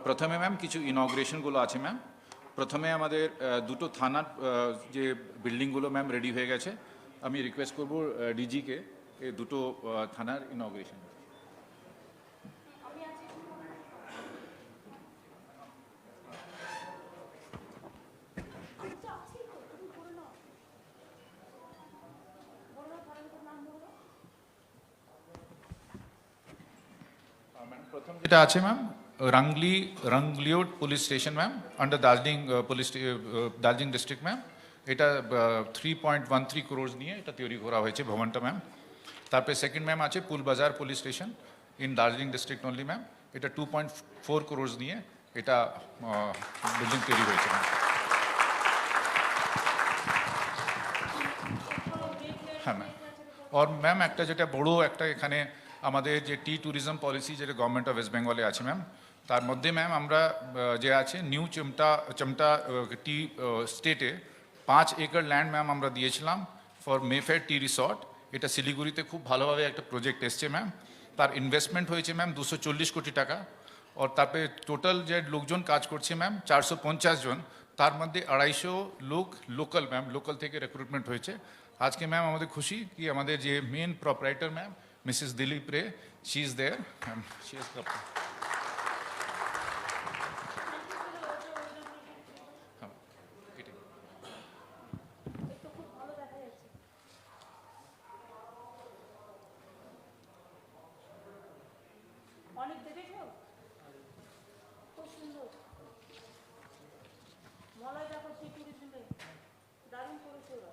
প্রথমে ম্যাম কিছু ইনগ্রেশনগুলো আছে ম্যাম। প্রথমে আমাদের দুটো থানার যে বিল্ডিংগুলো ম্যাম রেডি হয়ে গেছে, আমি রিকোয়েস্ট করব ডিজিকে এই দুটো থানার ইনগ্রেশন। প্রথম যেটা আছে ma'am Rangliot police station ma'am, under Darjeeling police Darjeeling district ma'am. এটা 3.13 crores নিয়ে এটা তৈরি করা হয়েছে ভবনটা ম্যাম। তারপরে সেকেন্ড ম্যাম আছে Pulbazar police station in Darjeeling district only ma'am. এটা 2.4 crores নিয়ে এটা বিল্ডিং তৈরি হয়েছে ম্যাম। হ্যাঁ ম্যাম। আর ম্যাম একটা যেটা বড় একটা এখানে আমাদের যে টি ট্যুরিজম পলিসি যেটা গভর্নমেন্ট অফ ওয়েস্ট বেঙ্গলে আছে ম্যাম, তার মধ্যে ম্যাম আমরা যে আছে নিউ চমটা টি স্টেটে 5 একর ল্যান্ড ম্যাম আমরা দিয়েছিলাম ফর মেফেয়ার টি রিসর্ট। এটা শিলিগুড়িতে খুব ভালোভাবে একটা প্রজেক্ট এসছে ম্যাম। তার ইনভেস্টমেন্ট হয়েছে ম্যাম 240 কোটি টাকা। আর তারপরে টোটাল যে লোকজন কাজ করছে ম্যাম 450 জন, তার মধ্যে 250 লোক লোকাল ম্যাম, লোকাল থেকে রিক্রুটমেন্ট হয়েছে। আজকে ম্যাম আমাদের খুশি কি আমাদের যে main proprietor ma'am Mrs Dilip Ray, she is there ma'am, she is the অনেক দেখেছো, খুব সুন্দর মলয় দেখো সেই টুরিজমে দারুণ করেছে ওরা।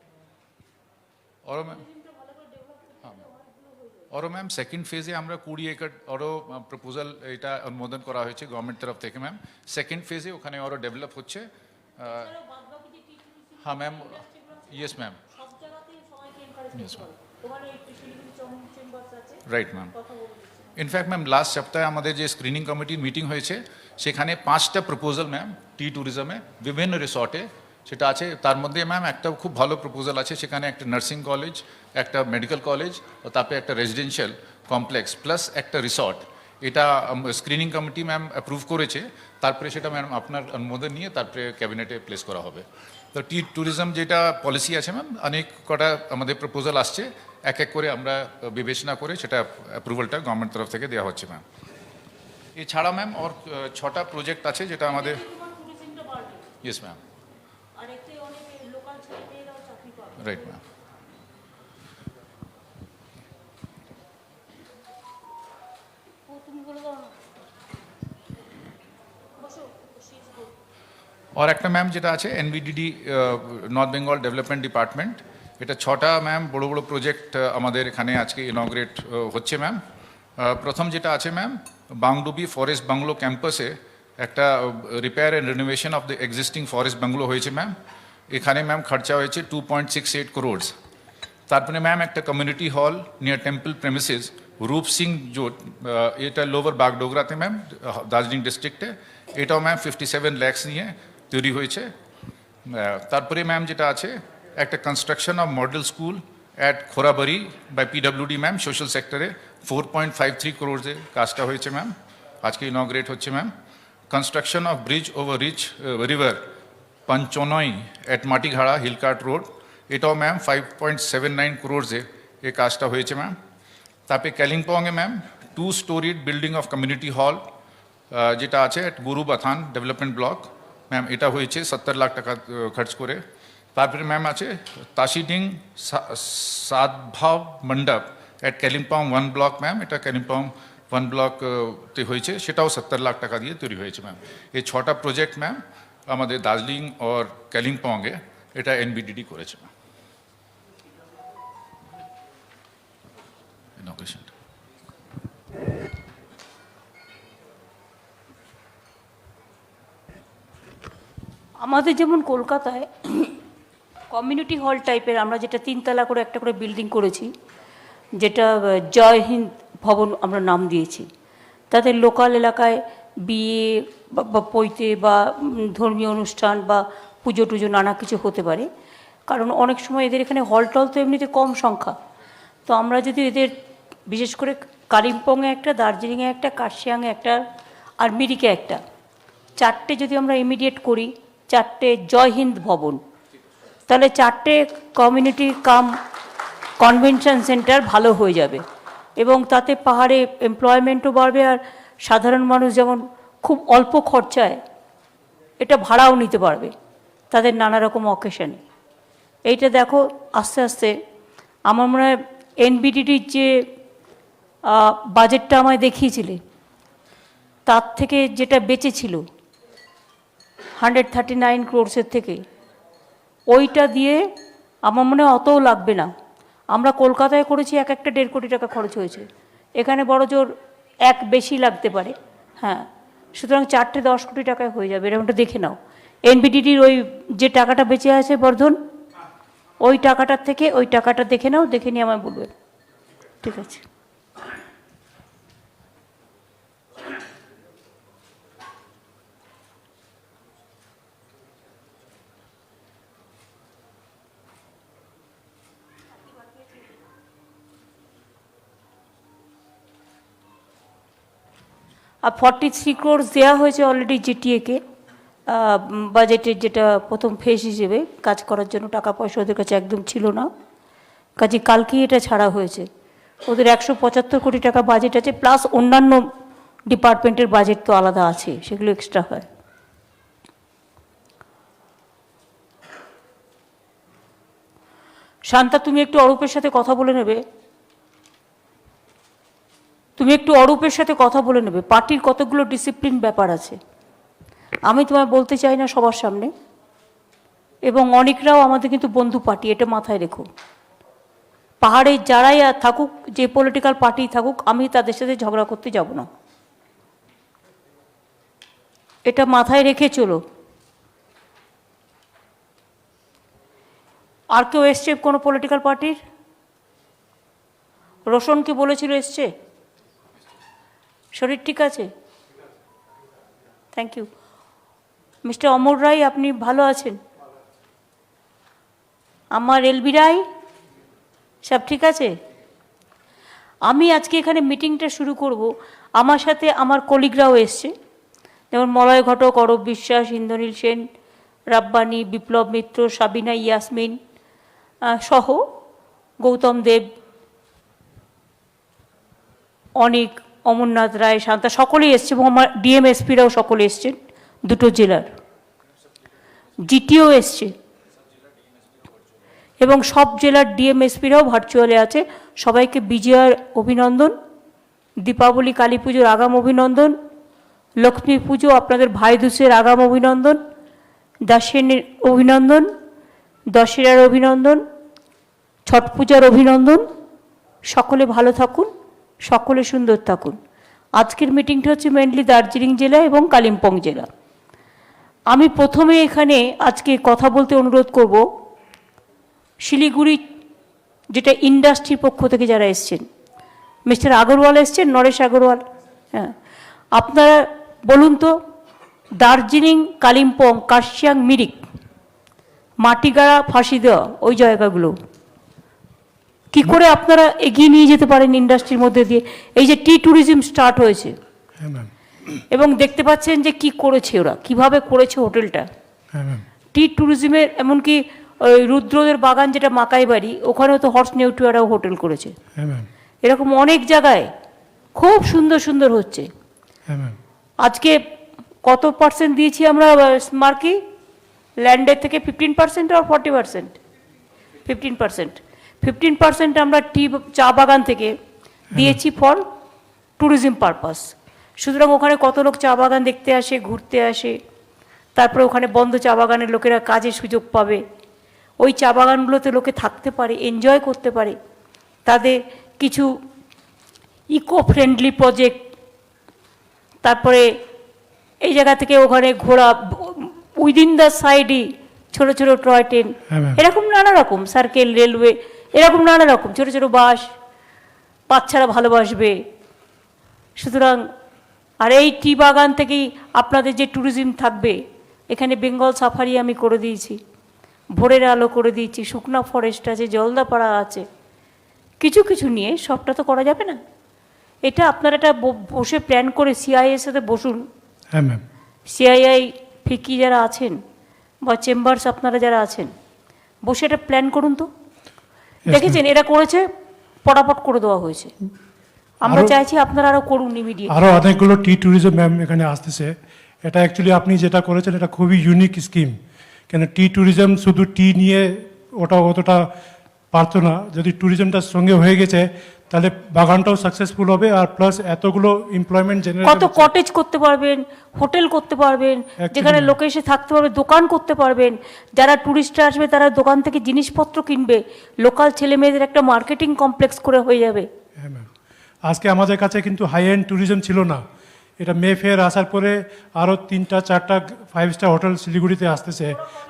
और मैम ভালো করে ডেভেলপ করতে অনেকগুলো হয়ে যায়। और मैम सेकंड फेजे আমরা 20 একর আরও প্রপোজাল এটা অনুমোদন করা হয়েছে গভর্নমেন্ট তরফ থেকে ম্যাম। সেকেন্ড ফেজে ওখানে আরও ডেভেলপ হচ্ছে। বাদবাকি যে টি টুরিজম হ্যাঁ ম্যাম, ইয়েস ম্যাম, সব জায়গাতেই সবাইকে এনকারেজ করতে হবে। তোমার এই শিলিগুড়ি চেম্বারস আছে, রাইট ম্যাম। কথা বলে দিচ্ছি। ইনফ্যাক্ট ম্যাম লাস্ট সপ্তাহে আমাদের যে স্ক্রিনিং কমিটির মিটিং হয়েছে সেখানে 5টা প্রপোজাল ম্যাম টি ট্যুরিজমে বিভিন্ন রিসর্টে সেটা আছে। তার মধ্যে ম্যাম একটা খুব ভালো প্রপোজাল আছে, সেখানে একটা নার্সিং কলেজ, একটা মেডিকেল কলেজ, ও তারপরে একটা রেজিডেন্সিয়াল কমপ্লেক্স প্লাস একটা রিসর্ট। এটা স্ক্রিনিং কমিটি ম্যাম অ্যাপ্রুভ করেছে। তারপরে সেটা ম্যাম আপনার অনুমোদন নিয়ে তারপরে ক্যাবিনেটে প্লেস করা হবে। তো টি ট্যুরিজম যেটা পলিসি আছে ম্যাম, অনেক কটা আমাদের প্রপোজাল আসছে, এক এক করে আমরা বিবেচনা করে সেটা অ্যাপ্রুভালটা গভর্নমেন্ট তরফ থেকে দেওয়া হচ্ছে ম্যাম। এছাড়া ম্যাম ওর 6টা প্রজেক্ট আছে যেটা আমাদের, তোমার টুরিজমটা বাড়বে ইয়েস ম্যাম, আর এতে অনেক লোকাল ছেলেমেয়েরাও চাকরি পাবে। Right ma'am. ও তুমি বলে দাও না, বসো শীত গো। और একটা ম্যাম যেটা আছে NBDD north Bengal development department, এটা 6টা ম্যাম বড় বড় প্রজেক্ট আমাদের এখানে আজকে ইনগ্রেট হচ্ছে ম্যাম। প্রথম যেটা আছে ম্যাম বাংডুবি ফরেস্ট বাংলো ক্যাম্পাসে একটা repair and renovation of the existing forest bungalow হয়েছে ম্যাম। এখানে ম্যাম খরচা হয়েছে 2.68 crores। তারপরে ম্যাম একটা community hall near temple premises রূপ সিং জোট, এটা লোভার বাগডোগরাতে ম্যাম দার্জিলিং ডিস্ট্রিক্টে, এটাও ম্যাম 57 lakhs নিয়ে তৈরি হয়েছে। তারপরে ম্যাম যেটা আছে একটা construction of model school at Kharibari by PWD ma'am social সেক্টরে 4.53 crores কাজটা হয়েছে ম্যাম, আজকে ইনগ্রেট হচ্ছে ma'am. Construction of bridge over river Panchanai at Matigara Hill Cart road, এটাও ম্যাম 5.79 crores এই কাজটা হয়েছে ম্যাম। তারপরে কালিম্পংয়ে ma'am 2 storied building of community hall যেটা আছে at Gorubathan development block ma'am, এটা হয়েছে 70 লাখ টাকা খরচ করে। তারপরে ম্যাম আছে তাসিডিং সাদভাব মণ্ডপ অ্যাট কালিম্পং 1 ব্লক ম্যাম, এটা কালিম্পং 1 ব্লকতে হয়েছে, সেটাও 70 লাখ টাকা দিয়ে তৈরি হয়েছে ম্যাম। এই 6টা প্রজেক্ট ম্যাম আমাদের দার্জিলিং আর কালিম্পংয়ে এটা এনবিডিডি করেছে ম্যাম। ইনগ্রেশনটা আমাদের যেমন কলকাতায় কমিউনিটি হল টাইপের আমরা যেটা 3 তলা করে একটা করে বিল্ডিং করেছি, যেটা জয় হিন্দ ভবন আমরা নাম দিয়েছি। তাতে লোকাল এলাকায় বিয়ে বা পৈতে বা ধর্মীয় অনুষ্ঠান বা পুজো টুজো নানা কিছু হতে পারে, কারণ অনেক সময় এদের এখানে হল টল তো এমনিতে কম সংখ্যা। তো আমরা যদি এদের বিশেষ করে কালিম্পংয়ে একটা, দার্জিলিংয়ে একটা, কার্শিয়াংয়ে একটা আর মিরিকে একটা চারটে যদি আমরা ইমিডিয়েট করি, চারটে জয় হিন্দ ভবন, তাহলে চারটে কমিউনিটি কাম কনভেনশন সেন্টার ভালো হয়ে যাবে এবং তাতে পাহাড়ে এমপ্লয়মেন্টও বাড়বে আর সাধারণ মানুষ যেমন খুব অল্প খরচায় এটা ভাড়াও নিতে পারবে তাদের নানা রকম অকেশনে। এইটা দেখো আস্তে আস্তে আমার মনে হয় এনবিডিডির যে বাজেটটা আমায় দেখিয়েছিলে তার থেকে যেটা বেঁচে ছিল 139 ক্রোর্সের থেকে, ওইটা দিয়ে আমার মনে হয় অতও লাগবে না। আমরা কলকাতায় করেছি এক একটা 1.5 কোটি টাকা খরচ হয়েছে, এখানে বড় জোর এক বেশি লাগতে পারে। হ্যাঁ, সুতরাং 4টে 10 কোটি টাকায় হয়ে যাবে, এরকমটা দেখে নাও। এনবিডিডির ওই যে টাকাটা বেঁচে আছে বর্ধন, ওই টাকাটার থেকে ওই টাকাটা দেখে নাও, দেখে নিয়ে আমায় বলবে। ঠিক আছে। আর 43 ক্রোর্স দেওয়া হয়েছে অলরেডি জিটিএকে বাজেটের, যেটা প্রথম ফেজ হিসেবে কাজ করার জন্য টাকা পয়সা ওদের কাছে একদম ছিল না, কাজে কালকেই এটা ছাড়া হয়েছে। ওদের 175 কোটি টাকা বাজেট আছে, প্লাস অন্যান্য ডিপার্টমেন্টের বাজেট তো আলাদা আছে, সেগুলো এক্সট্রা হয়। শান্তা, তুমি একটু অরূপের সাথে কথা বলে নেবে, পার্টির কতগুলো ডিসিপ্লিন ব্যাপার আছে, আমি তোমায় বলতে চাই না সবার সামনে, এবং অনেকরাও আমাদের কিন্তু বন্ধু পার্টি, এটা মাথায় রেখো। পাহাড়ে যারাই থাকুক, যে পলিটিক্যাল পার্টি থাকুক, আমি তাদের সাথে ঝগড়া করতে যাব না, এটা মাথায় রেখে চলো। আর কেউ এসছে কোনো পলিটিক্যাল পার্টির? রোশনকে বলেছিল এসছে? শরীর ঠিক আছে? Thank you. Mr Amar Ray, আপনি ভালো আছেন? আমার এলবি রায়, সব ঠিক আছে? আমি আজকে এখানে মিটিংটা শুরু করব, আমার সাথে আমার কলিগরাও এসছে, যেমন মলয় ঘটক, অরূপ বিশ্বাস, ইন্দ্রনীল সেন, রাব্বানি, বিপ্লব মিত্র, সাবিনা ইয়াসমিন সহ গৌতম দেব, অনেক, অমরনাথ রায়, শান্তা, সকলেই এসছে, এবং আমার ডিএমএসপিরাও সকলে এসছেন, দুটো জেলার জিটিও এসছে, এবং সব জেলার ডিএমএসপিরাও ভার্চুয়ালে আছে। সবাইকে বিজয়ার অভিনন্দন, দীপাবলি কালী পুজোর আগাম অভিনন্দন, লক্ষ্মী পুজো আপনাদের ভাইদুজের আগাম অভিনন্দন, দাসেনের অভিনন্দন, দশেরার অভিনন্দন, ছট পূজার অভিনন্দন। সকলে ভালো থাকুন, সকলে সুন্দর থাকুন। আজকের মিটিংটা হচ্ছে মেনলি দার্জিলিং জেলা এবং কালিম্পং জেলা। আমি প্রথমে এখানে আজকে কথা বলতে অনুরোধ করব শিলিগুড়ি, যেটা ইন্ডাস্ট্রির পক্ষ থেকে যারা এসছেন, মিস্টার আগরওয়াল এসছেন, নরেশ আগরওয়াল। হ্যাঁ, আপনারা বলুন তো, দার্জিলিং, কালিম্পং, কার্শিয়াং, মিরিক, মাটিগাড়া, ফাঁসি দেওয়া, ওই জায়গাগুলো কি করে আপনারা এগিয়ে নিয়ে যেতে পারেন ইন্ডাস্ট্রির মধ্যে দিয়ে? এই যে টি ট্যুরিজম স্টার্ট হয়েছে, এবং দেখতে পাচ্ছেন যে কি করেছে ওরা, কিভাবে করেছে হোটেলটা। টি ট্যুরিজমের এমনকি ওই রুদ্রদের বাগান, যেটা মাকাই বাড়ি, ওখানেও তো হর্স নেউটুয়ারাও হোটেল করেছে। এরকম অনেক জায়গায় খুব সুন্দর সুন্দর হচ্ছে। আজকে কত পার্সেন্ট দিয়েছি আমরা স্মার্কি ল্যান্ডের থেকে? 15% আর 40%? 15% আমরা চা বাগান থেকে দিয়েছি ফর ট্যুরিজম পারপাস। সুতরাং ওখানে কত লোক চা বাগান দেখতে আসে, ঘুরতে আসে, তারপরে ওখানে বন্ধ চা বাগানের লোকেরা কাজের সুযোগ পাবে, ওই চা বাগানগুলোতে লোকে থাকতে পারে, এনজয় করতে পারে, তাদের কিছু ইকো ফ্রেন্ডলি প্রজেক্ট, তারপরে এই জায়গা থেকে ওখানে ঘোরা, উইদিন দ্য সাইডই ছোটো ছোটো টয় ট্রেন, এরকম নানা রকম সার্কেল, রেলওয়ে, এরকম নানা রকম ছোটো ছোটো বাস, বাচ্চারা ভালোবাসবে। সুতরাং আর এই টি বাগান থেকেই আপনাদের যে ট্যুরিজম থাকবে, এখানে বেঙ্গল সাফারি আমি করে দিয়েছি, ভোরের আলো করে দিয়েছি, শুকনা ফরেস্ট আছে, জলদাপাড়া আছে, কিছু কিছু নিয়ে সবটা তো করা যাবে না। এটা আপনারা একটা বসে প্ল্যান করে সিআইএর সাথে বসুন, সিআইআই ফিকি যারা আছেন বা চেম্বার্স আপনারা যারা আছেন, বসে এটা প্ল্যান করুন তো। দেখেছেন এরা করেছে, পটাপট করে দেওয়া হয়েছে। আমরা চাইছি আপনারা আরও করুন ইমিডিয়েট। আরও অনেকগুলো টি ট্যুরিজম ম্যাম এখানে আসতেছে। এটা অ্যাকচুয়ালি আপনি যেটা করেছেন এটা খুবই ইউনিক স্কিম, কেন টি ট্যুরিজম শুধু টি নিয়ে ওটা অতটা পারতো না। যদি ট্যুরিজমটার সঙ্গে হয়ে গেছে তাহলে বাগানটাও সাকসেসফুল হবে, আর প্লাস এতগুলো এমপ্লয়মেন্ট জেনারেট। কত কটেজ করতে পারবেন, হোটেল করতে পারবেন, যেখানে লোকে এসে থাকতে পারবে, দোকান করতে পারবেন। যারা ট্যুরিস্টরা আসবে তারা দোকান থেকে জিনিসপত্র কিনবে, লোকাল ছেলে মেয়েদের একটা মার্কেটিং কমপ্লেক্স করে হয়ে যাবে। হ্যাঁ ম্যাম, আজকে আমাদের কাছে কিন্তু হাই এন্ড ট্যুরিজম ছিল না। এটা মে ফেয়ার আসার পরে আরও 3-4টা 5 স্টার হোটেল শিলিগুড়িতে আসতেছে,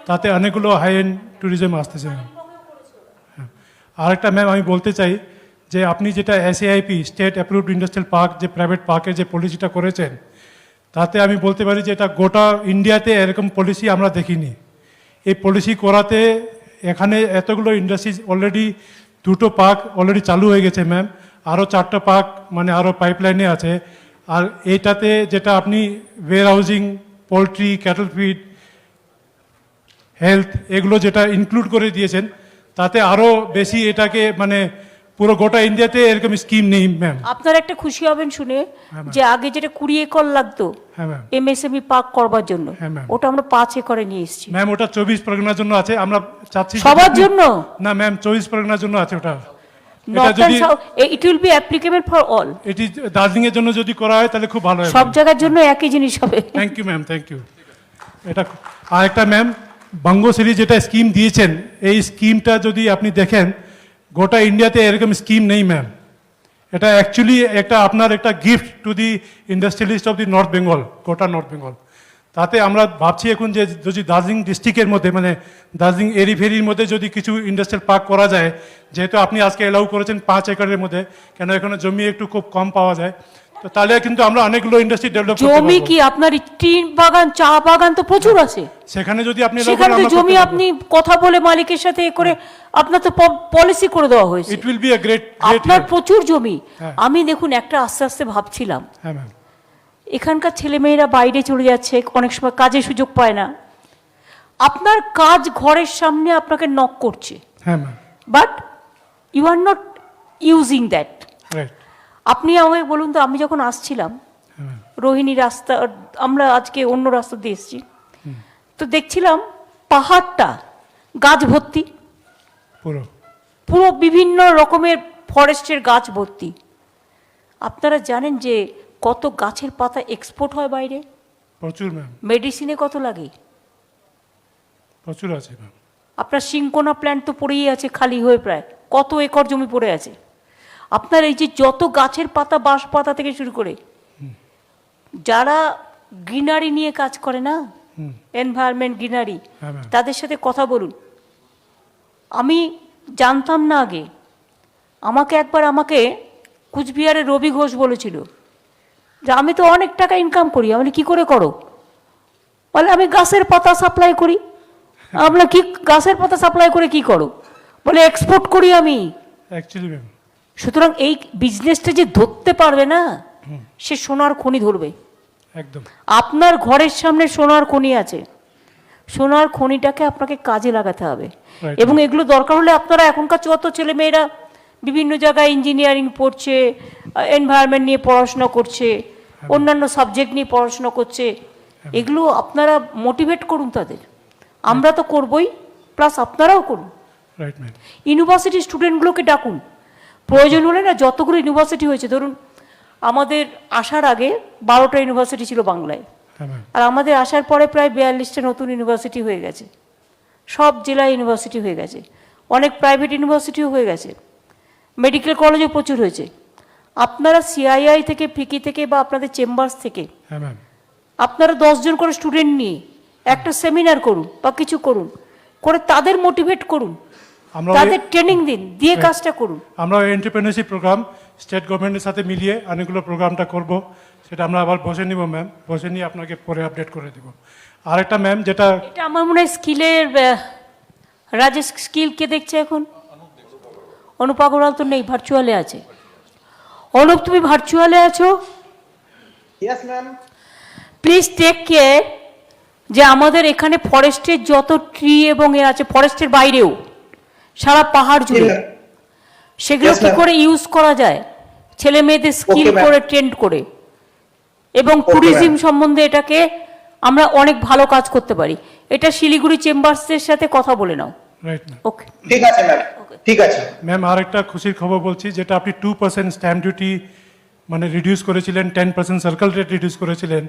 তাতে অনেকগুলো হাই এন্ড ট্যুরিজম আসতেছে ম্যাম। হ্যাঁ, আরেকটা ম্যাম আমি বলতে চাই যে আপনি যেটা এসএআইপি স্টেট অ্যাপ্রুভড ইন্ডাস্ট্রিয়াল পার্ক, যে প্রাইভেট পার্কের যে পলিসিটা করেছেন, তাতে আমি বলতে পারি যে এটা গোটা ইন্ডিয়াতে এরকম পলিসি আমরা দেখিনি। এই পলিসি করাতে এখানে এতগুলো ইন্ডাস্ট্রিজ অলরেডি 2টো পার্ক অলরেডি চালু হয়ে গেছে ম্যাম, আরও 4টা পার্ক মানে আরও পাইপলাইনে আছে। আর এইটাতে যেটা আপনি warehousing, poultry, cattle feed, health এগুলো যেটা ইনক্লুড করে দিয়েছেন, তাতে আরও বেশি এটাকে মানে পুরো গোটা ইন্ডিয়াতে এরকম স্কিম নেই ম্যাম। আপনারা একটা খুশি হবেন শুনে যে আগে যেটা 20 একর লাগতো হ্যাঁ ম্যাম। এমএসএমই পার্ক করবার জন্য, হ্যাঁ ম্যাম। ওটা আমরা 5 একরে নিয়ে এসেছি। ম্যাম ওটা 24 পরগনার জন্য আছে, আমরা চাচ্ছি সবার জন্য না ম্যাম, 24 পরগনার জন্য আছে ওটা। এটা নর্থ যদি ইট will be applicable for all. এটি দার্জিলিং এর জন্য যদি করা হয় তাহলে খুব ভালো হয়। সব জায়গার জন্য একই জিনিস হবে। Thank you ma'am, thank you. এটা আরেকটা ম্যাম, বঙ্গশ্রী যেটা স্কিম দিয়েছেন, এই স্কিমটা যদি আপনি দেখেন গোটা ইন্ডিয়াতে এরকম স্কিম নেই ম্যাম। এটা অ্যাকচুয়ালি একটা আপনার একটা gift to the industrialist of the north Bengal, গোটা নর্থ বেঙ্গল। তাতে আমরা ভাবছি এখন যে যদি দার্জিলিং ডিস্ট্রিক্টের মধ্যে মানে দার্জিলিং এরি ফেরির মধ্যে যদি কিছু ইন্ডাস্ট্রিয়াল পার্ক করা যায়, যেহেতু আপনি আজকে এলাউ করেছেন 5 একরের মধ্যে, কেন এখানে জমি একটু খুব কম পাওয়া যায়, তো তাহলে কিন্তু আমরা অনেকগুলো ইন্ডাস্ট্রি ডেভেলপ করতে জমি পারবো। কি আপনার টি বাগান, চা বাগান তো প্রচুর আছে সেখানে যদি আপনি সেখানে তো জমি আপনি কথা বলে মালিকের সাথে এ করে আপনার তো পলিসি করে দেওয়া হয়েছে। ইট উইল বি আ গ্রেট আপনার প্রচুর জমি। হ্যাঁ। আমি দেখুন একটা আস্তে আস্তে ভাবছিলাম, হ্যাঁ ম্যাম। এখানকার ছেলেমেয়েরা বাইরে চলে যাচ্ছে, অনেক সময় কাজের সুযোগ পায় না। আপনার কাজ ঘরের সামনে আপনাকে নক করছে, হ্যাঁ ma'am. But you are not using that. Right. আপনি আমাকে বলুন তো, আমি যখন আসছিলাম হ্যাঁ ম্যাম। রোহিণী রাস্তা, আমরা আজকে অন্য রাস্তা দিয়ে এসেছি, তো দেখছিলাম পাহাড়টা গাছ ভর্তি, পুরো পুরো বিভিন্ন রকমের ফরেস্টের গাছ ভর্তি। আপনারা জানেন যে কত গাছের পাতা এক্সপোর্ট হয় বাইরে? প্রচুর ম্যাম, মেডিসিনে কত লাগে? প্রচুর আছে ম্যাম। আপনার সিঙ্কোনা প্ল্যান্ট তো পড়েই আছে খালি হয়ে, প্রায় কত একর জমি পড়ে আছে। আপনার এই যে যত গাছের পাতা, বাঁশ পাতা থেকে শুরু করে, যারা গ্রিনারি নিয়ে কাজ করে না, এনভায়রনমেন্ট গ্রিনারি, হ্যাঁ ম্যাম। তাদের সাথে কথা বলুন। আমি জানতাম না আগে, আমাকে কুচবিহারের রবি ঘোষ বলেছিল যে আমি তো অনেক টাকা ইনকাম করি। আমি বলি, কি করে করো? বলে আমি গাছের পাতা সাপ্লাই করি। আমরা কি গাছের পাতা সাপ্লাই করে কি করো? বলে এক্সপোর্ট করি আমি। Actually ma'am. সুতরাং এই বিজনেসটা যে ধরতে পারবে না, সে সোনার খনি ধরবে। একদম। আপনার ঘরের সামনে সোনার খনি আছে, সোনার খনিটাকে আপনাকে কাজে লাগাতে হবে। Right. এবং এগুলো দরকার হলে আপনারা এখনকার যত ছেলে মেয়েরা বিভিন্ন জায়গায় ইঞ্জিনিয়ারিং পড়ছে, এনভায়রনমেন্ট নিয়ে পড়াশোনা করছে, অন্যান্য সাবজেক্ট নিয়ে পড়াশোনা করছে, এগুলো আপনারা মোটিভেট করুন তাদের। আমরা তো করবই, প্লাস আপনারাও করুন। Right ma'am. ইউনিভার্সিটি স্টুডেন্টগুলোকে ডাকুন। প্রয়োজন হলে না, যতগুলো ইউনিভার্সিটি হয়েছে, ধরুন আমাদের আসার আগে 12টা ইউনিভার্সিটি ছিল বাংলায়, হ্যাঁ ম্যাম। আর আমাদের আসার পরে প্রায় 42টা নতুন ইউনিভার্সিটি হয়ে গেছে। সব জেলায় ইউনিভার্সিটি হয়ে গেছে, অনেক প্রাইভেট ইউনিভার্সিটিও হয়ে গেছে, মেডিকেল কলেজও প্রচুর হয়েছে। আপনারা সিআইআই থেকে, ফিকি থেকে বা আপনাদের চেম্বার্স থেকে হ্যাঁ ম্যাম। আপনারা 10 জন করে স্টুডেন্ট নিয়ে একটা সেমিনার করুন বা কিছু করুন, করে তাদের মোটিভেট করুন, আমরা তাদের ট্রেনিং দিন, দিয়ে কাজটা করুন। আমরা এন্টারপ্রেনারশিপ প্রোগ্রাম স্টেট গভর্নমেন্টের সাথে মিলিয়ে অনেকগুলো প্রোগ্রামটা করব, সেটা আমরা আবার বসে নিব ম্যাম, বসে নিয়ে আপনাকে পরে আপডেট করে দেব। আরেকটা ম্যাম যেটা এটা আমার মনে হয় স্কিলের, রাজেশ স্কিল কে দেখছে এখন? অনুপ আগরওয়াল তো নেই, ভার্চুয়ালে আছে। অনুপ, তুমি ভার্চুয়ালে আছো? Yes, ma'am. Please take care যে আমাদের এখানে ফরেস্টের যত ট্রি এবং এ আছে ফরেস্টের বাইরেও সারা পাহাড় জুড়ে সেগুলো Yes, কি ma'am. করে ইউজ করা যায় ছেলে মেয়েদের স্কিল Okay, ma'am. করে ট্রেন্ড করে এবং Okay, ট্যুরিজম ma'am. সম্বন্ধে এটাকে আমরা অনেক ভালো কাজ করতে পারি। এটা শিলিগুড়ি চেম্বার্সের সাথে কথা বলে নাও। Right ma'am. ওকে, ঠিক আছে ম্যাম, ঠিক আছে। ম্যাম আর একটা খুশির খবর বলছি, যেটা আপনি 2% স্ট্যাম্প ডিউটি মানে রিডিউস করেছিলেন, 10% সার্কেল রেট রিডিউস করেছিলেন,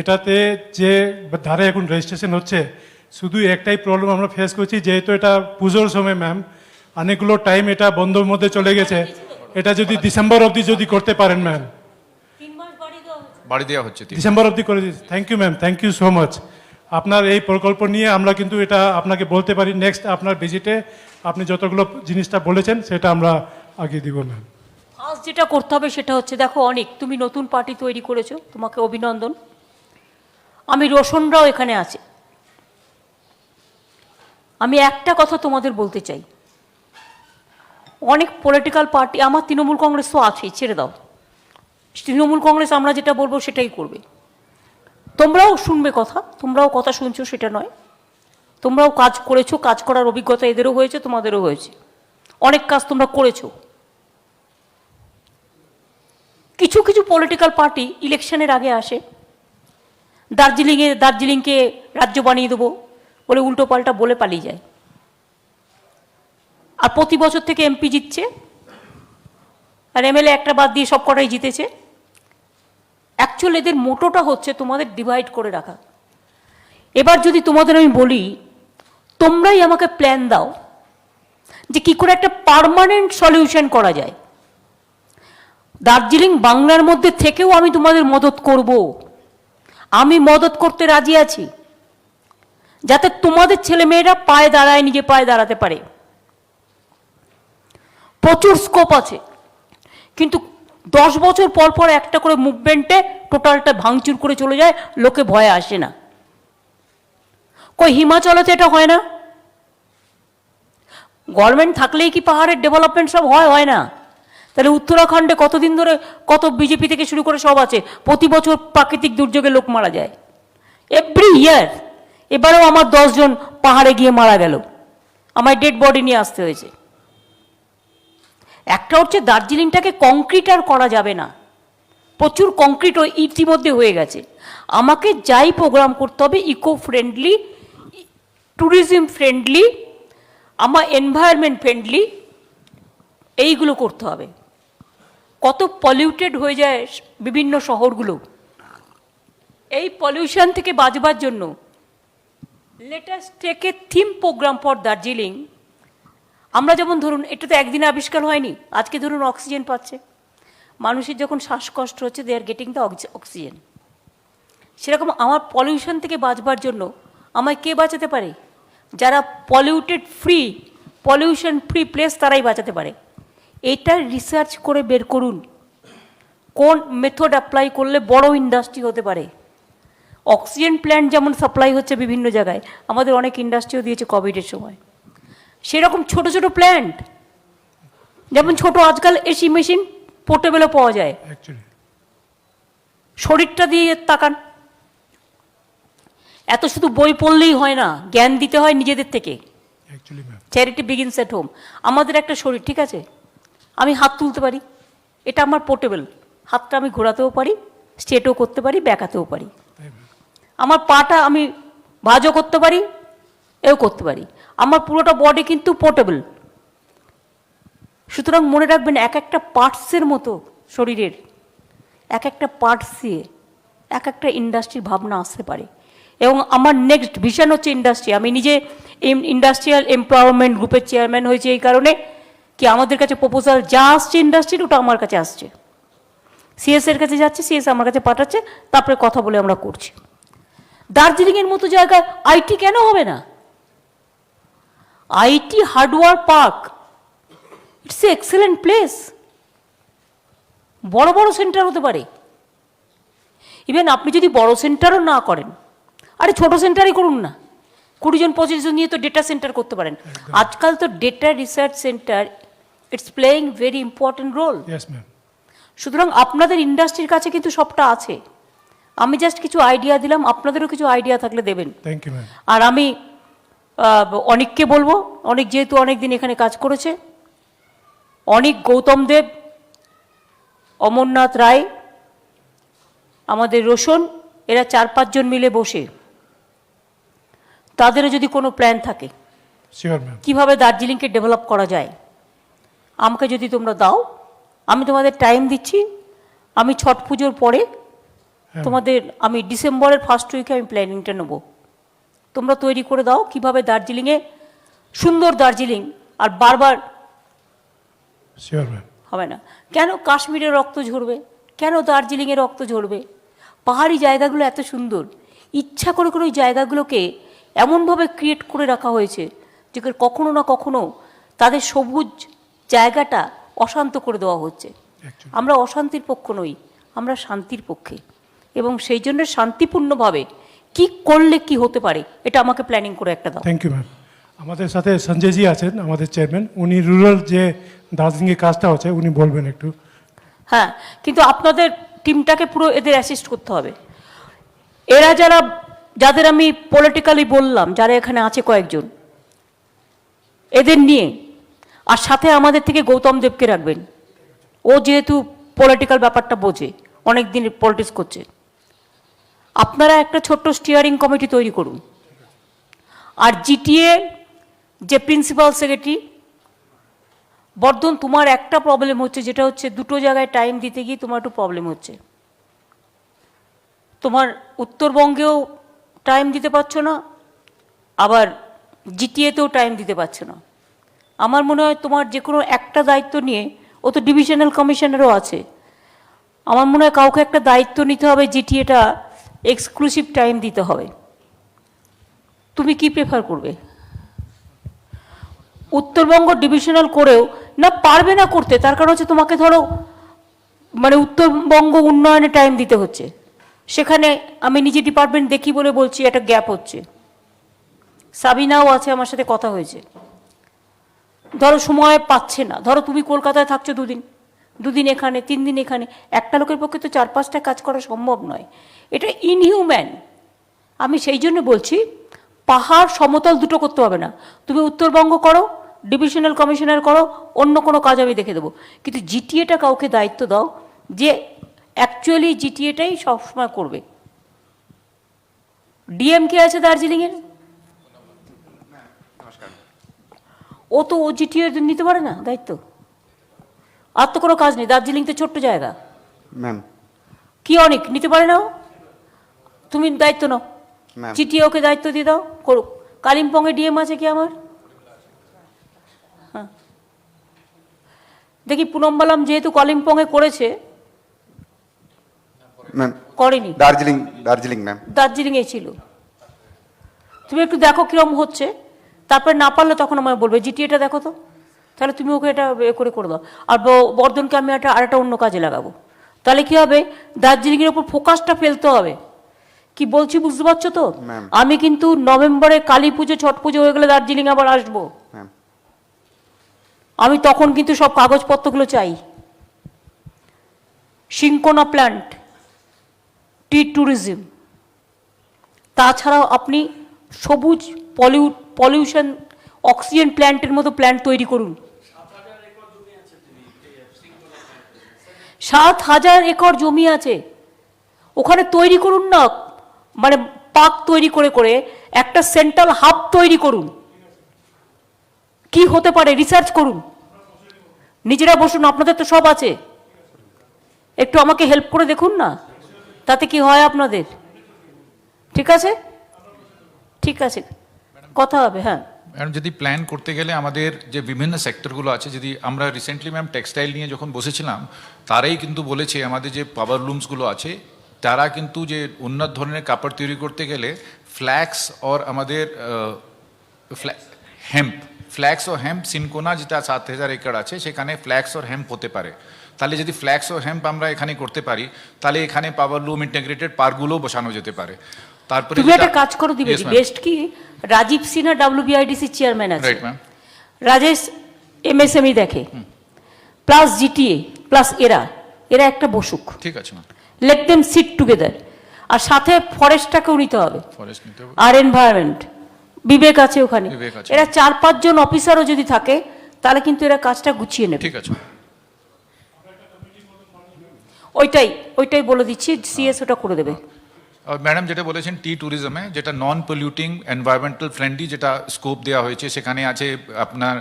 এটাতে যে ধারে এখন রেজিস্ট্রেশন হচ্ছে, শুধু একটাই প্রবলেম আমরা ফেস করছি, যেহেতু এটা পুজোর সময় ম্যাম অনেকগুলো টাইম এটা বন্ধর মধ্যে চলে গেছে, এটা যদি ডিসেম্বর অবধি যদি করতে পারেন ম্যাম, বাড়ি দেওয়া হচ্ছে ডিসেম্বর অবধি করে দিচ্ছি। Thank you ma'am, thank you so much. আপনার এই প্রকল্প নিয়ে আমরা কিন্তু এটা আপনাকে বলতে পারি, নেক্সট আপনার ভিজিটে আপনি যতগুলো জিনিসটা বলেছেন সেটা আমরা আগে দিব ম্যাম। ফার্স্ট যেটা করতে হবে সেটা হচ্ছে, দেখো অনেক তুমি নতুন পার্টি তৈরি করেছো, তোমাকে অভিনন্দন। আমি রোশনরাও এখানে আছে। আমি একটা কথা তোমাদের বলতে চাই, অনেক পলিটিক্যাল পার্টি, আমার তৃণমূল কংগ্রেস তো আছেই, ছেড়ে দাও, তৃণমূল কংগ্রেস আমরা যেটা বলবো সেটাই করবে। তোমরাও শুনবে কথা, তোমরাও কথা শুনছো সেটা নয়, তোমরাও কাজ করেছো, কাজ করার অভিজ্ঞতা এদেরও হয়েছে তোমাদেরও হয়েছে, অনেক কাজ তোমরা করেছো। কিছু কিছু পলিটিক্যাল পার্টি ইলেকশনের আগে আসে, দার্জিলিংকে রাজ্য বানিয়ে দেবো বলে উল্টো পাল্টা বলে পালিয়ে যায়, আর প্রতি বছর থেকে এমপি জিতছে, আর এমএলএ একটা বাদ দিয়ে সব কটাই জিতেছে। অ্যাকচুয়ালি এদের মোটোটা হচ্ছে তোমাদের ডিভাইড করে রাখা। এবার যদি তোমাদের আমি বলি, তোমরাই আমাকে প্ল্যান দাও যে কি করে একটা পার্মানেন্ট সলিউশন করা যায়। দার্জিলিং বাংলার মধ্যে থেকেও আমি তোমাদের মদত করব, আমি মদত করতে রাজি আছি, যাতে তোমাদের ছেলেমেয়েরা পায়ে দাঁড়ায়, নিজে পায়ে দাঁড়াতে পারে। প্রচুর স্কোপ আছে, কিন্তু 10 বছর পর পর একটা করে মুভমেন্টে টোটালটা ভাঙচুর করে চলে যায়, লোকে ভয়ে আসে না। কই হিমাচলেতে এটা হয় না? গভর্নমেন্ট থাকলেই কি পাহাড়ের ডেভেলপমেন্ট সব হয় না? তাহলে উত্তরাখণ্ডে কতদিন ধরে কত বিজেপি থেকে শুরু করে সব আছে, প্রতি বছর প্রাকৃতিক দুর্যোগে লোক মারা যায় এভরি ইয়ার। এবারেও আমার 10 জন পাহাড়ে গিয়ে মারা গেল, আমায় ডেড বডি নিয়ে আসতে হয়েছে। একটা হচ্ছে দার্জিলিংটাকে কংক্রিট আর করা যাবে না, প্রচুর কংক্রিট ইতিমধ্যে হয়ে গেছে। আমাকে যাই প্রোগ্রাম করতে হবে ইকো ফ্রেন্ডলি, ট্যুরিজম ফ্রেন্ডলি, আমার এনভায়রনমেন্ট ফ্রেন্ডলি, এইগুলো করতে হবে। কত পলিউটেড হয়ে যায় বিভিন্ন শহরগুলো, এই পলিউশন থেকে বাঁচবার জন্য let us take a theme program for Darjeeling. আমরা যেমন ধরুন, এটা তো একদিনে আবিষ্কার হয়নি, আজকে ধরুন অক্সিজেন পাচ্ছে, মানুষের যখন শ্বাসকষ্ট হচ্ছে দে আর গেটিং দ্য অক্সিজেন। সেরকম আমার পলিউশন থেকে বাঁচবার জন্য আমায় কে বাঁচাতে পারে? যারা পলিউশন ফ্রি প্লেস তারাই বাঁচাতে পারে। এটা রিসার্চ করে বের করুন কোন মেথড অ্যাপ্লাই করলে বড় ইন্ডাস্ট্রি হতে পারে। অক্সিজেন প্ল্যান্ট যেমন সাপ্লাই হচ্ছে বিভিন্ন জায়গায়, আমাদের অনেক ইন্ডাস্ট্রিও দিয়েছে কোভিডের সময়। সেরকম ছোট ছোট প্ল্যান্ট, যেমন ছোট আজকাল এসি মেশিন পোর্টেবলও পাওয়া যায়। শরীরটা দিয়ে তাকান, এত শুধু বই পড়লেই হয় না, জ্ঞান দিতে হয় নিজেদের থেকে। Charity begins at home. আমাদের একটা শরীর, ঠিক আছে, আমি হাত তুলতে পারি, এটা আমার পোর্টেবল, হাতটা আমি ঘোরাতেও পারি, স্ট্রেটও করতে পারি, ব্যাকাতেও পারি। আমার পাটা আমি ভাঁজও করতে পারি, এও করতে পারি, আমার পুরোটা বডি কিন্তু পোর্টেবল। সুতরাং মনে রাখবেন, এক একটা পার্টসের মতো শরীরের এক একটা পার্টস দিয়ে এক একটা ইন্ডাস্ট্রির ভাবনা আসতে পারে। এবং আমার নেক্সট ভিশন হচ্ছে ইন্ডাস্ট্রি। আমি নিজে ইন্ডাস্ট্রিয়াল এমপাওয়ারমেন্ট গ্রুপের চেয়ারম্যান হয়েছে এই কারণে কি আমাদের কাছে প্রপোজাল যা আসছে ইন্ডাস্ট্রির, ওটা আমার কাছে আসছে, সিএস এর কাছে যাচ্ছে, সিএস আমার কাছে পাঠাচ্ছে, তারপরে কথা বলে আমরা করছি। দার্জিলিংয়ের মতো জায়গায় আইটি কেন হবে না? IT hardware park, it's a excellent place, বড় বড় সেন্টার হতে পারে। ইভেন আপনি যদি বড় সেন্টারও না করেন, আরে ছোট সেন্টারই করুন না, 20 জন 25 জন নিয়ে তো ডেটা সেন্টার করতে পারেন। আজকাল তো data research centre it's playing very important role. সুতরাং আপনাদের ইন্ডাস্ট্রির কাছে কিন্তু সবটা আছে, আমি জাস্ট কিছু আইডিয়া দিলাম, আপনাদেরও কিছু আইডিয়া থাকলে দেবেন। Thank you ma'am. আর আমি অনেককে বলবো, অনেক যেহেতু অনেক দিন এখানে কাজ করেছে, অনেক, গৌতম দেব, অমরনাথ রায়, আমাদের রোশন, এরা 4-5 জন মিলে বসে তাদেরও যদি কোনো প্ল্যান থাকে শিওর ম্যাম। কিভাবে দার্জিলিংকে ডেভেলপ করা যায়, আমাকে যদি তোমরা দাও, আমি তোমাদের টাইম দিচ্ছি। আমি ছট পুজোর পরে তোমাদের, আমি ডিসেম্বরের ফার্স্ট উইকে আমি প্ল্যানিংটা নেব। তোমরা তৈরি করে দাও কিভাবে দার্জিলিংয়ে সুন্দর দার্জিলিং, আর বারবার শিওর ম্যাম। হবে না। কেন কাশ্মীরের রক্ত ঝরবে, কেন দার্জিলিংয়ের রক্ত ঝরবে? পাহাড়ি জায়গাগুলো এত সুন্দর, ইচ্ছা করে করে ওই জায়গাগুলোকে এমনভাবে ক্রিয়েট করে রাখা হয়েছে যে কখনো না কখনো তাদের সবুজ জায়গাটা অশান্ত করে দেওয়া হচ্ছে। আমরা অশান্তির পক্ষ নই, আমরা শান্তির পক্ষে, এবং সেই জন্য শান্তিপূর্ণভাবে কি করলে কি হতে পারে এটা আমাকে প্ল্যানিং করে একটা দাও। Thank you ma'am. আমাদের সাথে সঞ্জয়জি আছেন, আমাদের চেয়ারম্যান, উনি রুরাল যে দার্জিলিংয়ে কাজটা হচ্ছে উনি বলবেন একটু। হ্যাঁ, কিন্তু আপনাদের টিমটাকে পুরো এদের অ্যাসিস্ট করতে হবে। এরা যাদের আমি পলিটিক্যালি বললাম, যারা এখানে আছে কয়েকজন, এদের নিয়ে, আর সাথে আমাদের থেকে গৌতম দেবকে রাখবেন। ও যেহেতু পলিটিক্যাল ব্যাপারটা বোঝে, অনেক দিন পলিটিক্স করছে। আপনারা একটা ছোট্ট স্টিয়ারিং কমিটি তৈরি করুন। আর জিটিএ যে প্রিন্সিপাল সেক্রেটারি, বর্ধন, তোমার একটা প্রবলেম হচ্ছে, যেটা হচ্ছে দুটো জায়গায় টাইম দিতে গিয়ে তোমার একটু প্রবলেম হচ্ছে। তোমার উত্তরবঙ্গেও টাইম দিতে পারছো না, আবার জিটিএতেও টাইম দিতে পারছো না। আমার মনে হয় তোমার যে কোনো একটা দায়িত্ব নিয়ে, ও তো ডিভিশনাল কমিশনারও আছে, আমার মনে হয় কাউকে একটা দায়িত্ব নিতে হবে, জিটিএটা এক্সক্লুসিভ টাইম দিতে হবে। তুমি কি প্রেফার করবে? উত্তরবঙ্গ ডিভিশনাল করেও না পারবে না করতে, তার কারণ হচ্ছে তোমাকে ধরো মানে উত্তরবঙ্গ উন্নয়নে টাইম দিতে হচ্ছে, সেখানে আমি নিজে ডিপার্টমেন্ট দেখি বলে বলছি একটা গ্যাপ হচ্ছে। সাবিনাও আছে, আমার সাথে কথা হয়েছে, ধরো সময় পাচ্ছে না। ধরো তুমি কলকাতায় থাকছো দুদিন এখানে, 3 দিন এখানে, একটা লোকের পক্ষে তো 4-5টা কাজ করা সম্ভব নয়, এটা ইনহিউম্যান। আমি সেই জন্য বলছি পাহাড় সমতল দুটো করতে হবে না, তুমি উত্তরবঙ্গ করো, ডিভিশনাল কমিশনার করো, অন্য কোনো কাজ আমি দেখে দেবো, কিন্তু জিটিএটা কাউকে দায়িত্ব দাও যে অ্যাকচুয়ালি জিটিএটাই সবসময় করবে। ডিএম কে আছে দার্জিলিংয়ের, ও তো ও জিটিএ নিতে পারে না দায়িত্ব, আর তো কোনো কাজ নেই। দার্জিলিং তো ছোট্ট জায়গা ম্যাম। কি অনেক নিতে পারে না ও, তুমি দায়িত্ব নাও, ম্যাম। চিঠি ওকে দায়িত্ব দিয়ে দাও, করুক। কালিম্পংয়ে ডিএম আছে কি আমার? হ্যাঁ, দেখি পুনম্বালাম যেহেতু কালিম্পংয়ে করেছে, ম্যাম করেনি, দার্জিলিং ম্যাম। দার্জিলিংয়ে ছিল। তুমি একটু দেখো কিরম হচ্ছে, তারপরে না পারলে তখন আমায় বলবে জিটিএটা দেখো তো, তাহলে তুমি ওকে এটা করে দাও। আর বর্ধনকে আমি আরেকটা অন্য কাজে লাগাবো, তাহলে কি হবে, দার্জিলিংয়ের ওপর ফোকাসটা ফেলতে হবে। কি বলছি বুঝতে পারছো তো? আমি কিন্তু নভেম্বরে কালী পুজো, ছট পুজো হয়ে গেলে দার্জিলিং আবার আসবো, আমি তখন কিন্তু সব কাগজপত্রগুলো চাই। সিঙ্কোনা প্ল্যান্ট, টি ট্যুরিজম, তাছাড়াও আপনি সবুজ পলিউশন অক্সিজেন প্ল্যান্টের মতো প্ল্যান্ট তৈরি করুন। 7,000 একর জমি আছে, ওখানে তৈরি করুন না, মানে পার্ক তৈরি করে করে একটা সেন্ট্রাল হাব তৈরি করুন। কি হতে পারে রিসার্চ করুন, নিজেরা বসুন, আপনাদের তো সব আছে, একটু আমাকে হেল্প করে দেখুন না, তাতে কি হয় আপনাদের। ঠিক আছে, ঠিক আছে, কথা হবে। হ্যাঁ ম্যাডাম, যদি প্ল্যান করতে গেলে আমাদের যে বিভিন্ন সেক্টরগুলো আছে, যদি আমরা রিসেন্টলি ম্যাম টেক্সটাইল নিয়ে যখন বসেছিলাম, তারাই কিন্তু বলেছে আমাদের যে পাওয়ার লুমসগুলো আছে, তারা কিন্তু যে উন্নত ধরনের কাপড় তৈরি করতে গেলে ফ্ল্যাক্স আর আমাদের ফ্ল্যাক্স ও হেম্প সিনকোনা যেটা 7,000 একর আছে, সেখানে ফ্ল্যাক্স আর হেম্প হতে পারে। তাহলে যদি ফ্ল্যাক্স ও হেম্প আমরা এখানে করতে পারি, তাহলে এখানে পাওয়ার লুম ইন্টিগ্রেটেড পার্কগুলোও বসানো যেতে পারে। তারপরে তুমি একটা কাজ করো দিবে, বেস্ট কি, রাজীব সিনহা WBIDC চেয়ারম্যান আছে, রাইট ম্যাম, রাজেশ MSME দেখে, প্লাস জিটিএ প্লাস এরা একটা বসুক, ঠিক আছে ma'am. Let them sit together. আর সাথে ফরেস্টটাকেও নিতে হবে, ফরেস্ট নিতে হবে। আর এনভায়রনমেন্ট, বিবেক আছে ওখানে। বিবেক আছে। এরা 4-5 জন অফিসারও যদি থাকে তাহলে কিন্তু এরা কাজটা গুছিয়ে নেবে। ঠিক আছে, ওইটাই বলে দিচ্ছি, সিএস ওটা করে দেবে। ম্যাডাম যেটা বলেছেন টি ট্যুরিজমে, যেটা নন পলিউটিং এনভায়রনমেন্টাল ফ্রেন্ডলি যেটা স্কোপ দেওয়া হয়েছে, সেখানে আছে আপনার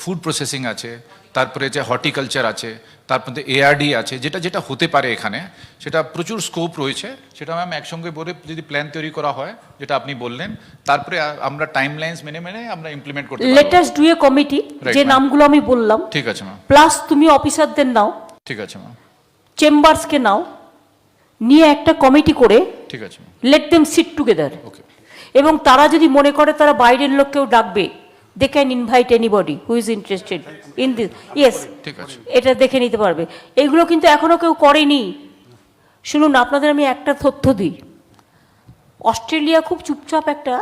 ফুড প্রসেসিং আছে, তারপরে যে হর্টিকালচার আছে, তারপরে এআরডি আছে, যেটা যেটা হতে পারে এখানে, সেটা প্রচুর স্কোপ রয়েছে। সেটা ম্যাম একসঙ্গে বলে যদি প্ল্যান তৈরি করা হয়, যেটা আপনি বললেন, তারপরে আমরা টাইম লাইন্স মেনে মেনে আমরা ইমপ্লিমেন্ট করতে লেট পারবো। Us do a committee, Right, যে ma'am. নামগুলো আমি বললাম, ঠিক আছে ম্যাম, প্লাস তুমি অফিসারদের নাও, ঠিক আছে ম্যাম, চেম্বার্সকে নাও, নিয়ে একটা কমিটি করে ঠিক আছে ma'am, let them sit together. Okay, এবং তারা যদি মনে করে তারা বাইরের লোককেও ডাকবে, they can invite anybody who is interested in this. Yes, ঠিক আছে, এটা দেখে নিতে পারবে। এগুলো কিন্তু এখনো কেউ করেনি। শুনুন, আপনাদের আমি একটা তথ্য দিই। অস্ট্রেলিয়া খুব চুপচাপ একটা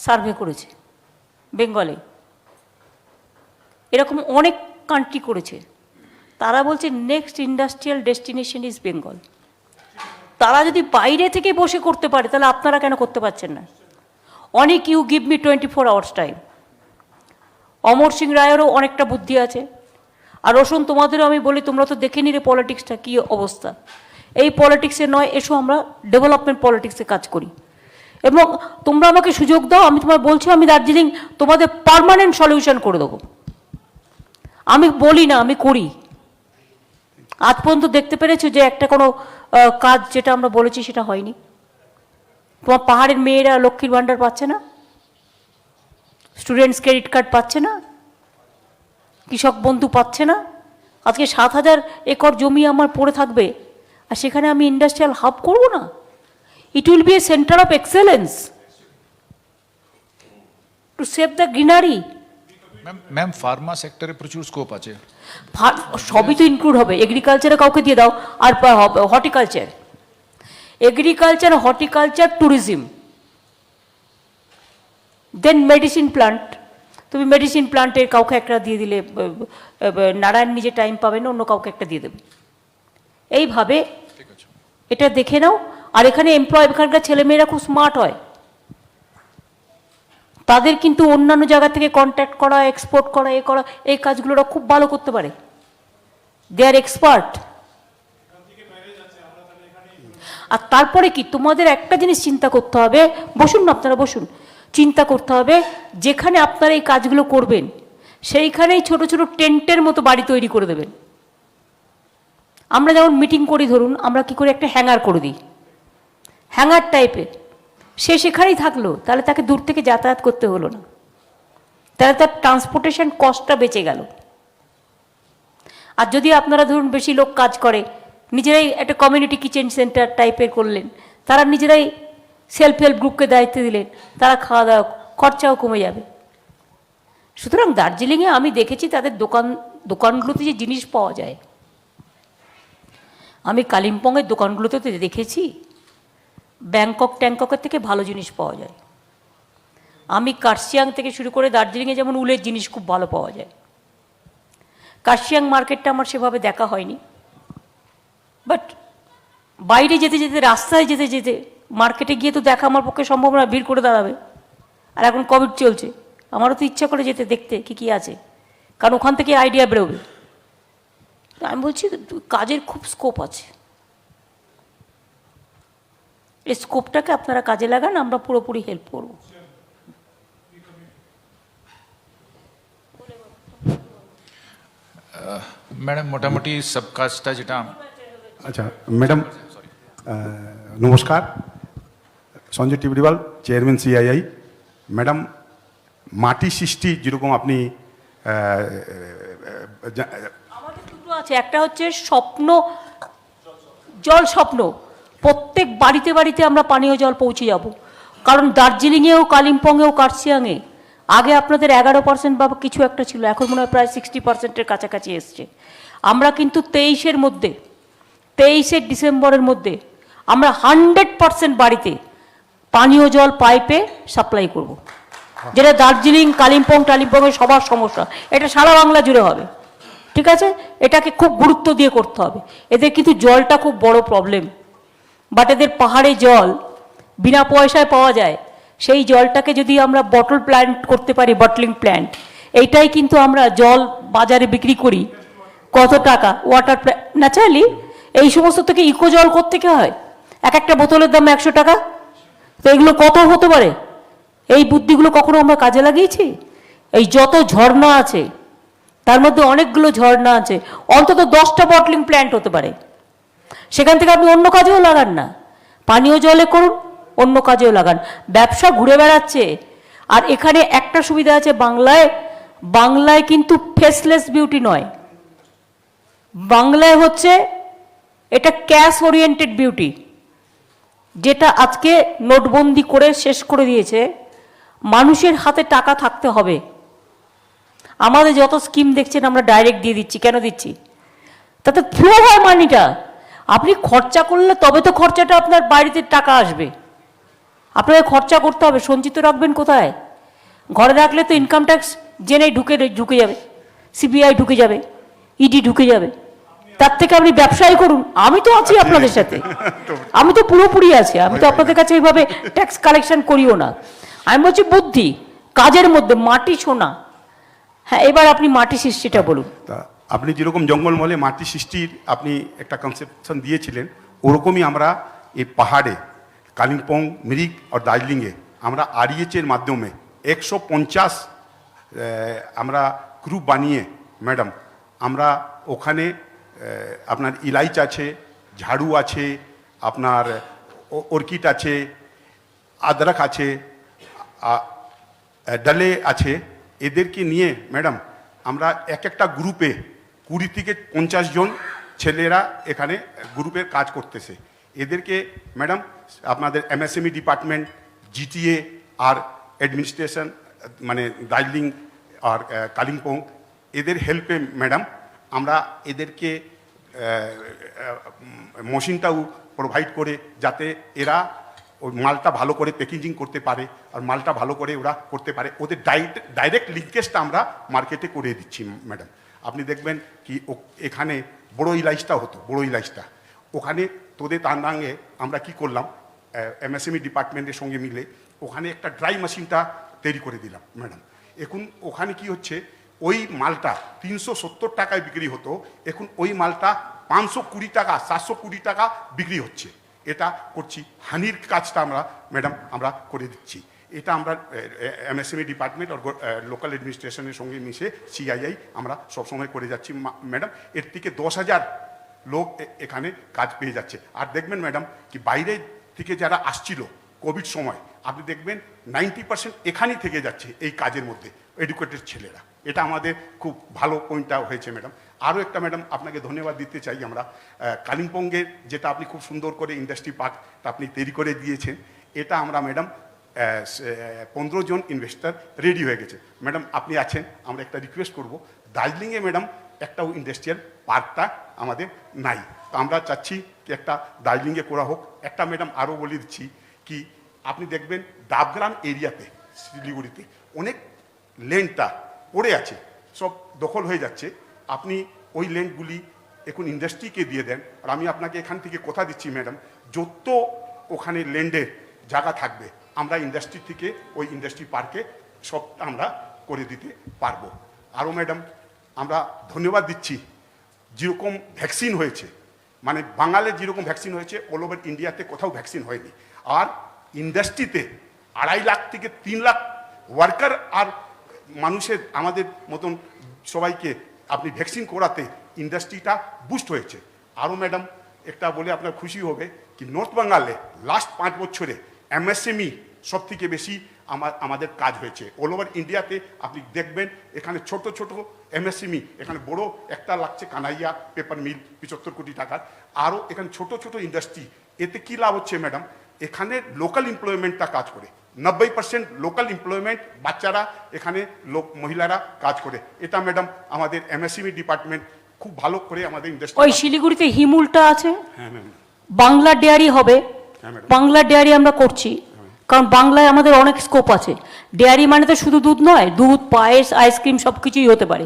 সার্ভে করেছে বেঙ্গলে, এরকম অনেক কান্ট্রি করেছে। তারা বলছে next industrial destination is Bengal. তারা যদি বাইরে থেকে বসে করতে পারে, তাহলে আপনারা কেন করতে পারছেন না? অনেক, you give me 24 hours time. Amar Singh রায়েরও অনেকটা বুদ্ধি আছে। আর রোশন, তোমাদেরও আমি বলি, তোমরা তো দেখে নিলে পলিটিক্সটা কী অবস্থা। এই পলিটিক্সে নয়, এসো আমরা ডেভেলপমেন্ট পলিটিক্সে কাজ করি। এবং তোমরা আমাকে সুযোগ দাও, আমি তোমার বলছি, আমি দার্জিলিং তোমাদের পার্মানেন্ট সলিউশন করে দেবো। আমি বলি না, আমি করি। আজ পর্যন্ত দেখতে পেরেছো যে একটা কোনো কাজ যেটা আমরা বলেছি সেটা হয়নি? তোমার পাহাড়ের মেয়েরা লক্ষ্মীর ভাণ্ডার পাচ্ছে না, স্টুডেন্টস ক্রেডিট কার্ড পাচ্ছে না, কৃষক বন্ধু পাচ্ছে না। আজকে 7,000 একর জমি আমার পড়ে থাকবে, আর সেখানে আমি ইন্ডাস্ট্রিয়াল হাব করব না? ইট will B a centre of excellence to save the greenery. Ma'am Pharma সেক্টরে প্রচুর স্কোপ আছে। সবই তো ইনক্লুড হবে। এগ্রিকালচারে কাউকে দিয়ে দাও, আর হর্টিকালচার, এগ্রিকালচার, হর্টিকালচার, ট্যুরিজম, দেন মেডিসিন প্লান্ট। তুমি মেডিসিন প্লান্টের কাউকে একটা দিয়ে দিলে, নারায়ণ নিজে টাইম পাবে না, অন্য কাউকে একটা দিয়ে দেবে। এইভাবে ঠিক আছে, এটা দেখে নাও। আর এখানে এমপ্লয়, এখানকার ছেলেমেয়েরা খুব স্মার্ট হয়, তাদের কিন্তু অন্যান্য জায়গা থেকে কন্ট্যাক্ট করা, এক্সপোর্ট করা, এ করা, এই কাজগুলো ওরা খুব ভালো করতে পারে। দে আর এক্সপার্ট। আর তারপরে কি, তোমাদের একটা জিনিস চিন্তা করতে হবে, বসুন না আপনারা, বসুন, চিন্তা করতে হবে, যেখানে আপনারা এই কাজগুলো করবেন সেইখানেই ছোট ছোট টেন্টের মতো বাড়ি তৈরি করে দেবেন। আমরা যেমন মিটিং করি, ধরুন আমরা কি করে একটা হ্যাঙ্গার করে দিই, হ্যাঙ্গার টাইপের, সে সেখানেই থাকলো, তাহলে তাকে দূর থেকে যাতায়াত করতে হলো না, তাহলে তার ট্রান্সপোর্টেশন কস্টটা বেঁচে গেল। আর যদি আপনারা ধরুন বেশি লোক কাজ করে, নিজেরাই একটা কমিউনিটি কিচেন সেন্টার টাইপের করলেন, তারা নিজেরাই সেলফ হেল্প গ্রুপকে দায়িত্ব দিলেন, তারা খাওয়া দাওয়া খরচাও কমে যাবে। সুতরাং দার্জিলিংয়ে আমি দেখেছি তাদের দোকানগুলোতে যে জিনিস পাওয়া যায়, আমি কালিম্পংয়ের দোকানগুলোতে তো দেখেছি ট্যাংককের থেকে ভালো জিনিস পাওয়া যায়। আমি কার্শিয়াং থেকে শুরু করে দার্জিলিংয়ে যেমন উলের জিনিস খুব ভালো পাওয়া যায়। কার্শিয়াং মার্কেটটা আমার সেভাবে দেখা হয়নি, বাট বাইরে যেতে যেতে, রাস্তায় যেতে যেতে, মার্কেটে গিয়ে তো দেখা আমার পক্ষে সম্ভব না, ভিড় করে দাঁড়াবে। আর এখন কোভিড চলছে, আমারও তো ইচ্ছা করে যেতে, দেখতে কী কী আছে, কারণ ওখান থেকে আইডিয়া বেরোবে। আমি বলছি কাজের খুব স্কোপ আছে, এই স্কোপটাকে আপনারা কাজে লাগান, আমরা পুরোপুরি হেল্প করব। ম্যাডাম মোটামুটি সব কাজটা যেটা, আচ্ছা ম্যাডাম, নমস্কার, Sanjay Tibrewal, chairman CII. Madam, মাটি সৃষ্টি যেরকম আপনি আমাদের দুটো আছে, একটা হচ্ছে স্বপ্ন, জল স্বপ্ন, প্রত্যেক বাড়িতে বাড়িতে আমরা পানীয় জল পৌঁছে যাব। কারণ দার্জিলিংয়েও, কালিম্পংয়েও, কার্শিয়াংয়ে আগে আপনাদের 11% বা কিছু একটা ছিল, এখন মনে হয় প্রায় 60%-এর কাছাকাছি এসছে। আমরা কিন্তু 23শে ডিসেম্বরের মধ্যে আমরা 100% বাড়িতে পানীয় জল পাইপে সাপ্লাই করব, যেটা দার্জিলিং, টালিম্পংয়ের সবার সমস্যা, এটা সারা বাংলা জুড়ে হবে। ঠিক আছে, এটাকে খুব গুরুত্ব দিয়ে করতে হবে। এদের কিন্তু জলটা খুব বড় প্রবলেম, বাট এদের পাহাড়ে জল বিনা পয়সায় পাওয়া যায়, সেই জলটাকে যদি আমরা বটল প্ল্যান্ট করতে পারি, বটলিং প্ল্যান্ট, এইটাই কিন্তু আমরা জল বাজারে বিক্রি করি কত টাকা, ওয়াটার ন্যাচারালি এই সমস্ত থেকে ইকো জল কোত্থেকে হয়, এক একটা বোতলের দাম 100 টাকা। তো এগুলো কত হতে পারে, এই বুদ্ধিগুলো কখনো আমরা কাজে লাগিয়েছি? এই যত ঝর্ণা আছে তার মধ্যে অনেকগুলো ঝর্ণা আছে, অন্তত 10টা বটলিং প্ল্যান্ট হতে পারে। সেখান থেকে আপনি অন্য কাজেও লাগান না, পানীয় জলে করুন, অন্য কাজেও লাগান। ব্যবসা ঘুরে বেড়াচ্ছে। আর এখানে একটা সুবিধা আছে, বাংলায় কিন্তু ফেসলেস বিউটি নয়, বাংলায় হচ্ছে এটা ক্যাশ ওরিয়েন্টেড বিউটি, যেটা আজকে নোটবন্দি করে শেষ করে দিয়েছে। মানুষের হাতে টাকা থাকতে হবে। আমাদের যত স্কিম দেখছেন আমরা ডাইরেক্ট দিয়ে দিচ্ছি, কেন দিচ্ছি? তাতে ফ্লো হয় মানিটা। আপনি খরচা করলে তবে তো খরচাটা আপনার বাড়িতে টাকা আসবে। আপনাকে খরচা করতে হবে, সঞ্চিত রাখবেন কোথায়? ঘরে রাখলে তো ইনকাম ট্যাক্স জেনে ঢুকে যাবে, সিবিআই ঢুকে যাবে, ইডি ঢুকে যাবে। তার থেকে আপনি ব্যবসায় করুন। আমি তো আছি আপনাদের সাথে, আমি তো পুরোপুরি আছি, আমি তো আপনাদের কাছে এইভাবে ট্যাক্স কালেকশন করিও না। আমি বলছি বুদ্ধি কাজের মধ্যে মাটি সোনা। হ্যাঁ, এবার আপনি মাটি সৃষ্টিটা বলুন। তা আপনি যেরকম জঙ্গলমহলে মাটি সৃষ্টির আপনি একটা কনসেপশন দিয়েছিলেন, ওরকমই আমরা এই পাহাড়ে কালিম্পং, মিরিক আর দার্জিলিংয়ে আমরা আরইএচের মাধ্যমে 150 আমরা গ্রুপ বানিয়ে ম্যাডাম আমরা ওখানে আপনার ইলাইচ আছে, ঝাড়ু আছে, আপনার অর্কিড আছে, আদরক আছে, ডালে আছে, এদেরকে নিয়ে ম্যাডাম আমরা এক একটা গ্রুপে 20 থেকে 50 জন ছেলেরা এখানে গ্রুপের কাজ করতেছে। এদেরকে ম্যাডাম আপনাদের এমএসএমই ডিপার্টমেন্ট, জিটিএ আর অ্যাডমিনিস্ট্রেশন মানে দার্জিলিং আর কালিম্পং, এদের হেল্পে ম্যাডাম আমরা এদেরকে মেশিনটাও প্রোভাইড করে, যাতে এরা ওই মালটা ভালো করে প্যাকেজিং করতে পারে আর মালটা ভালো করে ওরা করতে পারে। ওদের ডাইরেক্ট লিঙ্কেজটা আমরা মার্কেটে করে দিচ্ছি ম্যাডাম। আপনি দেখবেন কি এখানে বড় ইলাইচটা হতো, বড় ইলাইচটা ওখানে তোদের তান্ডাঙ্গে আমরা কি করলাম, এমএসএমই ডিপার্টমেন্টের সঙ্গে মিলে ওখানে একটা ড্রাই মেশিনটা তৈরি করে দিলাম ম্যাডাম। এখন ওখানে কি হচ্ছে, ওই মালটা 370 টাকায় বিক্রি হতো, এখন ওই মালটা 520 টাকা, 720 টাকা বিক্রি হচ্ছে। এটা করছি, হানির কাজটা আমরা ম্যাডাম আমরা করে দিচ্ছি। এটা আমরা এমএসএমই ডিপার্টমেন্ট আর লোকাল অ্যাডমিনিস্ট্রেশনের সঙ্গে মিশে সিআইআই আমরা সবসময় করে যাচ্ছি ম্যাডাম। এর থেকে 10,000 লোক এখানে কাজ পেয়ে যাচ্ছে। আর দেখবেন ম্যাডাম কি বাইরে থেকে যারা আসছিল কোভিড সময়, আপনি দেখবেন 90% এখানেই থেকে যাচ্ছে এই কাজের মধ্যে, এডুকেটেড ছেলেরা। এটা আমাদের খুব ভালো পয়েন্টটা হয়েছে ম্যাডাম। আরও একটা ম্যাডাম আপনাকে ধন্যবাদ দিতে চাই আমরা, কালিম্পংয়ের যেটা আপনি খুব সুন্দর করে ইন্ডাস্ট্রি পার্কটা আপনি তৈরি করে দিয়েছেন, এটা আমরা ম্যাডাম 15 জন ইনভেস্টর রেডি হয়ে গেছে ম্যাডাম। আপনি আছেন, আমরা একটা রিকোয়েস্ট করব, দার্জিলিংয়ে ম্যাডাম একটাও ইন্ডাস্ট্রিয়াল পার্কটা আমাদের নাই, তো আমরা চাচ্ছি কি একটা দার্জিলিংয়ে করা হোক। একটা ম্যাডাম আরও বলে দিচ্ছি কি, আপনি দেখবেন ডাবগ্রাম এরিয়াতে শিলিগুড়িতে অনেক ল্যান্ডটা পড়ে আছে, সব দখল হয়ে যাচ্ছে। আপনি ওই ল্যান্ডগুলি এখন ইন্ডাস্ট্রিকে দিয়ে দেন, আর আমি আপনাকে এখান থেকে কথা দিচ্ছি ম্যাডাম, যত ওখানে ল্যান্ডের জায়গা থাকবে আমরা ইন্ডাস্ট্রি থেকে ওই ইন্ডাস্ট্রি পার্কে সবটা আমরা করে দিতে পারবো। আরও ম্যাডাম আমরা ধন্যবাদ দিচ্ছি, যেরকম ভ্যাকসিন হয়েছে, মানে বাঙালে যেরকম ভ্যাকসিন হয়েছে অল ওভার ইন্ডিয়াতে কোথাও ভ্যাকসিন হয়নি। আর ইন্ডাস্ট্রিতে 2.5 লাখ থেকে 3 লাখ ওয়ার্কার আর মানুষের আমাদের মতন সবাইকে আপনি ভ্যাকসিন করাতে ইন্ডাস্ট্রিটা বুস্ট হয়েছে। আরও ম্যাডাম একটা বলে আপনার খুশি হবে কি, নর্থ বেঙ্গলে লাস্ট 5 বছরে এমএসএমই সব থেকে বেশি আমাদের কাজ হয়েছে। অল ওভার ইন্ডিয়াতে আপনি দেখবেন এখানে ছোট ছোট এমএসএমই, এখানে বড় একটা লাগছে কানাইয়া পেপার মিল 75 কোটি টাকার, আরও এখানে ছোট ছোট ইন্ডাস্ট্রি। এতে কি লাভ হচ্ছে ম্যাডাম, এখানে লোকাল এমপ্লয়মেন্টটা কাজ করে, 90% লোকাল এমপ্লয়মেন্ট, বাচ্চারা এখানে মহিলারা কাজ করে। এটা ম্যাডাম আমাদের এমএসএমই ডিপার্টমেন্ট খুব ভালো করে আমাদের ইন্ডাস্ট্রি। ওই শিলিগুড়িতে হিমুলটা আছে, হ্যাঁ ম্যাম, বাংলা ডেয়ারি হবে, হ্যাঁ ম্যাডাম, বাংলা ডেয়ারি আমরা করছি, কারণ বাংলায় আমাদের অনেক স্কোপ আছে। ডেয়ারি মানে তো শুধু দুধ নয়, দুধ, পায়েস, আইসক্রিম সব কিছুই হতে পারে,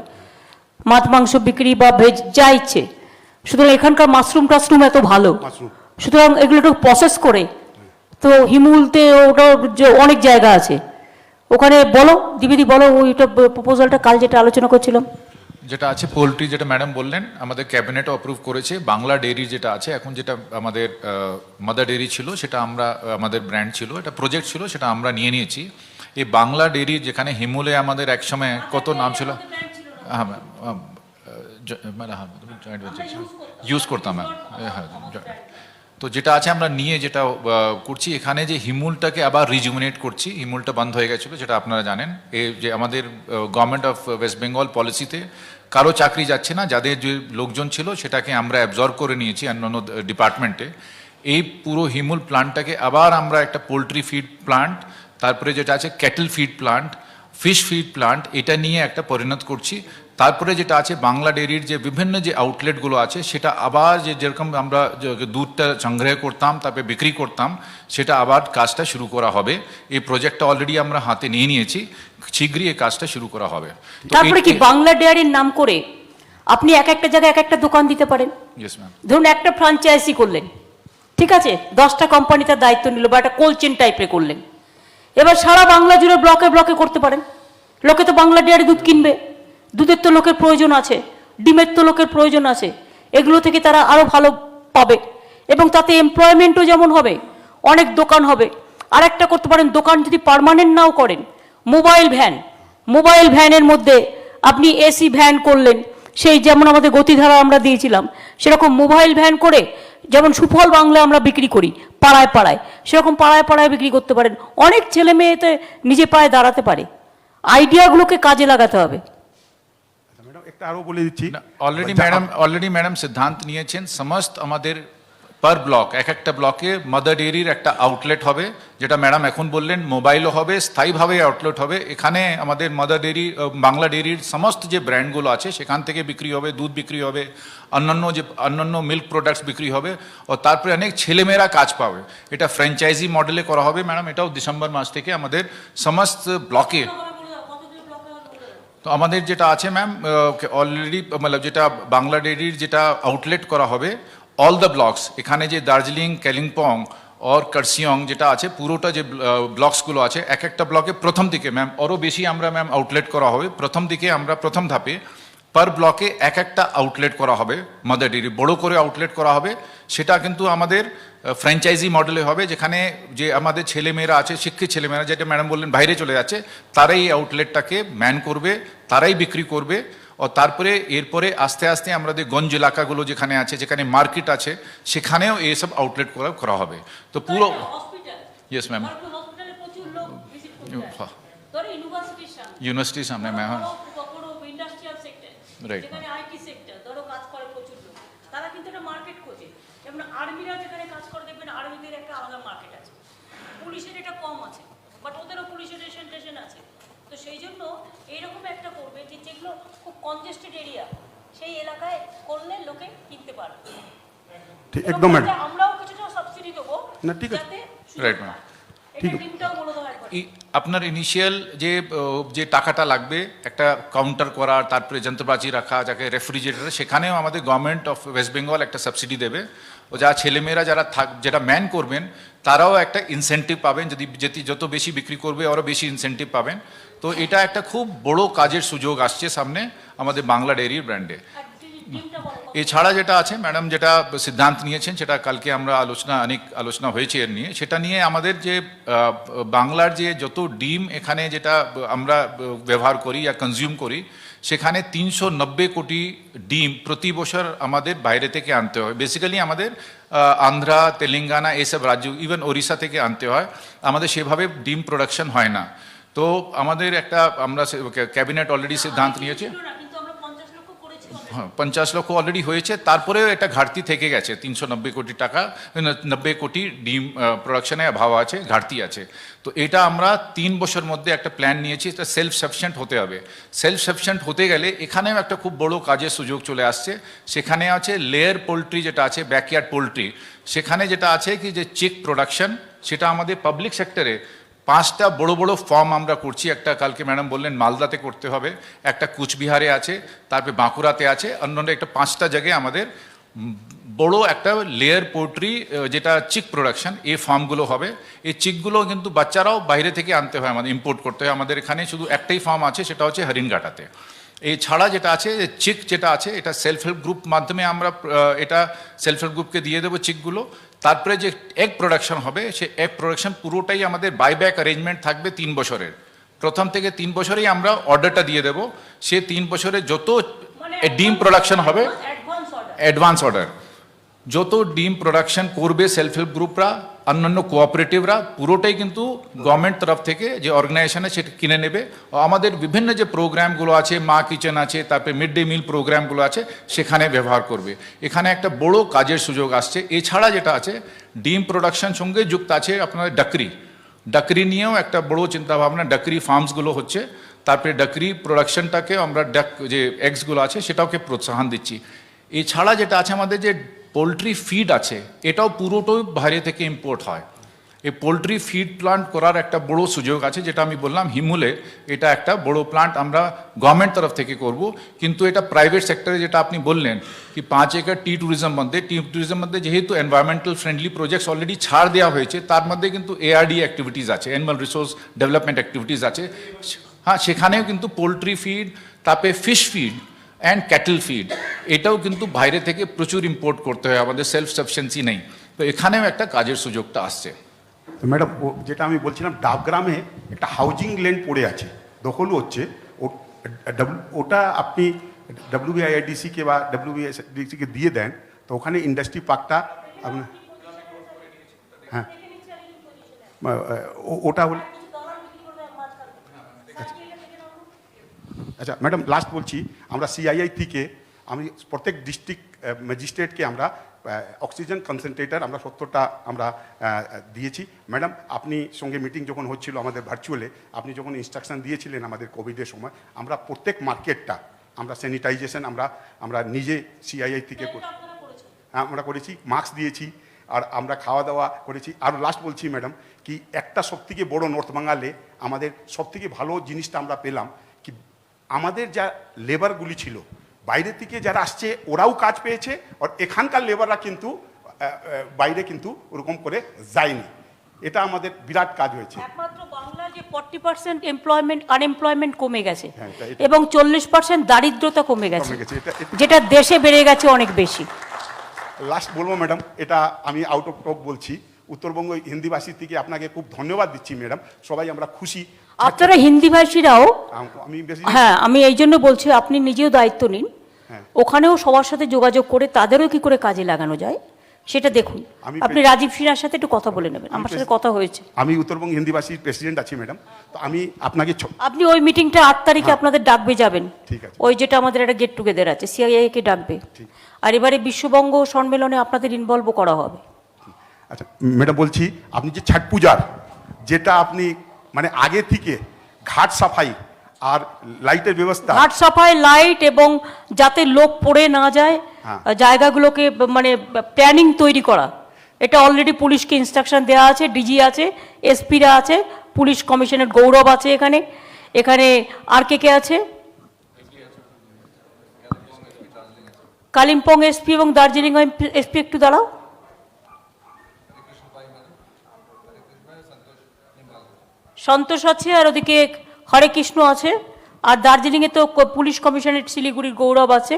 মাছ মাংস বিক্রি বা ভেজ যা ইচ্ছে। সুতরাং এখানকার মাশরুম টাশরুম এত ভালো, মাশরুম সুতরাং এগুলো একটু প্রসেস করে, তো হিমুলতে ওটা যে অনেক জায়গা আছে, ওখানে বলো দ্বিবেদী বলো ওইটা প্রপোজালটা কাল যেটা আলোচনা করছিলাম। যেটা আছে পোলট্রি, যেটা ম্যাডাম বললেন, আমাদের ক্যাবিনেটও অ্যাপ্রুভ করেছে। বাংলা ডেয়ারি যেটা আছে এখন, যেটা আমাদের মাদার ডেয়ারি ছিল, সেটা আমরা আমাদের ব্র্যান্ড ছিল, এটা প্রজেক্ট ছিল, সেটা আমরা নিয়ে নিয়েছি। এই বাংলা ডেয়ারি যেখানে হিমুলে আমাদের একসময় কত নাম ছিল, হ্যাঁ ম্যাম, হ্যাঁ জয়েন্ট ভেঞ্চার ইউজ করতাম ম্যাম, হ্যাঁ। তো যেটা আছে আমরা নিয়ে যেটা করছি এখানে, যে হিমুলটাকে আবার রিজুমিনেট করছি। হিমুলটা বন্ধ হয়ে গেছিলো, যেটা আপনারা জানেন। এই যে আমাদের গভর্নমেন্ট অফ ওয়েস্ট বেঙ্গল পলিসিতে কারো চাকরি যাচ্ছে না, যাদের যে লোকজন ছিল সেটাকে আমরা অ্যাবজর্ব করে নিয়েছি অন্যান্য ডিপার্টমেন্টে। এই পুরো হিমুল প্লান্টটাকে আবার আমরা একটা পোলট্রি ফিড প্লান্ট, তারপরে যেটা আছে cattle feed plant, fish feed plant, এটা নিয়ে একটা পরিণত করছি। তারপরে যেটা আছে বাংলা ডেয়ারির যে বিভিন্ন যে আউটলেটগুলো আছে, সেটা আবার যেরকম আমরা দুধটা সংগ্রহ করতাম তারপরে বিক্রি করতাম, সেটা আবার কাজটা শুরু করা হবে। এই প্রজেক্টটা অলরেডি আমরা হাতে নিয়ে নিয়েছি, শীঘ্রই এই কাজটা শুরু করা হবে। তো তারপরে কি বাংলা ডেয়ারির নাম করে আপনি এক একটা জায়গায় এক একটা দোকান দিতে পারেন। Yes ma'am. ধরুন একটা ফ্র্যাঞ্চাইজি করলেন, ঠিক আছে, 10টা কোম্পানি তার দায়িত্ব নিল, বা একটা কোল্ড চেন টাইপের করলেন। এবার সারা বাংলা জুড়ে ব্লকে ব্লকে করতে পারেন। লোকে তো বাংলা ডেয়ারি দুধ কিনবে, দুধের তো লোকের প্রয়োজন আছে, ডিমের তো লোকের প্রয়োজন আছে, এগুলো থেকে তারা আরো ভালো পাবে, এবং তাতে এমপ্লয়মেন্টও যেমন হবে, অনেক দোকান হবে। আর একটা করতে পারেন, দোকান যদি পার্মানেন্ট নাও করেন, মোবাইল ভ্যানের মধ্যে আপনি এসি ভ্যান করলেন, সেই যেমন আমাদের গতিধারা আমরা দিয়েছিলাম, সেরকম মোবাইল ভ্যান করে, যেমন সুফল বাংলা আমরা বিক্রি করি পাড়ায় পাড়ায়, সেরকম পাড়ায় পাড়ায় বিক্রি করতে পারেন। অনেক ছেলে মেয়েতে নিজে পায়ে দাঁড়াতে পারে। আইডিয়াগুলোকে কাজে লাগাতে হবে। ম্যাডাম একটা আরও বলে দিচ্ছি, অলরেডি ম্যাডাম সিদ্ধান্ত নিয়েছেন, সমস্ত আমাদের পার ব্লক, এক একটা ব্লকে মাদার ডেয়ারির একটা আউটলেট হবে, যেটা ম্যাডাম এখন বললেন, মোবাইলও হবে, স্থায়ীভাবে আউটলেট হবে। এখানে আমাদের মাদার ডেয়ারি, বাংলা ডেয়ারির সমস্ত যে ব্র্যান্ডগুলো আছে সেখান থেকে বিক্রি হবে, দুধ বিক্রি হবে, অন্যান্য মিল্ক প্রোডাক্টস বিক্রি হবে, ও তারপরে অনেক ছেলেমেয়েরা কাজ পাবে। এটা ফ্র্যাঞ্চাইজি মডেলে করা হবে ম্যাডাম। এটাও ডিসেম্বর মাস থেকে আমাদের সমস্ত ব্লকে। তো আমাদের যেটা আছে ম্যাম অলরেডি, মানে যেটা বাংলা ডেয়ারির যেটা আউটলেট করা হবে, অল দ্য ব্লকস, এখানে যে দার্জিলিং, কালিম্পং और কার্সিয়ং যেটা আছে, পুরোটা যে ব্লকসগুলো আছে, এক একটা ব্লকে প্রথম দিকে ম্যাম আরও বেশি আমরা ম্যাম আউটলেট করা হবে। প্রথম দিকে আমরা প্রথম ধাপে পার ব্লকে এক একটা আউটলেট করা হবে, মাদার ডেয়ারি বড় করে আউটলেট করা হবে। সেটা কিন্তু আমাদের ফ্র্যাঞ্চাইজি মডেলে হবে, যেখানে যে আমাদের ছেলেমেয়েরা আছে, শিক্ষিত ছেলেমেয়েরা, যেটা ম্যাডাম বললেন বাইরে চলে যাচ্ছে, তারাই এই আউটলেটটাকে ম্যান করবে, তারাই বিক্রি করবে। ও তারপরে এরপরে আস্তে আস্তে আমাদের গঞ্জ এলাকাগুলো যেখানে আছে, যেখানে মার্কেট আছে, সেখানেও এইসব আউটলেট করা হবে। তো পুরো ইয়েস ম্যাম, ইউনিভার্সিটির সামনে ম্যাম, রাইট। আর্মিরা যেখানে কাজ করে দেখবেন, আর্মিদের একটা আলাদা মার্কেট আছে, পুলিশের এটা কম আছে, বাট ওদেরও পুলিশের রেশন আছে। তো সেই জন্য এইরকম একটা করবে যে যেগুলো খুব কনজেস্টেড এরিয়া, সেই এলাকায় করলে লোকে কিনতে পারবে। ঠিক একদম ম্যাডাম, আমরাও কিছুটা সাবসিডি দেবো, না ঠিক আছে, যাতে রাইট ম্যাম। এটা ডিমটাও বলে দেওয়া একবার। আপনার ইনিশিয়াল যে টাকাটা লাগবে একটা কাউন্টার করার, তারপরে যন্ত্রপাতি রাখা, যাকে রেফ্রিজারেটর, সেখানেও আমাদের গভর্নমেন্ট অফ ওয়েস্ট বেঙ্গল একটা সাবসিডি দেবে। ও যা ছেলেমেয়েরা যারা যেটা ম্যান করবেন, তারাও একটা ইনসেন্টিভ পাবেন, যদি যত বেশি বিক্রি করবে আরও বেশি ইনসেন্টিভ পাবেন। তো এটা একটা খুব বড় কাজের সুযোগ আসছে সামনে আমাদের বাংলা ডেয়ারির ব্র্যান্ডে। এছাড়া যেটা আছে ম্যাডাম, যেটা সিদ্ধান্ত নিয়েছেন, সেটা কালকে আমরা অনেক আলোচনা হয়েছে এর নিয়ে, সেটা নিয়ে আমাদের যে বাংলার যে যত ডিম এখানে যেটা আমরা ব্যবহার করি বা কনজিউম করি, সেখানে 390 কোটি ডিম প্রতি বছর আমাদের বাইরে থেকে আনতে হয়। বেসিক্যালি আমাদের আন্ধ্রা, তেলেঙ্গানা এইসব রাজ্য, ইভেন ওড়িশা থেকে আনতে হয়। আমাদের সেভাবে ডিম প্রোডাকশন হয় না। তো আমাদের আমরা ক্যাবিনেট অলরেডি সিদ্ধান্ত নিয়েছে, 50 লক্ষ অলরেডি হয়েছে, তারপরেও এটা ঘাটতি থেকে গেছে। 390 কোটি টাকা, 90 কোটি ডিম প্রোডাকশনে অভাব আছে, ঘাটতি আছে। তো এটা আমরা 3 বছর মধ্যে একটা প্ল্যান নিয়েছি, এটা সেলফ সাফিসিয়েন্ট হতে হবে। সেলফ সাফিসিয়েন্ট হতে গেলে এখানেও একটা খুব বড় কাজের সুযোগ চলে আসছে। সেখানে আছে লেয়ার পোলট্রি, যেটা আছে ব্যাকইয়ার্ড পোলট্রি। সেখানে যেটা আছে কি যে চিক প্রোডাকশন, সেটা আমাদের পাবলিক সেক্টরে 5টা বড় বড় ফার্ম আমরা করছি। একটা কালকে ম্যাডাম বললেন মালদাতে করতে হবে, একটা কুচবিহারে আছে, তারপরে বাঁকুড়াতে আছে, অন্যান্য একটা 5টা জায়গায় আমাদের বড় একটা লেয়ার পোল্ট্রি যেটা চিক প্রোডাকশন, এই ফার্মগুলো হবে। এই চিকগুলো কিন্তু বাচ্চারাও বাইরে থেকে আনতে হয়, আমাদের ইম্পোর্ট করতে হয়। আমাদের এখানে শুধু একটাই ফার্ম আছে, সেটা হচ্ছে হরিণঘাটাতে। এই ছাড়া যেটা আছে, চিক যেটা আছে, এটা সেলফ হেল্প গ্রুপ মাধ্যমে আমরা এটা সেলফ হেল্প গ্রুপকে দিয়ে দেবো চিকগুলো। তারপরে যে এগ প্রোডাকশন হবে, সে এগ প্রোডাকশন পুরোটাই আমাদের বাইব্যাক অ্যারেঞ্জমেন্ট থাকবে 3 বছরের। প্রথম থেকে 3 বছরেই আমরা অর্ডারটা দিয়ে দেবো। সে 3 বছরে যত ডিম প্রোডাকশন হবে, অ্যাডভান্স অর্ডার, যত ডিম প্রোডাকশন করবে সেলফ হেল্প গ্রুপরা, অন্যান্য কোঅপারেটিভরা, পুরোটাই কিন্তু গভর্নমেন্ট তরফ থেকে যে অর্গানাইজেশন আছে সেটা কিনে নেবে। আমাদের বিভিন্ন যে প্রোগ্রামগুলো আছে, মা কিচেন আছে, তারপরে মিড ডে মিল প্রোগ্রামগুলো আছে, সেখানে ব্যবহার করবে। এখানে একটা বড় কাজের সুযোগ আসছে। এছাড়া যেটা আছে, ডিম প্রোডাকশন সঙ্গে যুক্ত আছে আপনার ডাকরি নিয়েও একটা বড় চিন্তাভাবনা, ডাকরি ফার্মসগুলো হচ্ছে। তারপরে ডাকরি প্রোডাকশনটাকে আমরা যে এগসগুলো আছে সেটাকে প্রোৎসাহন দিচ্ছি। এছাড়া যেটা আছে, আমাদের যে পোলট্রি ফিড আছে, এটাও পুরোটাই বাইরে থেকে ইম্পোর্ট হয়। এই পোলট্রি ফিড প্লান্ট করার একটা বড় সুযোগ আছে, যেটা আমি বললাম হিমুলে, এটা একটা বড় প্লান্ট আমরা গভর্নমেন্ট তরফ থেকে করব। কিন্তু এটা প্রাইভেট সেক্টরে, যেটা আপনি বললেন কি 5 একর টি ট্যুরিজম মধ্যে যেহেতু এনভায়রনমেন্টাল ফ্রেন্ডলি প্রজেক্টস অলরেডি ছাড় দেওয়া হয়েছে, তার মধ্যে কিন্তু এআরডি অ্যাক্টিভিটিস আছে, অ্যানিমাল রিসোর্স ডেভেলপমেন্ট অ্যাক্টিভিটিস আছে। হ্যাঁ, সেখানেও কিন্তু পোলট্রি ফিড, তারপরে fish feed and cattle feed, এটাও কিন্তু বাইরে থেকে প্রচুর ইম্পোর্ট করতে হয়, আমাদের সেলফ সাফিসিয়েন্সি নেই। তো এখানেও একটা কাজের সুযোগটা আসছে। তো ম্যাডাম, যেটা আমি বলছিলাম, ডাবগ্রামে একটা হাউজিং ল্যান্ড পড়ে আছে, দখলও হচ্ছে। ওটা আপনি WBIDC-কে বা WBIDC-কে দিয়ে দেন, তো ওখানে ইন্ডাস্ট্রি পার্কটা আপনার, হ্যাঁ, ওটা হল। আচ্ছা ম্যাডাম, লাস্ট বলছি, আমরা CII থেকে আমি প্রত্যেক ডিস্ট্রিক্ট ম্যাজিস্ট্রেটকে আমরা অক্সিজেন কনসেন্ট্রেটার আমরা 70টা আমরা দিয়েছি। ম্যাডাম, আপনি সঙ্গে মিটিং যখন হচ্ছিল আমাদের ভার্চুয়ালে, আপনি যখন ইনস্ট্রাকশন দিয়েছিলেন আমাদের কোভিডের সময়, আমরা প্রত্যেক মার্কেটটা আমরা স্যানিটাইজেশন আমরা নিজে CII থেকে আমরা করেছি, মাস্ক দিয়েছি, আর আমরা খাওয়া দাওয়া করেছি। আর লাস্ট বলছি ম্যাডাম, কি একটা সবথেকে বড় নর্থ বেঙ্গলে আমাদের সবথেকে ভালো জিনিসটা আমরা পেলাম কি, আমাদের যা লেবারগুলি ছিল বাইরে থেকে যারা আসছে, ওরাও কাজ পেয়েছে, আর এখানকার লেবাররা কিন্তু বাইরে কিন্তু ওরকম করে যায়নি। এটা আমাদের বিরাট কাজ হয়েছে। একমাত্র বাংলার যে 40% আনএমপ্লয়মেন্ট কমে গেছে, হ্যাঁ, এবং 40% দারিদ্রতা কমে গেছে, এটা যেটা দেশে বেড়ে গেছে অনেক বেশি। লাস্ট বলবো ম্যাডাম, এটা আমি আউট অফ টপ বলছি, উত্তরবঙ্গ হিন্দিভাষী থেকে আপনাকে খুব ধন্যবাদ দিচ্ছি ম্যাডাম। সবাই আমরা খুশি। আপনারা হিন্দিভাষীরাও, আমি বেশি, হ্যাঁ, আমি এই জন্য বলছি আপনি নিজেও দায়িত্ব নিন, ওখানেও সবার সাথে যোগাযোগ করে তাদেরও কি করে কাজে লাগানো যায় সেটা দেখুন। আপনি রাজীব সিনহার সাথে একটু কথা বলে নেবেন, আমার সাথে কথা হয়েছে। আমি উত্তরবঙ্গ হিন্দিভাষীর প্রেসিডেন্ট আছি ম্যাডাম, তো আমি আপনাকে আপনি ওই মিটিংটা 8 তারিখে আপনাদের ডাকবে যাবেন, ঠিক আছে। ওই যেটা আমাদের একটা গেট টুগেদার আছে, CII কে ডাকবে। আর এবারে বিশ্ববঙ্গ সম্মেলনে আপনাদের ইনভলভ করা হবে। আচ্ছা ম্যাডাম, বলছি আপনি যে ছট পূজার যেটা আপনি মানে আগে থেকে ঘাট সাফাই আর লাইটের ব্যবস্থা, ঘাট সাফাই, লাইট, এবং যাতে লোক পড়ে না যায়, জায়গাগুলোকে মানে প্ল্যানিং তৈরি করা, এটা অলরেডি পুলিশকে ইনস্ট্রাকশন দেওয়া আছে, ডিজি আছে, এসপিরা আছে, পুলিশ কমিশনার গৌরব আছে, এখানে আর কে আছে, কালিম্পং এসপি এবং দার্জিলিং এসপি, একটু দাঁড়াও, সন্তোষ আছে, আর ওদিকে হরে কৃষ্ণ আছে, আর দার্জিলিংয়ে তো পুলিশ কমিশনারেট শিলিগুড়ির গৌরব আছে,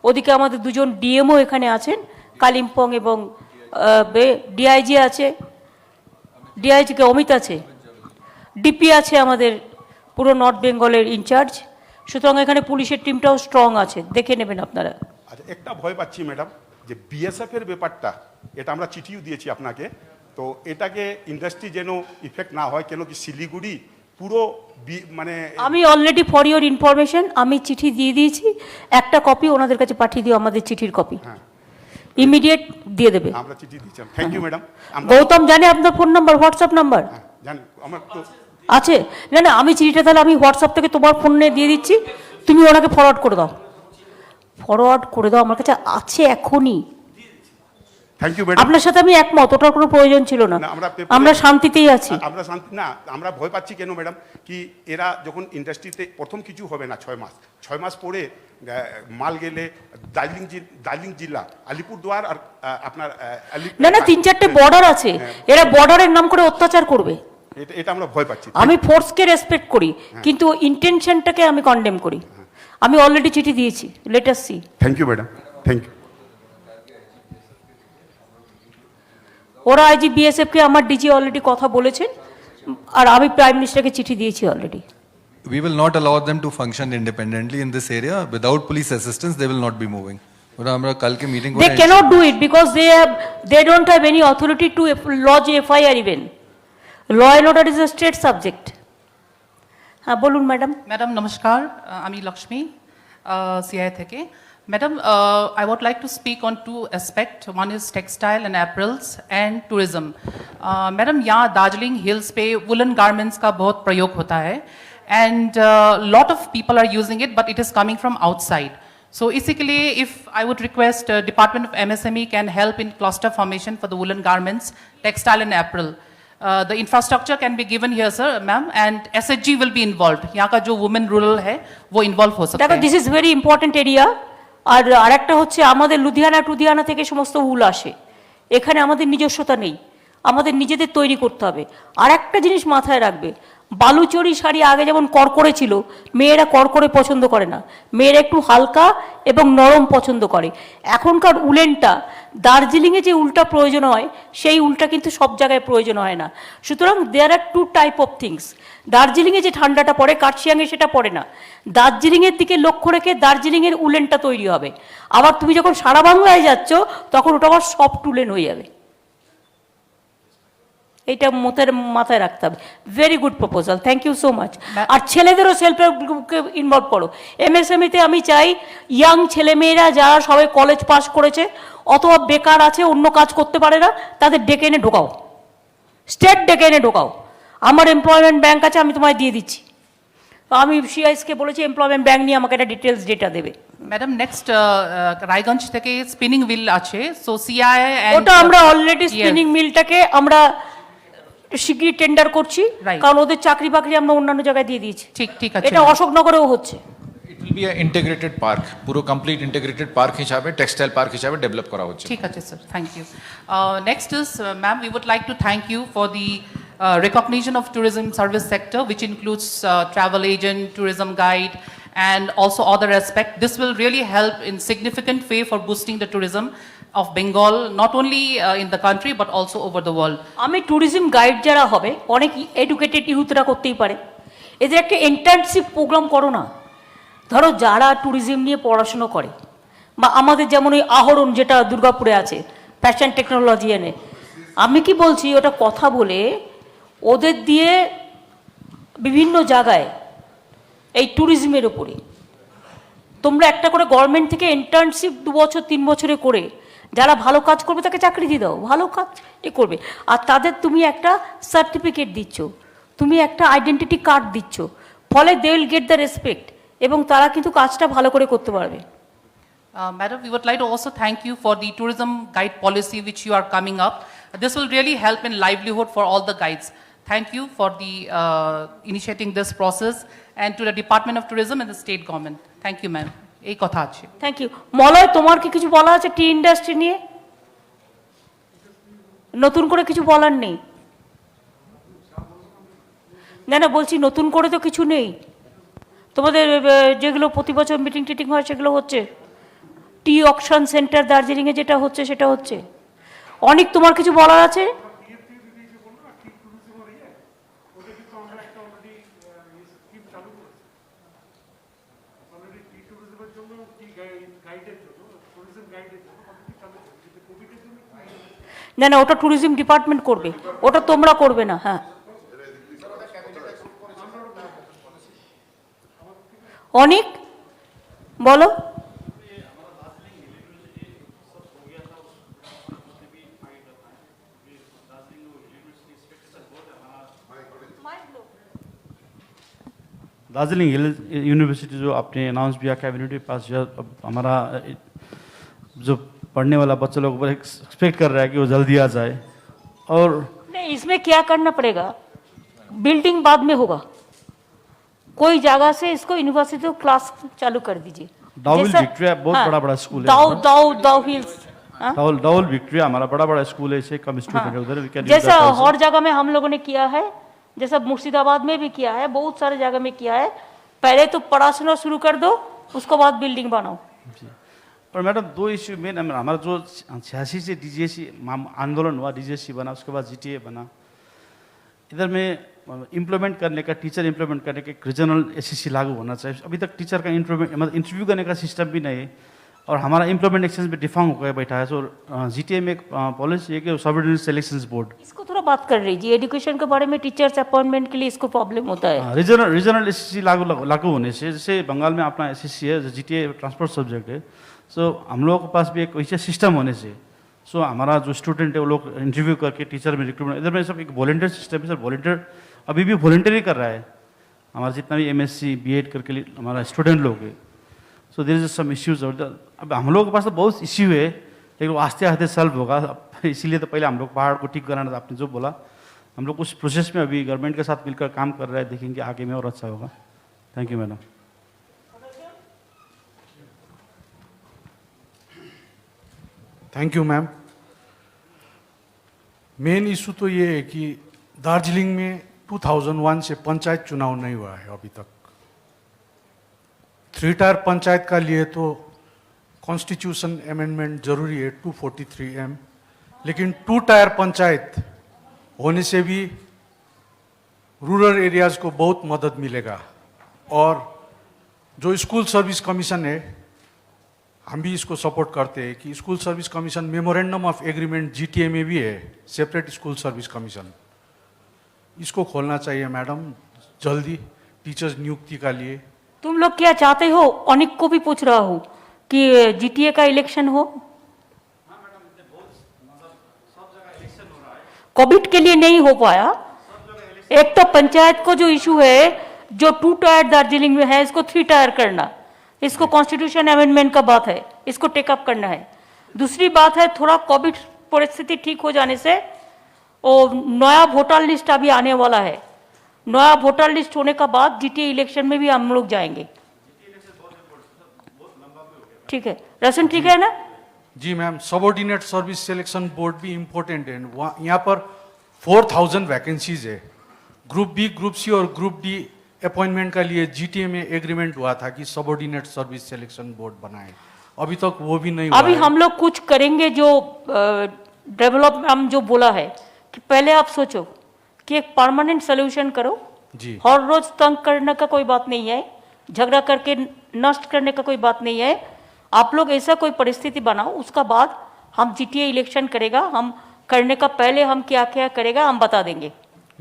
ওদিকে আমাদের 2জন ডিএমও এখানে আছেন, কালিম্পং এবং ডিআইজি আছে, ডিআইজিকে অমিত আছে, ডিপি আছে আমাদের পুরো নর্থ বেঙ্গলের ইনচার্জ। সুতরাং এখানে পুলিশের টিমটাও স্ট্রং আছে, দেখে নেবেন আপনারা। আচ্ছা, একটা ভয় পাচ্ছি ম্যাডাম, যে BSF-এর ব্যাপারটা, এটা আমরা চিঠিও দিয়েছি আপনাকে, তো এটাকে ইন্ডাস্ট্রি যেন ইফেক্ট না হয়, কেন কি শিলিগুড়ি পুরো মানে, আমি অলরেডি ফর ইওর ইনফরমেশন আমি চিঠি দিয়ে দিয়েছি, একটা কপি ওনাদের কাছে পাঠিয়ে দিও, আমাদের চিঠির কপি ইমিডিয়েট দিয়ে দেবে। আমরা চিঠি দিয়েছিলাম। Thank you madam. গৌতম জানে আপনার ফোন নাম্বার, হোয়াটসঅ্যাপ নাম্বার জানি, আমার তো আছে। না না, আমি চিঠিটা তাহলে আমি হোয়াটসঅ্যাপ থেকে তোমার ফোনে দিয়ে দিচ্ছি, তুমি ওনাকে ফরওয়ার্ড করে দাও, আমার কাছে আছে এখনই। Thank you madam. আপনার সাথে আমি একমত, ওটার কোনো প্রয়োজন ছিল না, আমরা শান্তিতেই আছি। আমরা শান্তি না, আমরা ভয় পাচ্ছি কেন ম্যাডাম, কি এরা যখন ইন্ডাস্ট্রিতে প্রথম কিছু হবে না, 6 মাস পরে মাল গেলে দার্জিলিং জেলা আলিপুরদুয়ার আর আপনার না না 3-4টে বর্ডার আছে, এরা বর্ডারের নাম করে অত্যাচার করবে। এটা আমরা ভয় পাচ্ছি। আমি ফোর্সকে রেসপেক্ট করি, কিন্তু ইন্টেনশনটাকে আমি কন্ডেম করি। আমি অলরেডি চিঠি দিয়েছি, let us see. Thank you madam, thank you. ওরা আইজি বিএসএফ কে আমার ডিজি অলরেডি কথা বলেছেন, আর আমি প্রাইম মিনিস্টারকে চিঠি দিয়েছি already. We will not allow them to function independently in this area. Without police assistance, they will not be moving. ওরা আমরা কালকে meeting They cannot do it because they don't have any authority to lodge FIR even. Law and order is a state subject. হ্যাঁ বলুন madam. Madam নমস্কার, আমি Lakshmi CI থেকে। Madam, I would like to speak on two aspects. One is textile and apparels and tourism. Madam यहाँ Darjeeling hills पे woollen garments का बहुत प्रयोग होता है and lot of people are using it, but it is coming from outside. So basically, if I would request Department of MSME can help in cluster formation for the woolen garments, textile and apparel. The infrastructure can be given here, sir, ma'am, and SHG will be involved. यहाँ का जो women rural है, वो involve हो सकता দেখো है। This is very important area. আর আরেকটা হচ্ছে আমাদের লুধিয়ানা থেকে সমস্ত উল আসে, এখানে আমাদের নিজস্বতা নেই, আমাদের নিজেদের তৈরি করতে হবে। আর একটা জিনিস মাথায় রাখবে, বালুচরি শাড়ি আগে যেমন করকরে ছিল, মেয়েরা করকরে পছন্দ করে না, মেয়েরা একটু হালকা এবং নরম পছন্দ করে। এখনকার উলেনটা দার্জিলিংয়ে যে উলটা প্রয়োজন হয় সেই উলটা কিন্তু সব জায়গায় প্রয়োজন হয় না। সুতরাং দেয়ার আর টু টাইপ অফ থিংস। দার্জিলিংয়ে যে ঠান্ডাটা পড়ে কার্শিয়াংয়ে সেটা পড়ে না। দার্জিলিংয়ের দিকে লক্ষ্য রেখে দার্জিলিংয়ের উলেনটা তৈরি হবে। আবার তুমি যখন সারা বাংলায় যাচ্ছ তখন ওটা আবার সফট উলেন হয়ে যাবে। এটা মাথায় রাখতে হবে। Very good proposal, thank you so much. আর ছেলেদেরও সেলফ হেল্প গ্রুপকে ইনভলভ করো। এমএসএমইতে আমি চাই ইয়াং ছেলেমেয়েরা যারা সবাই কলেজ পাস করেছে অথবা বেকার আছে, অন্য কাজ করতে পারে না, তাদের ডেকে এনে ঢোকাও, স্টেট ডেকে এনে ঢোকাও। আমার এমপ্লয়মেন্ট ব্যাংক আছে, আমি তোমায় দিয়ে দিচ্ছি। আমি সিআইএসকে বলেছি এমপ্লয়মেন্ট ব্যাংক নিয়ে আমাকে একটা ডিটেলস ডেটা দেবে। ম্যাডাম নেক্সট রায়গঞ্জ থেকে স্পিনিং হুইল আছে, সো সিআই ওটা আমরা অলরেডি স্পিনিং মিলটাকে আমরা শিগগিরই টেন্ডার করছি, Right. কারণ ওদের চাকরি বাকরি আমরা অন্যান্য জায়গায় দিয়ে দিয়েছি। ঠিক আছে। এটা অশোকনগরেও হচ্ছে। It will be a integrated park, পুরো কমপ্লিট ইন্টিগ্রেটেড পার্ক হিসাবে, টেক্সটাইল পার্ক হিসাবে ডেভেলপ করা হচ্ছে। ঠিক আছে sir, thank you. Next is ma'am, we would like to thank you for the recognition of tourism service sector, which includes travel agent, tourism guide, and also other aspect. This will really help in significant way for boosting the tourism of Bengal, not only in the country but also over the world. আমি tourism guide যারা হবে, অনেক educated ইউথরা করতেই পারে, এদের একটা internship programme করো না। ধরো যারা ট্যুরিজম নিয়ে পড়াশুনো করে, বা আমাদের যেমন ওই আহরণ যেটা দুর্গাপুরে আছে, ফ্যাশন টেকনোলজি এনে, আমি কি বলছি ওটা কথা বলে ওদের দিয়ে বিভিন্ন জায়গায় এই ট্যুরিজমের ওপরে তোমরা একটা করে গভর্নমেন্ট থেকে ইন্টার্নশিপ 2 বছর 3 বছরে করে যারা ভালো কাজ করবে তাকে চাকরি দিয়ে দাও, ভালো কাজ করবে। আর তাদের তুমি একটা সার্টিফিকেট দিচ্ছ, তুমি একটা আইডেন্টিটি কার্ড দিচ্ছ, ফলে they will get the respect, এবং তারা কিন্তু কাজটা ভালো করে করতে পারবে। Madam, we would like to also thank you for the tourism guide policy which you are coming up. This will really help in livelihood for all the guides. Thank you for the initiating this process, and to the Department of Tourism and the state government. Thank you, ma'am. এই কথা আছে। Thank you. Malay, তোমার কি কিছু বলা আছে টি industry নিয়ে? নতুন করে কিছু বলার নেই? না বলছি নতুন করে তো কিছু নেই। তোমাদের যেগুলো প্রতি বছর মিটিং টিটিং হয় সেগুলো হচ্ছে। টি অকশন সেন্টার দার্জিলিংয়ে যেটা হচ্ছে সেটা হচ্ছে। অনেক তোমার কিছু বলার আছে? না ওটা ট্যুরিজম ডিপার্টমেন্ট করবে, ওটা তোমরা করবে না। হ্যাঁ অনেক বলো। दार्जिलिंग हिल यूनिवर्सिटी जो आपने अनाउंस किया कैबिनेट के पास, अब हमारा जो पढ़ने वाला बच्चा लोग एक्सपेक्ट कर रहा है कि वो जल्दी आ जाए। और नहीं, इसमें क्या करना पड़ेगा, बिल्डिंग बाद में होगा, कोई जगह से इसको यूनिवर्सिटी क्लास चालू कर दीजिए। डाउल जैसा- विक्टोरिया बहुत हाँ, बड़ा स्कूल है दाऊ हमारा। दाऊ दाऊ हिल्स, हाँ? डाउल विक्टोरिया हमारा बड़ा स्कूल है, इससे कम स्टूडेंट है उधर। we can use जैसा that also. हर जगह में हम लोगों ने किया है, जैसा मुर्शिदाबाद में भी किया है, बहुत सारे जगह में किया है। पहले तो पढ़ाशुना शुरू कर दो, उसके बाद बिल्डिंग बनाओ। पर मैडम दो इश्यू मेन हमारा जो 86 से डीजीएससी आंदोलन हुआ, डीजीएससी बना, उसके बाद जीटीए बना, इधर में इम्प्लीमेंट करने का, टीचर इम्प्लीमेंट करने का एक रीजनल एसएससी लागू होना चाहिए। अभी तक टीचर का इम्प्लीमेंट मतलब इंटरव्यू करने का सिस्टम भी नहीं है, और हमारा इम्प्लीमेंटेशन भी डिफांग होकर बैठा है। सो जीटीए में एक पॉलिसी है कि सबऑर्डिनेट सिलेक्शंस बोर्ड, इसको थोड़ा बात कर रही जी, एजुकेशन के बारे में टीचर्स अपॉइंटमेंट के लिए इसको प्रॉब्लम होता है। रीजनल एसएससी लागू होने से, जैसे बंगाल में अपना एसएससी है, जीटीए ट्रांसपोर्ट सब्जेक्ट है, सो हम लोगों के पास भी एक वैसे सिस्टम होने से, सो हमारा जो स्टूडेंट है वो लोग इंटरव्यू करके टीचर में रिक्रूटमेंट, इधर में सब एक वॉलंटियर सिस्टम है सर। वॉलंटियर अभी भी वॉलंटियर ही कर रहा है हमारा जितना भी एमएससी बीएड करके लिए हमारा स्टूडेंट लोग है। So there is some issues. अब हम लोगों के पास तो बहुत इश्यू है, लेकिन वो आस्ते आस्ते सॉल्व होगा। इसीलिए तो पहले हम लोग पहाड़ को ठीक कराना था, आपने जो बोला, हम लोग उस प्रोसेस में अभी गवर्नमेंट के साथ मिलकर काम कर रहे हैं, देखेंगे आगे में और अच्छा होगा। Thank you madam. Thank you ma'am. Main issue तो ये है कि दार्जिलिंग में 2001 से पंचायत चुनाव नहीं हुआ है अभी तक। 3 टायर पंचायत का लिए तो कॉन्स्टिट्यूशन अमेंडमेंट जरूरी है 243M, लेकिन 2 टायर पंचायत होने से भी रूरल एरियाज को बहुत मदद मिलेगा। और जो स्कूल सर्विस कमीशन है, हम भी इसको सपोर्ट करते हैं कि school service commission memorandum of agreement GTA में भी है, सेपरेट स्कूल सर्विस कमीशन, इसको खोलना चाहिए मैडम जल्दी टीचर्स नियुक्ति का लिए। तुम लोग क्या चाहते हो? अनिक को भी पूछ रहा हूँ कि जीटीए का इलेक्शन हो। कोविड के लिए नहीं हो पाया। एक तो पंचायत को जो इशू है, जो 2 टायर दार्जिलिंग में है, इसको 3 टायर करना, इसको कॉन्स्टिट्यूशन अमेंडमेंट का बात है, इसको टेकअप करना है। दूसरी बात है, थोड़ा कोविड परिस्थिति ठीक हो जाने से और नया वोटर लिस्ट अभी आने वाला है, नया वोटर लिस्ट होने का बाद जीटीए इलेक्शन में भी हम लोग जाएंगे। ठीक है, राशन ठीक है ना? जी ma'am, subordinate service selection board भी इम्पोर्टेंट है। यहाँ पर 4000 वैकेंसीज है। ग्रुप बी, ग्रुप सी और ग्रुप डी अपॉइंटमेंट का लिए जीटीए में एग्रीमेंट हुआ था कि सबऑर्डिनेट सर्विस सिलेक्शन बोर्ड बनाए, अभी तक वो भी नहीं हुआ अभी है। हम लोग कुछ करेंगे जो डेवलप हम जो बोला है कि पहले आप सोचो कि एक परमानेंट सोल्यूशन करो। जी हर रोज तंग करने का कोई बात नहीं है, झगड़ा करके नष्ट करने का कोई बात नहीं है। आप लोग ऐसा कोई परिस्थिति बनाओ, उसका बाद हम जीटीए इलेक्शन करेगा, हम करने का पहले हम क्या क्या करेगा हम बता देंगे।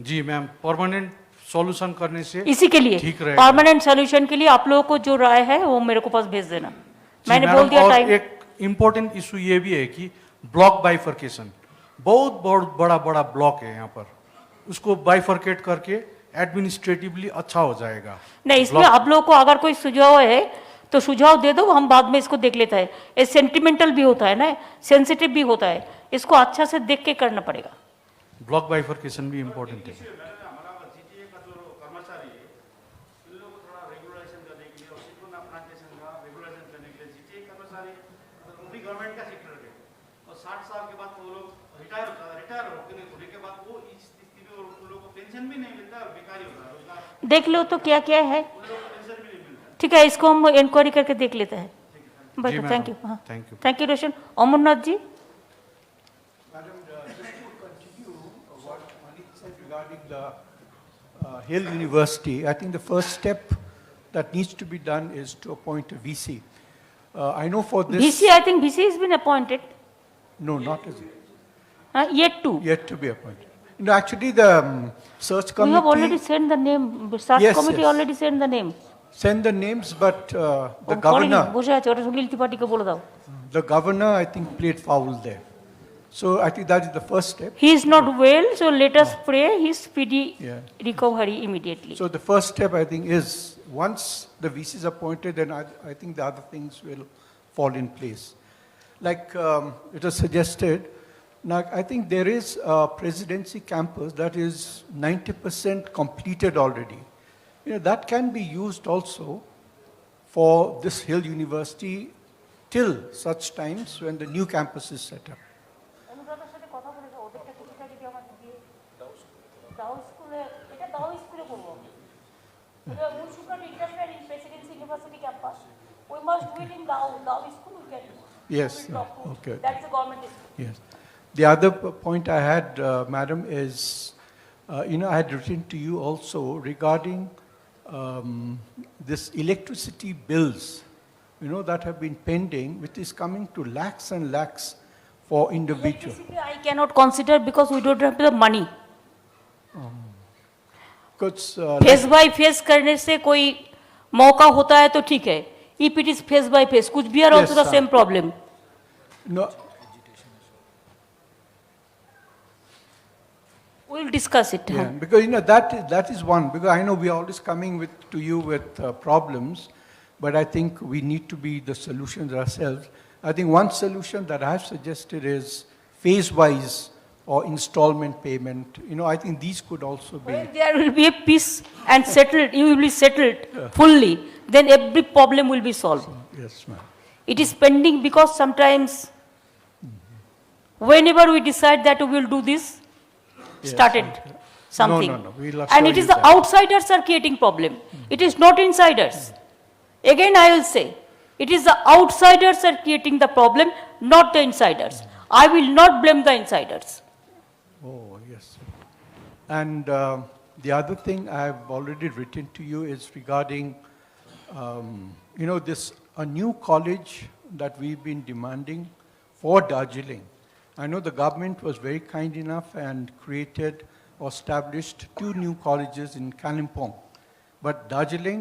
जी मैम, परमानेंट सॉल्यूशन करने से इसी के लिए ठीक रहेगा। परमानेंट सोल्यूशन के लिए आप लोगों को जो राय है वो मेरे को पास भेज देना। जी मैंने मैडम, बोल दिया और टाइम। एक इम्पोर्टेंट इशू ये भी है कि ब्लॉक बाइफर्केशन, बहुत बड़ा ब्लॉक है यहाँ पर, उसको बाइफर्केट करके एडमिनिस्ट्रेटिवली अच्छा हो जाएगा। नहीं, इसमें ब्लॉक- आप लोगों को अगर कोई सुझाव है तो सुझाव दे दो, हम बाद में इसको देख लेते हैं। ये सेंटिमेंटल भी होता है ना, सेंसिटिव भी होता है, इसको अच्छा से देख के करना पड़ेगा। ब्लॉक बाइफर्केशन भी इम्पोर्टेंट है। देख लो तो क्या क्या है। ठीक है, इसको हम इंक्वायरी करके देख लेते हैं। बस, जी, थैंक यू। मैडम, हाँ, thank you. Thank you Roshan. Amarnath ji, Regarding the Hill University, I think the first step that needs to be done is to appoint a VC. I know for this. VC, I think VC has been appointed. No, not as Yet to. yet to be appointed. No, actually, the search We have already committee sent the name. Search Yes, committee yes. already sent the name. sent the names, but the করেনি, governor, বসে আছে, ওটা সুনীল ত্রিপাঠীকে বলে দাও। the governor, I think, played foul there. So I think that is the first step. He is not well, so let us pray his speedy Yeah. recovery immediately. So the first step, I think, is once the VC is appointed, then I think the other things will fall in place. Like it was suggested, now I think there is a presidency campus that is 90% completed already. You know, that can be used also for this Hill University till such times when the new campus is set up. অনুরাধার সাথে কথা বলেছে ওদেরটা কিছুটা যদি আমাদের দিয়ে দাও স্কুলে এটা দাও স্কুলে করবো এটা municipal interfere in Presidency University campus we must do it in দাও school we can Yes, okay. That's the government school. Yes. The other point I had, Madam, is, I had written to you also regarding this electricity bills, that have been pending, which is coming to lakhs and lakhs for individual. Electricity I cannot consider because we don't have the money. Because, face by face करने से कोई मौका होता है तो ठीक है. If it is face by face, कुछ भी are also Yes, the sir. same problem. no, We'll discuss it. yeah, because, that is one, because I know we are always coming to you with problems, but I think we need to be the solutions ourselves. I think one solution that I have suggested is phase-wise or installment payment. I think these could also be. When there will be a peace and settled, you will be settled fully, then every problem will be solved. Yes, ma'am. It is pending because sometimes whenever we decide that we will do this, started something. No, we'll And assure it is you the that. outsiders are creating problem. It is not insiders. Again, I will say, it is the outsiders are creating the problem, not the insiders. I will not blame the insiders. Oh, yes. And the other thing I've already written to you is regarding, a new college that we've been demanding for Darjeeling. I know the government was very kind enough and created or established 2 new colleges in Kalimpong. But Darjeeling,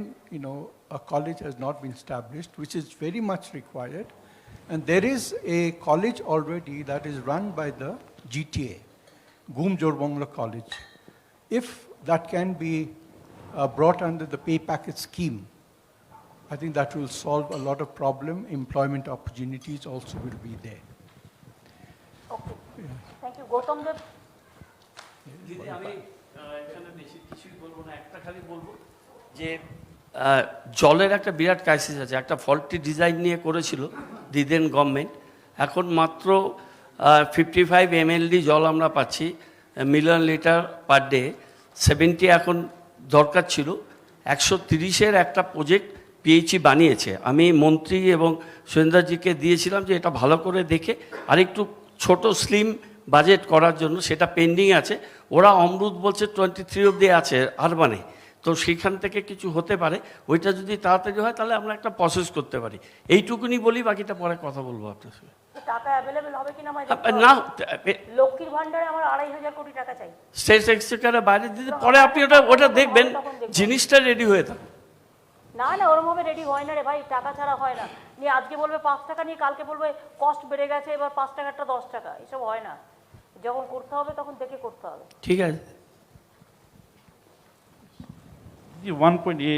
a college has not been established, which is very much required. And there is a college already that is run by the GTA, Goom Jorbongla College. If that can be brought under the pay packet scheme, I think that will solve a lot of problem. Employment opportunities also will be there. Okay. Thank you. Gautam Dev. দিদি আমি এখানে বেশি কিছুই বলবো না, একটা খালি বলবো যে জলের একটা বিরাট ক্রাইসিস আছে। একটা ফল্টি ডিজাইন নিয়ে করেছিল দিদেন গভর্নমেন্ট, এখন মাত্র 55 mld জল আমরা পাচ্ছি মিলিয়ন লিটার পার ডে। 70 এখন দরকার ছিল। 130-এর একটা প্রজেক্ট পিএইচই বানিয়েছে। আমি মন্ত্রী এবং সুরেন্দ্রজিকে দিয়েছিলাম যে এটা ভালো করে দেখে আরেকটু ছোট স্লিম বাজেট করার জন্য, সেটা পেন্ডিং আছে। ওরা অমরুত বলছে 23 অবধি আছে আরবানে, তো সেখান থেকে কিছু হতে পারে। ওইটা যদি তাড়াতাড়ি হয় তাহলে আমরা একটা প্রসেস করতে পারি। এইটুকুনি বলি, বাকিটা পরে কথা বলবো আপনার সঙ্গে। টাকা অ্যাভেলেবল হবে কিনা আমায় না, লক্ষ্মীর ভান্ডারে আমার 2,500 কোটি টাকা চাই। স্টেট এক্সচেকারের বাইরে দিতে পরে আপনি ওটা দেখবেন, জিনিসটা রেডি হয়ে থাকে। না ওরকম ভাবে রেডি হয় না রে ভাই, টাকা ছাড়া হয় না। নিয়ে আজকে বলবে 5 টাকা, নিয়ে কালকে বলবে কস্ট বেড়ে গেছে, এবার 5 টাকাটা 10 টাকা, এসব হয় না। যখন করতে হবে তখন দেখে করতে হবে। ঠিক আছে। One point, a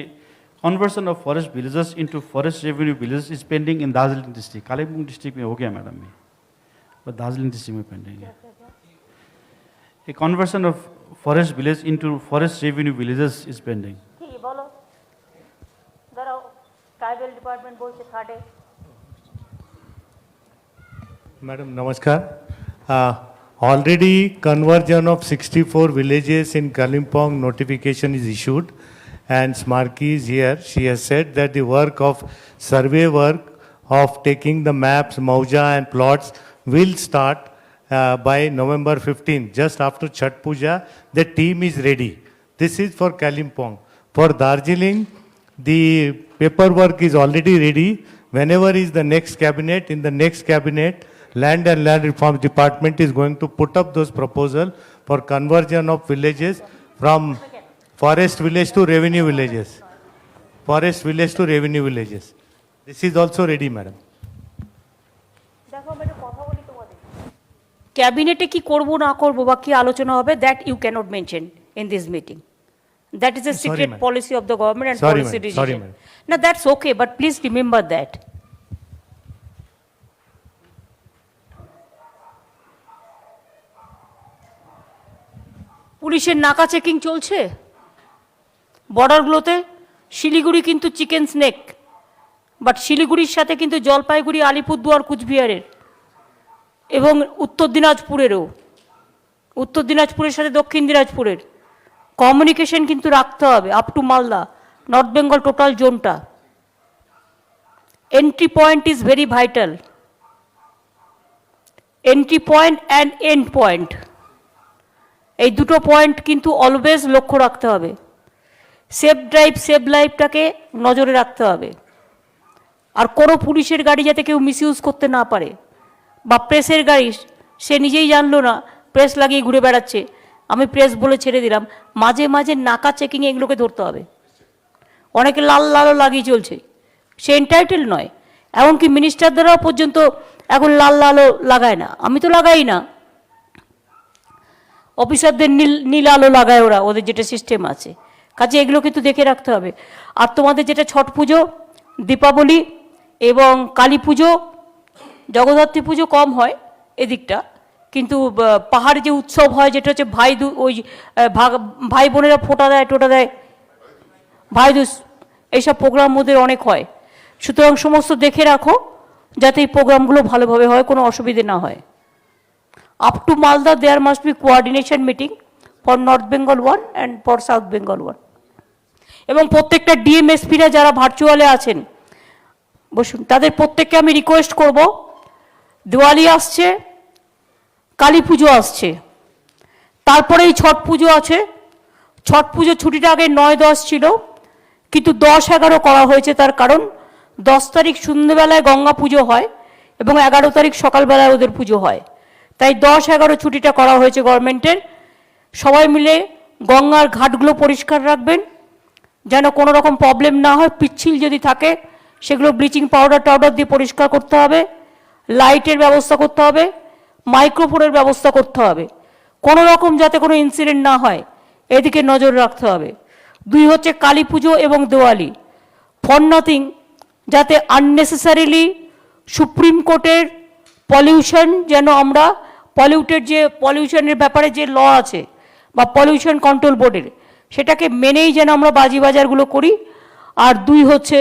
conversion of forest villages into forest revenue villages is pending in Darjeeling district. Kalimpong district में हो गया मैडम में, but Darjeeling district में pending है. A conversion of forest village into forest revenue villages is pending. কি বলো, দাঁড়াও, tribal department বলছে থার্ডে। Madam, namaskar. Already conversion of 64 villages in Kalimpong notification is issued, and Smarky is here. She has said that the work of survey work of taking the maps, Mauja and plots will start by November 15. Just after Chhat Puja, the team is ready. This is for Kalimpong. For Darjeeling, the paperwork is already ready. Whenever is the next cabinet, in the next cabinet, Land and Land Reforms Department is going to put up those proposals for conversion of villages from forest village to revenue villages. Forest village to revenue villages. This is also ready, madam. দেখো আমি একটা কথা বলি তোমাদের, ক্যাবিনেটে কি করব না করব বা কি আলোচনা হবে, that you cannot mention in this meeting. That is a secret policy of the government and policy decision. না, that's okay, but please remember that. পুলিশের নাকা চেকিং চলছে বর্ডারগুলোতে। শিলিগুড়ি কিন্তু চিকেন স্নেক, বাট শিলিগুড়ির সাথে কিন্তু জলপাইগুড়ি, আলিপুরদুয়ার, কুচবিহারের এবং উত্তর দিনাজপুরের সাথে দক্ষিণ দিনাজপুরের কমিউনিকেশন কিন্তু রাখতে হবে up to Malda, North Bengal total জোনটা। Entry point is very vital, entry point and end point, এই দুটো পয়েন্ট কিন্তু অলওয়েজ লক্ষ্য রাখতে হবে। সেফ ড্রাইভ সেভ লাইফটাকে নজরে রাখতে হবে। আর কোনো পুলিশের গাড়ি যাতে কেউ মিসইউজ করতে না পারে, বা প্রেসের গাড়ি সে নিজেই জানলো না, প্রেস লাগিয়ে ঘুরে বেড়াচ্ছে, আমি প্রেস বলে ছেড়ে দিলাম, মাঝে মাঝে নাকা চেকিংয়ে এগুলোকে ধরতে হবে। অনেকে লাল লালও লাগিয়ে চলছে, সে এন্টাইটেল নয়। এমনকি মিনিস্টার দ্বারাও পর্যন্ত এখন লাল লালও লাগায় না, আমি তো লাগাই না, অফিসারদের নীল আলো লাগায় ওরা, ওদের যেটা সিস্টেম আছে। কাজে এগুলো কিন্তু দেখে রাখতে হবে। আর তোমাদের যেটা ছট পুজো, দীপাবলি এবং কালী পুজো, জগদ্ধাত্রী পুজো কম হয় এদিকটা, কিন্তু পাহাড়ে যে উৎসব হয় যেটা হচ্ছে ভাই বোনেরা ফোঁটা দেয় টোটা দেয়, ভাইদুজ, এইসব প্রোগ্রাম ওদের অনেক হয়। সুতরাং সমস্ত দেখে রাখো যাতে এই প্রোগ্রামগুলো ভালোভাবে হয়, কোনো অসুবিধে না হয়। Up to Malda there must be coordination meeting for north Bengal 1 and for south Bengal 1। এবং প্রত্যেকটা ডিএমএসপিরা যারা ভার্চুয়ালে আছেন বসুন, তাদের প্রত্যেককে আমি রিকোয়েস্ট করব, দিওয়ালি আসছে, কালী পুজো আসছে, তারপরেই ছট পুজো আছে। ছট পুজো ছুটিটা আগে 9-10 ছিল, কিন্তু 10-11 করা হয়েছে। তার কারণ 10 তারিখ সন্ধ্যেবেলায় গঙ্গা পুজো হয় এবং 11 তারিখ সকালবেলায় ওদের পুজো হয়, তাই 10-11 ছুটিটা করা হয়েছে গভর্নমেন্টের। সবাই মিলে গঙ্গার ঘাটগুলো পরিষ্কার রাখবেন যেন কোনো রকম প্রবলেম না হয়। পিচ্ছিল যদি থাকে সেগুলো ব্লিচিং পাউডার দিয়ে পরিষ্কার করতে হবে, লাইটের ব্যবস্থা করতে হবে, মাইক্রোফোনের ব্যবস্থা করতে হবে, কোনো রকম যাতে কোনো ইনসিডেন্ট না হয় এদিকে নজর রাখতে হবে। 2 হচ্ছে কালী পুজো এবং দিওয়ালি, ফর নাথিং যাতে আননেসেসারিলি সুপ্রিম কোর্টের পলিউশন, যেন আমরা পলিউশনের ব্যাপারে যে ল আছে বা পলিউশন কন্ট্রোল বোর্ডের, সেটাকে মেনেই যেন আমরা বাজি বাজারগুলো করি। আর 2 হচ্ছে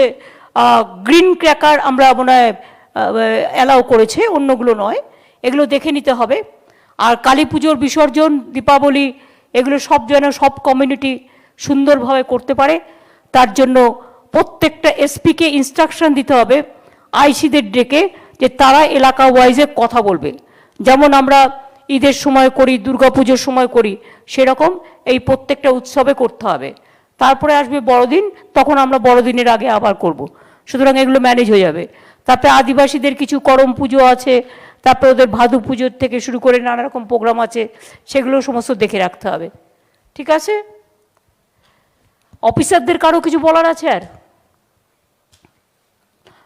গ্রিন ক্র্যাকার আমরা মনে হয় অ্যালাউ করেছে, অন্যগুলো নয়, এগুলো দেখে নিতে হবে। আর কালী পুজোর বিসর্জন, দীপাবলি, এগুলো সব যেন সব কমিউনিটি সুন্দরভাবে করতে পারে, তার জন্য প্রত্যেকটা এসপিকে ইনস্ট্রাকশন দিতে হবে, আইসিদের ডেকে, যে তারা এলাকা ওয়াইজে কথা বলবে। যেমন আমরা ঈদের সময় করি, দুর্গাপুজোর সময় করি, সেরকম এই প্রত্যেকটা উৎসবে করতে হবে। তারপরে আসবে বড়দিন, তখন আমরা বড়দিনের আগে আবার করব। সুতরাং এগুলো ম্যানেজ হয়ে যাবে। তারপরে আদিবাসীদের কিছু করম পুজো আছে, তারপরে ওদের ভাদু পুজোর থেকে শুরু করে নানা রকম প্রোগ্রাম আছে, সেগুলো সমস্ত দেখে রাখতে হবে। ঠিক আছে? অফিসারদের কারো কিছু বলার আছে? আর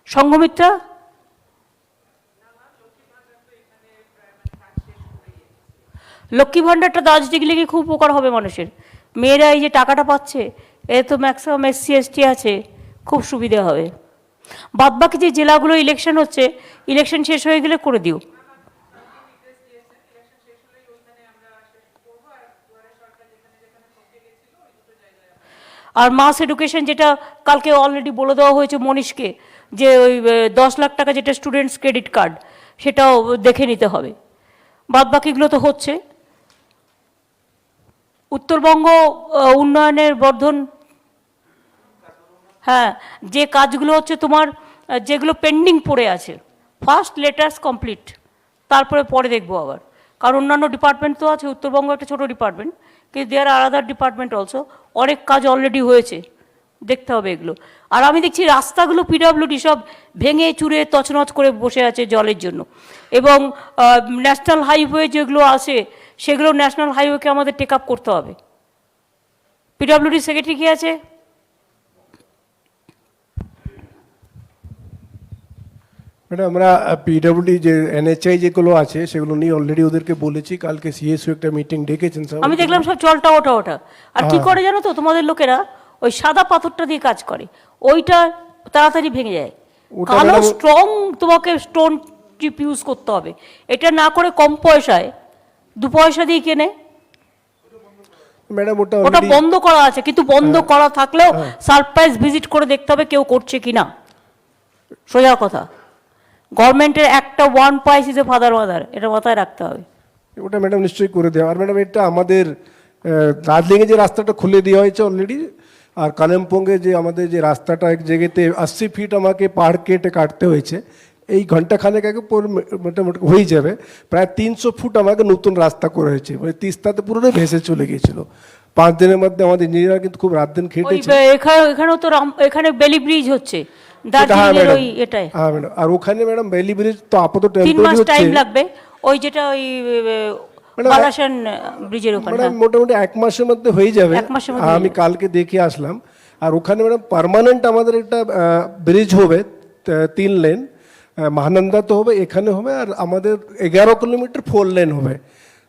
সংঘমিত্রা, লক্ষ্মী ভাণ্ডারটা দার্জিলিং গেলে খুব উপকার হবে মানুষের। মেয়েরা এই যে টাকাটা পাচ্ছে, এ তো ম্যাক্সিমাম SC ST আছে, খুব সুবিধা হবে। বাদবাকি যে জেলাগুলো ইলেকশন হচ্ছে, ইলেকশন শেষ হয়ে গেলে করে দিও। আর মাস এডুকেশন, যেটা কালকে অলরেডি বলে দেওয়া হয়েছে মনীষকে, যে ওই 10 লাখ টাকা যেটা স্টুডেন্টস ক্রেডিট কার্ড, সেটাও দেখে নিতে হবে। বাদবাকিগুলো তো হচ্ছে। উত্তরবঙ্গ উন্নয়নের বর্ধন, হ্যাঁ, যে কাজগুলো হচ্ছে তোমার, যেগুলো পেন্ডিং পড়ে আছে, ফার্স্ট লেটার্স কমপ্লিট, তারপরে পরে দেখবো আবার। কারণ অন্যান্য ডিপার্টমেন্ট তো আছে, উত্তরবঙ্গ একটা ছোটো ডিপার্টমেন্ট, কিন্তু দেয়ার আর আদার ডিপার্টমেন্ট অলসো, অনেক কাজ অলরেডি হয়েছে, দেখতে হবে এগুলো। আর আমি দেখছি রাস্তাগুলো PWD সব ভেঙে চুরে তছনছ করে বসে আছে জলের জন্য। এবং ন্যাশনাল হাইওয়ে যেগুলো আছে, সেগুলো ন্যাশনাল হাইওয়েকে আমাদের টেক আপ করতে হবে। PWD সেক্রেটারি কি আছে? ম্যাডাম, আমরা PWD যে NHI যেগুলো আছে সেগুলো নিয়ে অলরেডি ওদেরকে বলেছি, কালকে CSO একটা মিটিং ডেকেছেন। আমি দেখলাম সব চলটা ওটা। আর কি করে জানো তো, তোমাদের লোকেরা ওই সাদা পাথরটা দিয়ে কাজ করে, ওইটা তাড়াতাড়ি ভেঙে যায়। কালো স্ট্রং তোমাকে স্টোন চিপ ইউজ করতে হবে, এটা না করে কম পয়সায় 2 পয়সা দিয়ে কেনে। ম্যাডাম ওটা বন্ধ করা আছে, কিন্তু বন্ধ করা থাকলেও সারপ্রাইজ ভিজিট করে দেখতে হবে কেউ করছে কিনা। সোজা কথা, গভর্নমেন্টের একটা one price is a father mother, এটা মাথায় রাখতে হবে। ওটা ম্যাডাম নিশ্চয়ই করে দেওয়া। আর ম্যাডাম এটা আমাদের দার্জিলিংয়ে যে রাস্তাটা খুলে দেওয়া হয়েছে অলরেডি, আর কালিম্পংয়ে যে আমাদের যে রাস্তাটা এক জায়গাতে 80 ফিট আমাকে পাহাড় কেটে কাটতে হয়েছে, এই ঘন্টাখানেক আগে মোটামুটি হয়ে যাবে। প্রায় 300 ফুট আমাকে নতুন রাস্তা করে হয়েছে, মানে তিস্তাতে পুরোটাই ভেসে চলে গিয়েছিল। 5 দিনের মধ্যে আমাদের ইঞ্জিনিয়ার কিন্তু খুব রাত দিন খেটেছে। এখানেও তো এখানে বেলি ব্রিজ হচ্ছে দার্জিলিংয়ের ওই এটাই। হ্যাঁ ম্যাডাম, আর ওখানে ম্যাডাম বেলি ব্রিজ তো আপাতত 3 মাস টেম্পোরারি টাইম হচ্ছে লাগবে, ওই যেটা ওই বালাসন ব্রিজের ওখানে। ম্যাডাম মোটামুটি 1 মাসের মধ্যে হয়ে যাবে। 1 মাসের মধ্যে আমি কালকে দেখে আসলাম। আর ওখানে ম্যাডাম পার্মানেন্ট আমাদের একটা ব্রিজ হবে 3 লেন, মহানন্দা তো হবে, এখানে হবে, আর আমাদের 11 কিলোমিটার 4 লেন হবে।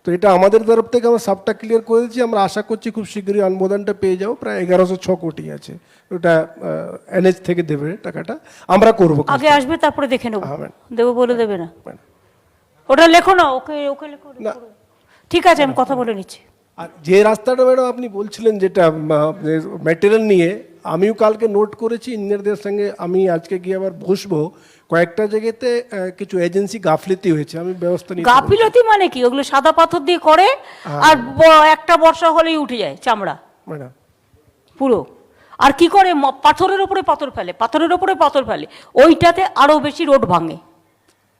তো এটা আমাদের তরফ থেকে আমরা সবটা ক্লিয়ার করে দিচ্ছি। আমরা আশা করছি খুব শীঘ্রই অনুমোদনটা পেয়ে যাবো। প্রায় 1106 কোটি আছে, ওটা এনএচ থেকে দেবে টাকাটা, আমরা করবো। আগে আসবে তারপরে দেখে নেবো, হ্যাঁ ম্যাডাম। দেবো বলে দেবে না, ওটা লেখো না, ওকে ওকে লেখো না। ঠিক আছে, আমি কথা বলে নিচ্ছি। আর যে রাস্তাটা ম্যাডাম আপনি বলছিলেন যেটা ম্যাটেরিয়াল নিয়ে, আমিও কালকে নোট করেছি ইঞ্জিনিয়ারদের সঙ্গে। আমি আজকে গিয়ে আবার বসবো। কয়েকটা জায়গাতে কিছু এজেন্সি গাফলিতি হয়েছে, আমি ব্যবস্থা নিয়ে। গাফিলতি মানে কি? ওগুলো সাদা পাথর দিয়ে করে, আর একটা বর্ষা হলেই উঠে যায় চামড়া ম্যাডাম পুরো। আর কি করে পাথরের উপরে পাথর ফেলে, পাথরের উপরে পাথর ফেলে, ওইটাতে আরো বেশি রোড ভাঙে।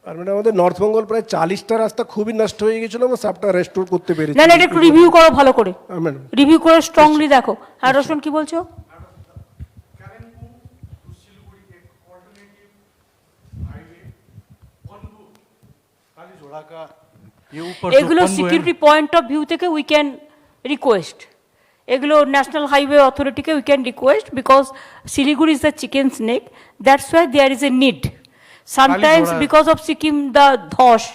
আর ম্যাডাম আমাদের নর্থ বেঙ্গল প্রায় 40টা রাস্তা খুবই নষ্ট হয়ে গেছিল, আমরা সবটা রেস্টোর করতে পেরেছি। না না, এটা একটু রিভিউ করো ভালো করে, ম্যাডাম রিভিউ করে স্ট্রংলি দেখো। হ্যাঁ রোশন, কি বলছো? এগুলো সিকিউরিটি পয়েন্ট অফ ভিউ থেকে উই ক্যান রিকোয়েস্ট, এগুলো ন্যাশনাল হাইওয়ে অথরিটিকে we can request, because Siliguri is the chicken snake, that's why there is a need. Sometimes because of Sikkim, the Dhosh,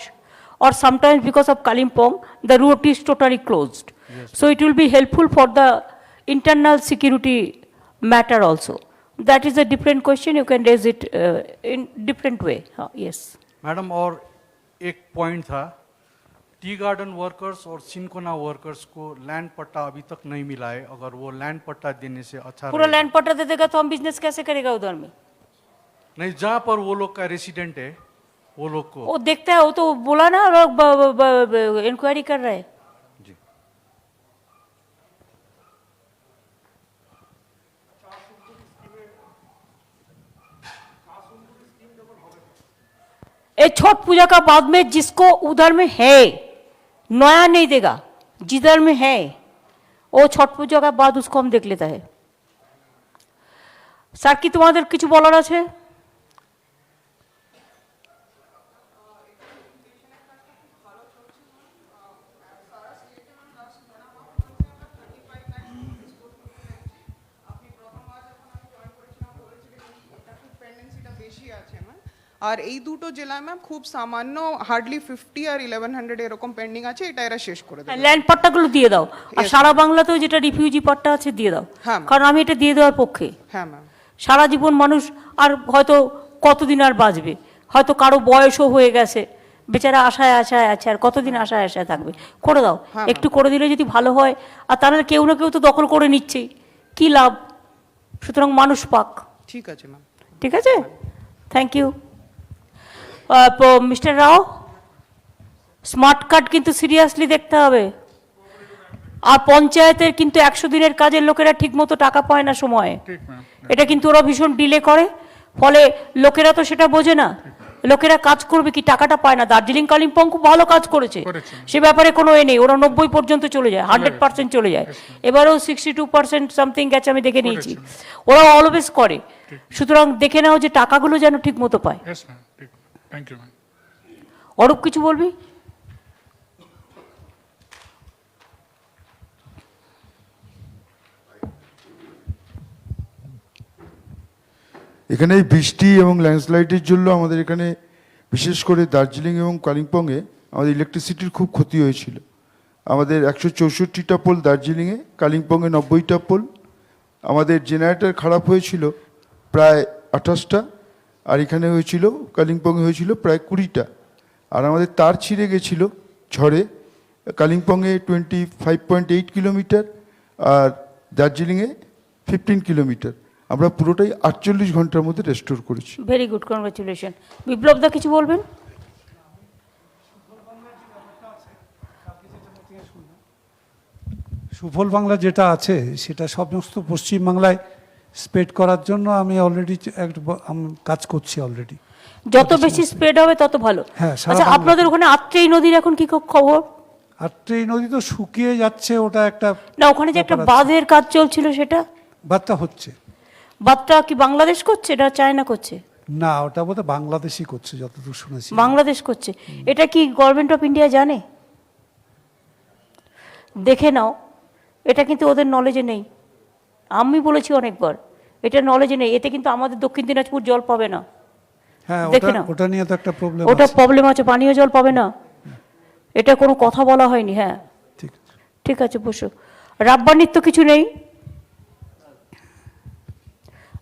or sometimes because of Kalimpong, the route is totally closed. Yes. So it will be helpful for the internal security matter also. That is a different question, you can raise it in different way. Yes. Madam, और एक point था, tea garden workers और cinchona workers को land पट्टा अभी तक नहीं मिला है। अगर वो लैंड पट्टा देने से अच्छा पूरा लैंड पट्टा दे देगा तो हम बिजनेस कैसे करेगा उधर में? नहीं, जहाँ पर वो लोग का रेसिडेंट है वो लोग को वो देखता है, वो तो बोला ना, लोग इंक्वायरी कर रहे हैं। जी। ये छठ पूजा का बाद में जिसको उधर में है, नया नहीं देगा, जिधर में है वो छठ पूजा का बाद उसको हम देख लेता है। স্যার, কি তোমাদের কিছু বলার আছে? আর এই দুটো জেলায় ম্যাম খুব সামান্য হার্ডলি 50 আর 1100 এরকম পেন্ডিং আছে, এটা এরা শেষ করে দেবে। ল্যান্ড পাট্টাগুলো দিয়ে দাও, আর সারা বাংলাতেও যেটা রিফিউজি পাট্টা আছে দিয়ে দাও, কারণ আমি এটা দিয়ে দেওয়ার পক্ষে। হ্যাঁ ম্যাম। সারা জীবন মানুষ আর হয়তো কতদিন আর বাঁচবে, হয়তো কারো বয়সও হয়ে গেছে, বেচারা আশায় আশায় আছে, আর কতদিন আশায় আশায় থাকবে। করে দাও, একটু করে দিলে যদি ভালো হয়। আর তাহলে কেউ না কেউ তো দখল করে নিচ্ছে, কি লাভ? সুতরাং মানুষ পাক। ঠিক আছে ম্যাম। ঠিক আছে, thank you. Mr Rao, smart card কিন্তু সিরিয়াসলি দেখতে হবে। আর পঞ্চায়েতের কিন্তু 100 দিনের কাজের লোকেরা ঠিকমতো টাকা পায় না সময়ে, এটা কিন্তু ওরা ভীষণ ডিলে করে, ফলে লোকেরা তো সেটা বোঝে না। লোকেরা কাজ করবে কি, টাকাটা পায় না। দার্জিলিং কালিম্পং খুব ভালো কাজ করেছে, সে ব্যাপারে কোনো এ নেই, ওরা 90 পর্যন্ত চলে যায়, 100% চলে যায়। এবারেও 62% সামথিং গেছে, আমি দেখে নিয়েছি। ওরা অলওয়েজ করে, সুতরাং দেখে নাও যে টাকাগুলো যেন ঠিক মতো পায়। অরূপ, কিছু বলবি? এখানে বৃষ্টি এবং ল্যান্ডস্লাইডের জন্য আমাদের এখানে বিশেষ করে দার্জিলিং এবং কালিম্পংয়ে আমাদের ইলেকট্রিসিটির খুব ক্ষতি হয়েছিল। আমাদের 164টা পোল দার্জিলিংয়ে, কালিম্পংয়ে 90টা পোল। আমাদের জেনারেটর খারাপ হয়েছিল প্রায় 28টা, আর এখানে হয়েছিল কালিম্পংয়ে হয়েছিল প্রায় 20টা। আর আমাদের তার ছিঁড়ে গেছিল ঝড়ে, কালিম্পংয়ে 25.8 কিলোমিটার আর দার্জিলিংয়ে 15 কিলোমিটার। আমরা পুরোটাই 48 ঘন্টার মধ্যে রেস্টোর করেছি। Very good, congratulation. Biplab da কিছু বলবেন? সুফল বাংলা যেটা আছে সেটা সমস্ত পশ্চিমবাংলায় স্প্রেড করার জন্য আমি অলরেডি কাজ করছি অলরেডি। যত বেশি স্প্রেড হবে তত ভালো। হ্যাঁ, সারা আচ্ছা, বাংলা- আপনাদের ওখানে আত্রেই নদীর এখন কি খবর? আত্রেই নদী তো শুকিয়ে যাচ্ছে, ওটা একটা না, ওখানে যে একটা ব্যাপার আছে। বাঁধের কাজ চলছিল সেটা বার্তা হচ্ছে বাঁধটা কি বাংলাদেশ করছে না চায়না করছে? না, ওটা বোধহয় বাংলাদেশই করছে যতদূর শুনেছি। বাংলাদেশ করছে। এটা কি গভর্নমেন্ট অফ ইন্ডিয়া জানে? দেখে নাও, এটা কিন্তু ওদের নলেজে নেই। আমি বলেছি অনেকবার, এটা নলেজে নেই। এতে কিন্তু আমাদের দক্ষিণ দিনাজপুর জল পাবে না। হ্যাঁ, দেখে নাও, ওটা নিয়ে তো একটা প্রবলেম ওটা আছে। প্রবলেম আছে, পানীয় জল পাবে না। এটা কোনো কথা বলা হয়নি। হ্যাঁ, ঠিক আছে, বসো। রাব্বানির তো কিছু নেই।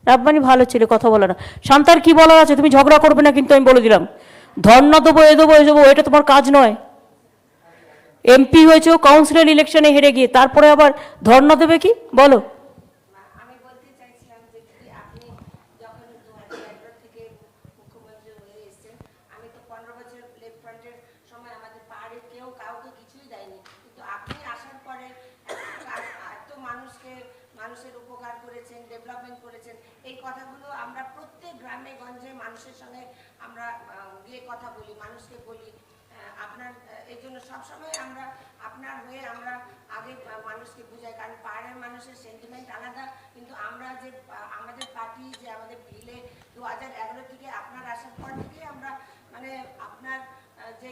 রাব্বানি ভালো ছিল, কথা বলে না। শান্তার কি বলার আছে? তুমি ঝগড়া করবে না কিন্তু, আমি বলে দিলাম। ধর্ণা দেবো, এ দেবো, এ দেবো, এটা তোমার কাজ নয়। এমপি হয়েছে, কাউন্সিলর ইলেকশনে হেরে গিয়ে, তারপরে আবার ধর্ণা দেবে কি? বলো। মানুষের উপকার করেছেন, ডেভেলপমেন্ট করেছেন, এই কথাগুলো আমরা প্রত্যেক গ্রামে গঞ্জে মানুষের সঙ্গে আমরা গিয়ে কথা বলি, মানুষকে বলি। আপনার এই জন্য সবসময় আমরা আপনার হয়ে আমরা আগে মানুষকে বুঝাই, কারণ পাহাড়ের মানুষের সেন্টিমেন্ট আলাদা। কিন্তু আমরা যে আমাদের পার্টি যে আমাদের ভিলে 2011 থেকে আপনার আসার পর থেকে আমরা মানে আপনার যে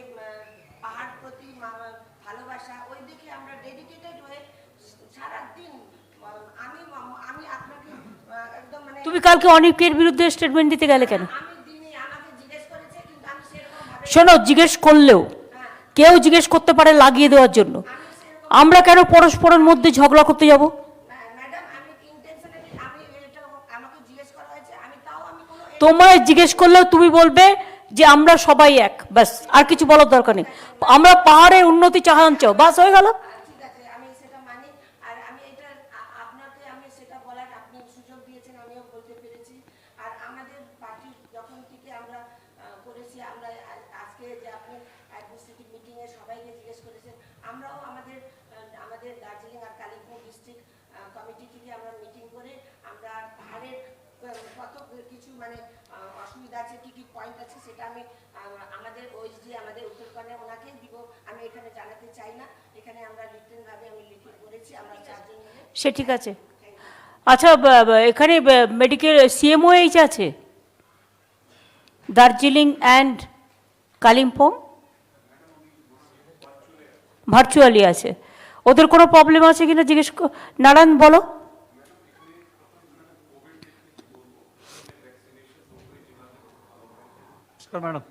পাহাড় প্রতি ভালোবাসা, ওই দিকে আমরা ডেডিকেটেড হয়ে সারাদিন আমি আপনাকে একদম মানে। তুমি কালকে অনেকের বিরুদ্ধে স্টেটমেন্ট দিতে গেলে কেন? শোনো, জিজ্ঞেস করলেও কেউ জিজ্ঞেস করতে পারে লাগিয়ে দেওয়ার জন্য। আমরা কেন পরস্পরের মধ্যে ঝগড়া করতে যাব? তোমায় জিজ্ঞেস করলেও তুমি বলবে যে আমরা সবাই এক, ব্যাস, আর কিছু বলার দরকার নেই। আমরা পাহাড়ের উন্নতি চাহান চাও, বাস, হয়ে গেল। সে ঠিক আছে। আচ্ছা, এখানে মেডিকেল সিএমওএইচ আছে দার্জিলিং অ্যান্ড কালিম্পং, ভার্চুয়ালি আছে। ওদের কোনো প্রবলেম আছে কিনা জিজ্ঞেস নারায়ণ বলো। ম্যাডাম,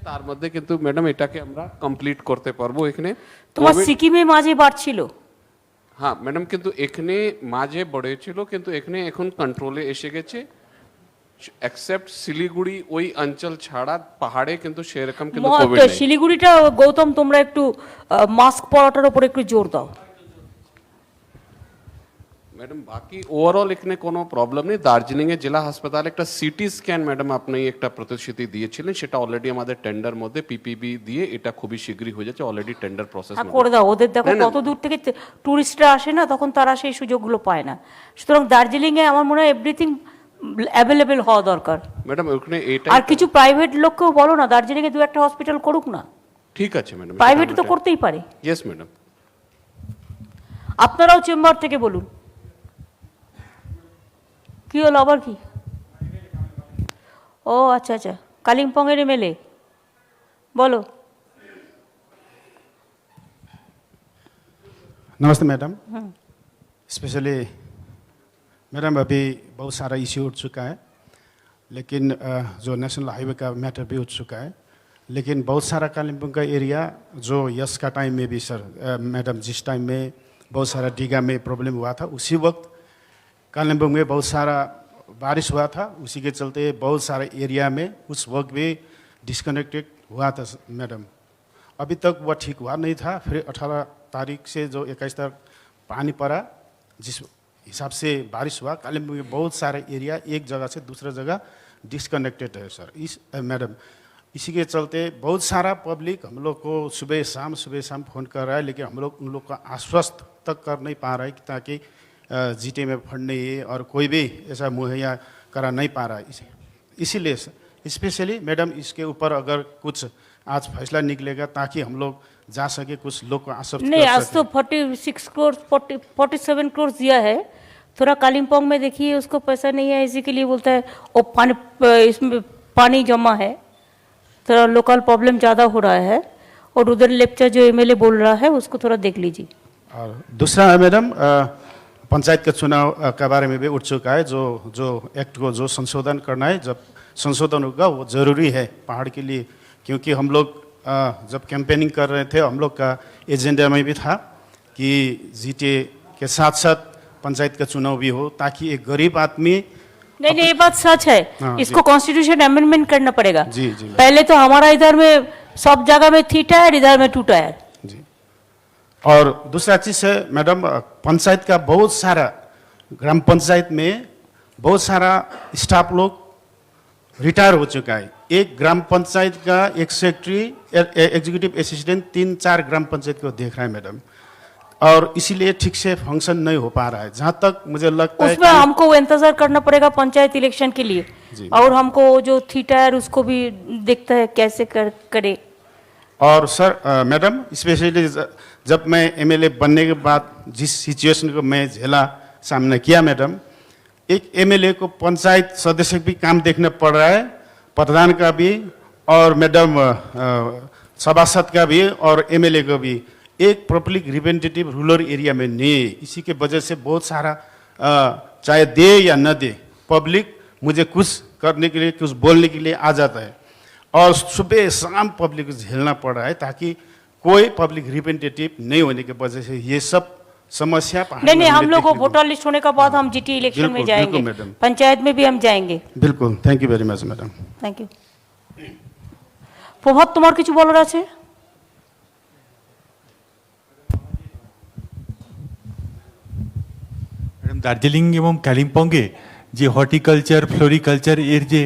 তার মধ্যে কিন্তু ম্যাডাম এটাকে আমরা কমপ্লিট করতে পারবো। এখানে তোমার সিকিমে মাঝে বাড়ছিল। হ্যাঁ ম্যাডাম, কিন্তু এখানে মাঝে বড়েছিল, কিন্তু এখানে এখন কন্ট্রোলে এসে গেছে। এক্সেপ্ট শিলিগুড়ি ওই অঞ্চল ছাড়া পাহাড়ে কিন্তু সেরকম কিন্তু কোভিড নেই। শিলিগুড়িটা গৌতম, তোমরা একটু মাস্ক পরাটার উপর একটু জোর দাও ম্যাডাম। বাকি ওভারঅল এখানে কোনো প্রবলেম নেই। দার্জিলিং এর জেলা হাসপাতালে একটা সিটি স্ক্যান ম্যাডাম আপনি একটা প্রতিশ্রুতি দিয়েছিলেন, সেটা অলরেডি আমাদের টেন্ডার মধ্যে পিপিবি দিয়ে এটা খুবই শীঘ্রই হয়ে যাচ্ছে। অলরেডি টেন্ডার প্রসেস করে দাও। ওদের দেখো কত দূর থেকে টুরিস্টরা আসে না, তখন তারা সেই সুযোগগুলো পায় না। সুতরাং দার্জিলিংয়ে আমার মনে হয় এভরিথিং অ্যাভেলেবেল হওয়া দরকার ম্যাডাম। ওখানে এটা আর কিছু প্রাইভেট লোককেও বলো না দার্জিলিংয়ে 2-1 হসপিটাল করুক না। ঠিক আছে ম্যাডাম, প্রাইভেট তো করতেই পারে। Yes madam. আপনারাও চেম্বার থেকে বলুন। কি হলো আবার? কি? ও আচ্ছা আচ্ছা, কালিম্পংয়ের এমএলএ, बोलो। नमस्ते मैडम। स्पेशली मैडम अभी बहुत सारा इश्यू उठ चुका है, लेकिन जो नेशनल हाईवे का मैटर भी उठ चुका है, लेकिन बहुत सारा कालिम्पोंग का एरिया जो यस का टाइम में भी सर मैडम जिस टाइम में बहुत सारा डीगा में प्रॉब्लम हुआ था, उसी वक्त कालिम्पोंग में बहुत सारा बारिश हुआ था, उसी के चलते बहुत सारे एरिया में उस वक्त भी डिस्कनेक्टेड हुआ था मैडम। अभी तक वह ठीक हुआ नहीं था। फिर 18 तारीख से जो 21 तारीख पानी पड़ा, जिस हिसाब से बारिश हुआ, कालिम्पोंग में बहुत सारे एरिया एक जगह से दूसरा जगह डिस्कनेक्टेड है सर। मैडम इसी के चलते बहुत सारा पब्लिक हम लोग को सुबह शाम फ़ोन कर रहा है, लेकिन हम लोग उन लोग का आश्वस्त तक कर नहीं पा रहा है ताकि जीटे में फंड नहीं है और कोई भी ऐसा मुहैया करा नहीं पा रहा है। इसीलिए स्पेशली मैडम इसके ऊपर अगर कुछ आज फैसला निकलेगा ताकि हम लोग जा सके, कुछ लोग को आश्वस्त नहीं, कर आज सके। तो 46 करोड़ 47 करोड़ दिया है। थोड़ा कालिम्पोंग में देखिए उसको पैसा नहीं है, इसी के लिए बोलता है वो पानी, इसमें पानी जमा है, थोड़ा लोकल प्रॉब्लम ज़्यादा हो रहा है। और उधर लेप्चा जो एमएलए बोल रहा है उसको थोड़ा देख लीजिए। और दूसरा है मैडम, पंचायत का चुनाव के बारे में भी उठ चुका है। जो एक्ट को जो संशोधन करना है, जब संशोधन होगा वो ज़रूरी है पहाड़ के लिए, क्योंकि हम लोग जब कैंपेनिंग कर रहे थे हम लोग का एजेंडा में भी था कि जीटे के साथ साथ पंचायत का चुनाव भी हो, ताकि एक गरीब आदमी। नहीं, ये बात सच है। हाँ, इसको कॉन्स्टिट्यूशन अमेंडमेंट करना पड़ेगा। जी। पहले तो हमारा इधर में सब जगह में 3 टायर, इधर में 2 टायर। और दूसरा चीज़ है मैडम, पंचायत का बहुत सारा, ग्राम पंचायत में बहुत सारा स्टाफ लोग रिटायर हो चुका है। एक ग्राम पंचायत का एक सेक्रेटरी, एग्जीक्यूटिव असिस्टेंट 3-4 ग्राम पंचायत को देख रहा है मैडम, और इसीलिए ठीक से फंक्शन नहीं हो पा रहा है। जहाँ तक मुझे लगता है उसमें हमको इंतजार करना पड़ेगा पंचायत इलेक्शन के लिए, और हमको जो 3 टायर उसको भी देखता है कैसे करे। और सर मैडम स्पेशली जब मैं एमएलए बनने के बाद जिस सिचुएशन को मैं झेला सामना किया मैडम, एक एमएलए को पंचायत सदस्य भी काम देखना पड़ रहा है, प्रधान का भी और मैडम सभासद का भी और एमएलए का भी। एक पब्लिक रिप्रेजेंटेटिव रूरल एरिया में नहीं है। इसी के वजह से बहुत सारा चाहे दे या न दे, पब्लिक मुझे कुछ करने के लिए, कुछ बोलने के लिए आ जाता है, और सुबह शाम पब्लिक को झेलना पड़ रहा है, ताकि कोई पब्लिक रिप्रेजेंटेटिव नहीं होने की वजह से ये सब समस्या। नहीं, हम लोग को वोटर लिस्ट होने के बाद हम जीटी इलेक्शन में जाएंगे, पंचायत में भी हम जाएंगे। बिल्कुल, thank you very much madam. Thank you. Prabhat, তোমার কিছু বলার আছে? ম্যাডাম দার্জিলিং এবং কালিম্পংয়ে যে হর্টিকালচার, ফ্লোরিকালচার এর যে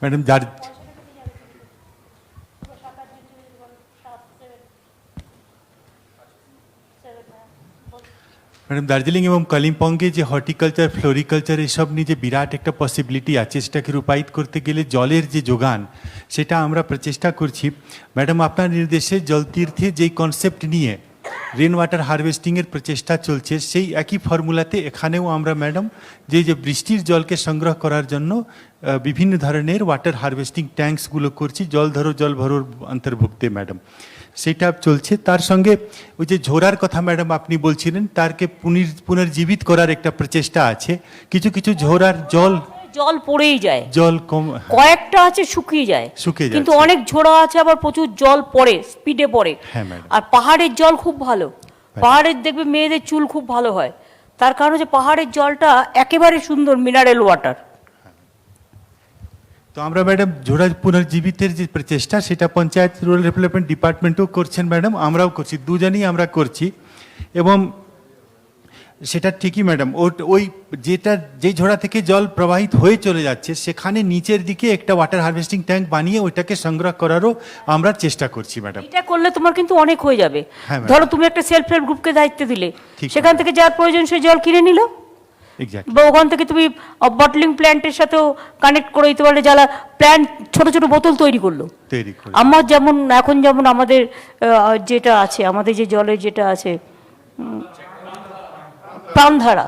ম্যাডাম ম্যাডাম দার্জিলিং এবং কালিম্পংয়ে যে হর্টিকালচার, ফ্লোরিকালচার এসব নিয়ে যে বিরাট একটা পসিবিলিটি আছে, সেটাকে রূপায়িত করতে গেলে জলের যে যোগান সেটা আমরা প্রচেষ্টা করছি। ম্যাডাম আপনার নির্দেশে জলতীর্থে যেই কনসেপ্ট নিয়ে রেন ওয়াটার হারভেস্টিংয়ের প্রচেষ্টা চলছে, সেই একই ফর্মুলাতে এখানেও আমরা ম্যাডাম যে বৃষ্টির জলকে সংগ্রহ করার জন্য বিভিন্ন ধরনের ওয়াটার হারভেস্টিং ট্যাঙ্কসগুলো করছি, জল ধরো জল ভরোর অন্তর্ভুক্তে ম্যাডাম সেটা চলছে। তার সঙ্গে ওই যে ঝোরার কথা ম্যাডাম আপনি বলছিলেন, তারকে পুনর্জীবিত করার একটা প্রচেষ্টা আছে। কিছু কিছু ঝোরার জল পড়েই যায়, জল কম, কয়েকটা আছে শুকিয়ে যায়, কিন্তু অনেক ঝোড়া আছে আবার প্রচুর জল পড়ে, স্পিডে পড়ে। হ্যাঁ ম্যাডাম। আর পাহাড়ের জল খুব ভালো, পাহাড়ের দেখবে মেয়েদের চুল খুব ভালো হয়, তার কারণ হচ্ছে পাহাড়ের জলটা একেবারে সুন্দর মিনারেল ওয়াটার। তো আমরা ম্যাডাম ঝোড়া পুনর্জীবিতের যে প্রচেষ্টা সেটা পঞ্চায়েত রুরাল ডেভেলপমেন্ট ডিপার্টমেন্টও করছেন ম্যাডাম, আমরাও করছি, দুজনেই আমরা করছি। এবং সেটা ঠিকই ম্যাডাম, ওই যেই ঝোড়া থেকে জল প্রবাহিত হয়ে চলে যাচ্ছে সেখানে নিচের দিকে একটা ওয়াটার হারভেস্টিং ট্যাঙ্ক বানিয়ে ওইটাকে সংগ্রহ করারও আমরা চেষ্টা করছি ম্যাডাম। এটা করলে তোমার কিন্তু অনেক হয়ে যাবে। ধরো তুমি একটা সেলফ হেল্প গ্রুপকে দায়িত্ব দিলে, সেখান থেকে যার প্রয়োজন সে জল কিনে নিল, বা ওখান থেকে তুমি বটলিং প্ল্যান্টের সাথেও কানেক্ট করে দিতে পারলে, যারা প্ল্যান্ট ছোট ছোট বোতল তৈরি করলো। আমার যেমন এখন যেমন আমাদের যেটা আছে, আমাদের যে জলের যেটা আছে প্রাণধারা,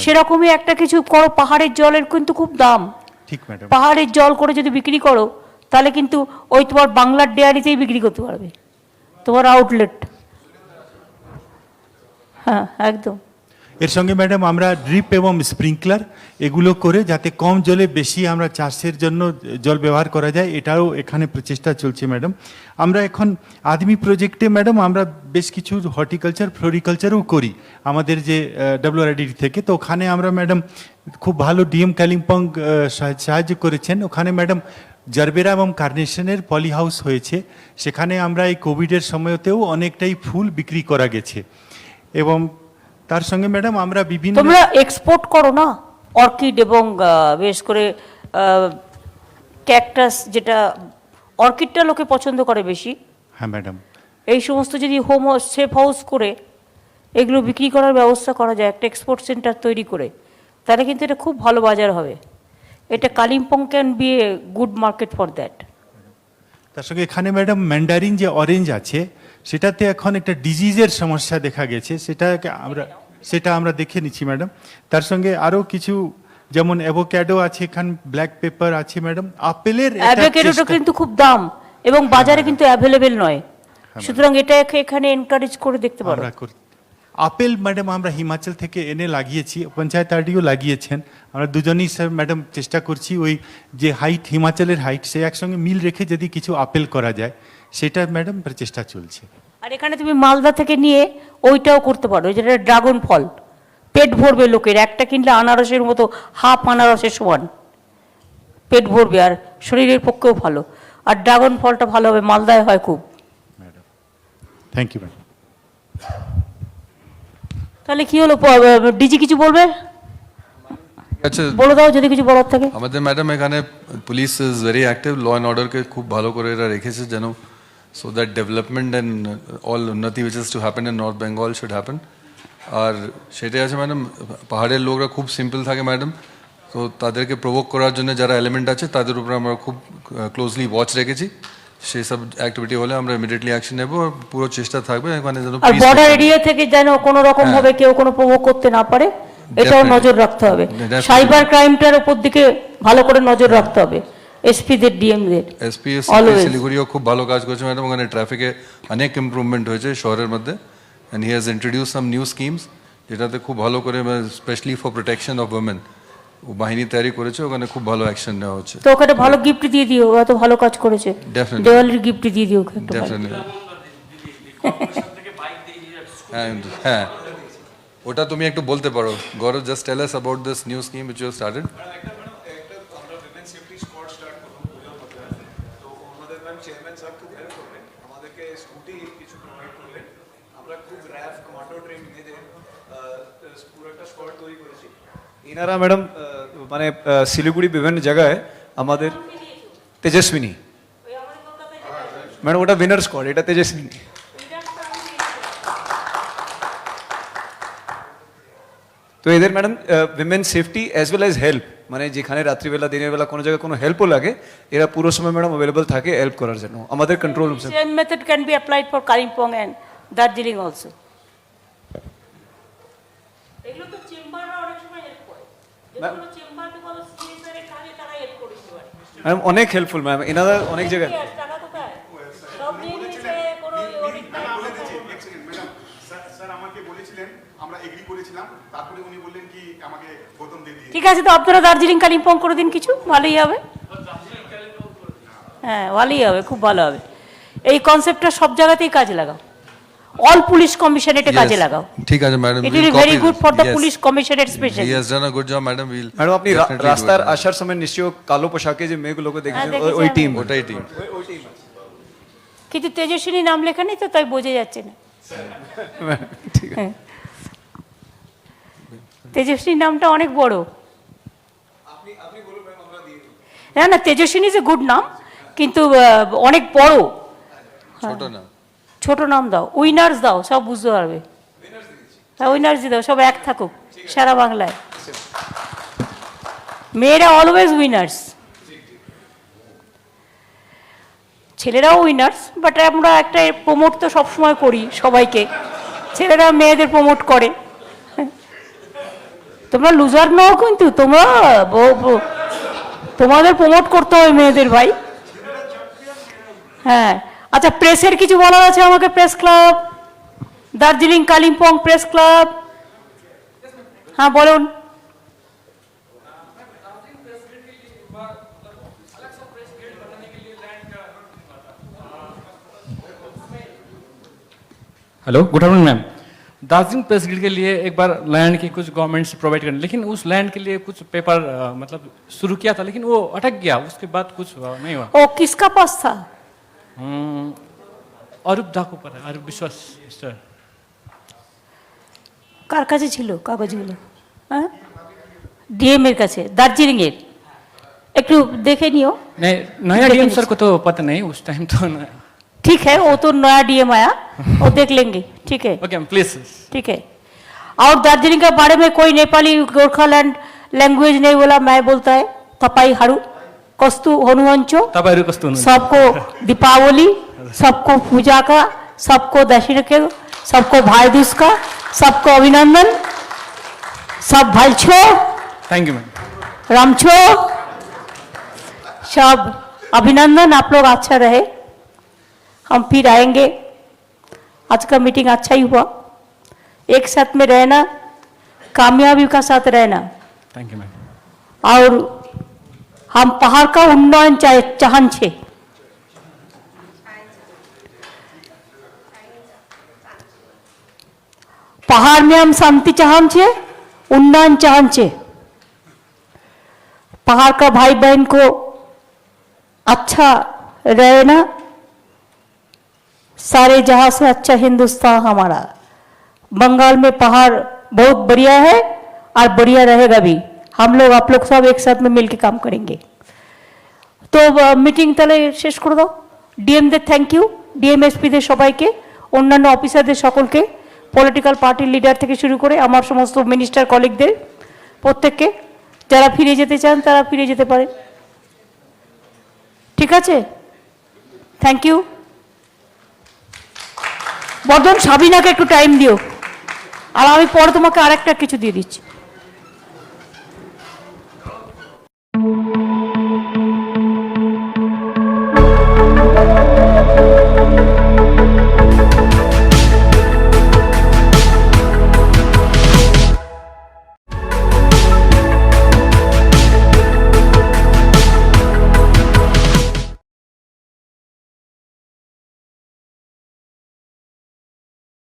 সেরকমই একটা কিছু করো। পাহাড়ের জলের কিন্তু খুব দাম, ঠিক ম্যাডাম। পাহাড়ের জল করে যদি বিক্রি করো তাহলে কিন্তু ওই তোমার বাংলার ডেয়ারিতেই বিক্রি করতে পারবে, তোমার আউটলেট। হ্যাঁ একদম। এর সঙ্গে ম্যাডাম আমরা ড্রিপ এবং স্প্রিংকলার এগুলো করে যাতে কম জলে বেশি আমরা চাষের জন্য জল ব্যবহার করা যায়, এটাও এখানে প্রচেষ্টা চলছে ম্যাডাম। আমরা এখন আদমি প্রজেক্টে ম্যাডাম আমরা বেশ কিছু হর্টিকালচার ফ্লোরিকালচারও করি আমাদের যে WRID থেকে। তো ওখানে আমরা ম্যাডাম খুব ভালো ডিএম কালিম্পং সাহায্য করেছেন। ওখানে ম্যাডাম জারবেরা এবং কার্নেশনের পলি হাউস হয়েছে, সেখানে আমরা এই কোভিডের সময়তেও অনেকটাই ফুল বিক্রি করা গেছে। এবং তার সঙ্গে ম্যাডাম আমরা বিভিন্ন তোমরা এক্সপোর্ট করো না অর্কিড এবং বেশ করে ক্যাকটাস, যেটা অর্কিডটা লোকে পছন্দ করে বেশি। হ্যাঁ ম্যাডাম, এই সমস্ত যদি হোম সেফ হাউস করে এগুলো বিক্রি করার ব্যবস্থা করা যায়, একটা এক্সপোর্ট সেন্টার তৈরি করে, তাহলে কিন্তু এটা খুব ভালো বাজার হবে। এটা Kalimpong can B a good market for that. তার সঙ্গে এখানে ম্যাডাম ম্যান্ডারিন যে অরেঞ্জ আছে সেটাতে এখন একটা ডিজিজের সমস্যা দেখা গেছে, সেটা আমরা দেখে নিচ্ছি ম্যাডাম। তার সঙ্গে আরও কিছু যেমন অ্যাভোক্যাডো আছে, এখানে ব্ল্যাক পেপার আছে ম্যাডাম। আপেলের অ্যাভোক্যাডোটা কিন্তু খুব দাম এবং বাজারে কিন্তু অ্যাভেলেবেল নয়, সুতরাং এটা এখানে এনকারেজ করে দেখতে পারো। আপেল ম্যাডাম আমরা হিমাচল থেকে এনে লাগিয়েছি, পঞ্চায়েত আরডিও লাগিয়েছেন। আমরা দুজনেই স্যার ম্যাডাম চেষ্টা করছি ওই যে হাইট, হিমাচলের হাইট, সে একসঙ্গে মিল রেখে যদি কিছু আপেল করা যায়, সেটা ম্যাডাম চেষ্টা চলছে। আর এখানে তুমি মালদা থেকে নিয়ে ওইটাও করতে পারো, যেটা ড্রাগন ফল, পেট ভরবে লোকের, একটা কিনলে আনারসের মতো, হাফ আনারসের সমান পেট ভরবে, আর শরীরের পক্ষেও ভালো। আর ড্রাগন ফলটা ভালো হবে, মালদায় হয় খুব। Thank you madam. তাহলে কি হলো, ডিজি কিছু বলবে? আচ্ছা, বলে দাও যদি কিছু বলার থাকে। আমাদের ম্যাডাম এখানে police is very active, law and অর্ডারকে খুব ভালো করে এরা রেখেছে যেন, so that development and all উন্নতি which is to happen in North Bengal should happen. আর সেটাই আছে ম্যাডাম, পাহাড়ের লোকরা খুব সিম্পল থাকে ম্যাডাম, তো তাদেরকে প্রভোক করার জন্য যারা এলিমেন্ট আছে তাদের উপরে আমরা খুব ক্লোজলি ওয়াচ রেখেছি। সেই সব অ্যাক্টিভিটি হলে আমরা ইমিডিয়েটলি অ্যাকশন নেব, পুরো চেষ্টা থাকবে এখানে যেন। আর বর্ডার এরিয়া থেকে যেন কোনো রকম ভাবে কেউ কোনো প্রভোগ করতে না পারে, এটাও নজর রাখতে হবে। সাইবার ক্রাইমটার উপর দিকে ভালো করে নজর রাখতে হবে, এসপিদের, ডিএমদের। এসপি শিলিগুড়িও খুব ভালো কাজ করছে ম্যাডাম, ওখানে ট্রাফিকে অনেক ইমপ্রুভমেন্ট হয়েছে শহরের মধ্যে, and he has introduce some new schemes, যেটাতে খুব ভালো করে specially for protection of women ও বাহিনী তৈরি করেছে, ওখানে খুব ভালো অ্যাকশন নেওয়া হচ্ছে। তো ওখানে ভালো গিফট দিয়ে দিও, এত ভালো কাজ করেছে, দেওয়ালির গিফট দিয়ে দিও। হ্যাঁ, ওটা তুমি একটু বলতে পারো Gaurav, just tell us about this new scheme which you have started. ইনারা ম্যাডাম মানে শিলিগুড়ি বিভিন্ন জায়গায় আমাদের তেজস্বিনী ম্যাডাম, ওটা উইনার স্কোয়াড, এটা তেজস্বিনী। তো এদের madam women safety as well as help, মানে যেখানে রাত্রিবেলা দিনের বেলা কোনো জায়গায় কোনো হেল্পও লাগে, এরা পুরো সময় ম্যাডাম অ্যাভেলেবল থাকে হেল্প করার জন্য। আমাদের control room same method can be applied for Kalimpong and Darjeeling also. এগুলো তো চেম্বাররা অনেক সময় হেল্প করে, এগুলো চেম্বারকে বলো সিএসআর এর কাজে তারা হেল্প করে দিতে পারে ম্যাম, অনেক হেল্পফুল ম্যাম, এনারা অনেক জায়গায়। টাকা কোথায় সব নিয়ে নিছে, কোনো অডিট নাই। স্যার আমাকে বলেছিলেন, আমরা এগ্রি করেছিলাম, তারপরে উনি বললেন কি আমাকে গৌতম দিয়ে দিয়ে। ঠিক আছে, তো আপনারা দার্জিলিং কালিম্পং করে দিন কিছু, ভালোই হবে। হ্যাঁ, ভালোই হবে, খুব ভালো হবে। এই কনসেপ্টটা সব জায়গাতেই কাজে লাগাও, অল পুলিশ কমিশনারেটে কাজে লাগাও। ঠিক আছে madam, it will be very good for the police commissionerate specially. He has done a good job madam. Madam আপনি রাস্তার আসার সময় নিশ্চয়ই কালো পোশাকে যে মেয়েগুলোকে দেখেছেন, ওই টিম, ওটাই টিম। কিন্তু তেজস্বিনী নাম লেখা নেই তো, তাই বোঝা যাচ্ছে না। ঠিক আছে, তেজস্বিনী নামটা অনেক বড়। না না, তেজস্বিনী ইজ এ গুড নাম, কিন্তু অনেক বড়। ছোট না, ছোট নাম দাও, উইনার্স দাও, সব বুঝতে পারবে। হ্যাঁ, উইনার্স দাও, সব এক থাকুক সারা বাংলায়। মেয়েরা অলওয়েজ উইনার্স, ছেলেরাও উইনার্স, বাট আমরা একটা প্রমোট তো সবসময় করি সবাইকে, ছেলেরা মেয়েদের প্রমোট করে। তোমরা লুজার নও, কিন্তু তোমরা তোমাদের প্রমোট করতে হবে মেয়েদের, ভাই। হ্যাঁ, আচ্ছা, প্রেসের কিছু বলার আছে আমাকে? Press club, Darjeeling Kalimpong press club. হ্যাঁ বলুন। Hello, good afternoon ma'am. Darjeeling press grid के लिए एक बार लैंड की कुछ गवर्नमेंट से प्रोवाइड करने, लेकिन उस लैंड के लिए कुछ पेपर मतलब शुरू किया था, लेकिन वो अटक गया, उसके बाद कुछ नहीं हुआ। ও किसका पास था? अरूप दा को पता है, अरूप विश्वास मिस्टर। কার কাছে ছিল কাগজগুলো? হ্যাঁ, ডিএম এর কাছে, দার্জিলিং এর। একটু দেখে নিও। नहीं, नया डीएम सर को तो पता नहीं, उस टाइम तो ठीक है, वो तो नया डीएम आया, वो देख लेंगे। ठीक है, ओके प्लीज। ठीक है। और दार्जिलिंग के बारे में कोई नेपाली गोरखालैंड लैंग्वेज नहीं बोला, मैं बोलता है तपाई हारू कस्तु हनुमंचो, तपाईहरु कस्तो हुनुहुन्छ? सबको दीपावली, सबको पूजा का, सबको दशहरा के, सबको भाई दूज का, सबको अभिनंदन, सब भाई छो, थैंक यू मैम। रामछो, सब अभिनंदन। आप लोग अच्छा रहे, हम फिर आएंगे। आज का मीटिंग अच्छा ही हुआ। एक साथ में रहना, कामयाबी का साथ रहना, थैंक यू मैम। और हम पहाड़ का उन्नयन चाहन छे। पहाड़ में हम शांति चाहन छे, उन्नयन चाहन छे। पहाड़ का भाई बहन को अच्छा रहना, सारे जहां से अच्छा हिंदुस्तान हमारा। बंगाल में पहाड़ बहुत बढ़िया है और बढ़िया रहेगा भी। हम लोग आप लोग सब एक साथ में मिलकर काम करेंगे। तो मीटिंग তাহলে শেষ করে দাও। ডিএম দের থ্যাংক ইউ, ডিএমএসপি দের সবাইকে, অন্যান্য অফিসারদের সকলকে, পলিটিক্যাল পার্টির লিডার থেকে শুরু করে আমার সমস্ত মিনিস্টার কলিগদের প্রত্যেককে। যারা ফিরে যেতে চান তারা ফিরে যেতে পারেন। ঠিক আছে, থ্যাংক ইউ। বর্ধন সাবিনাকে একটু টাইম দিও, আর আমি পরে তোমাকে আরেকটা কিছু দিয়ে দিচ্ছি।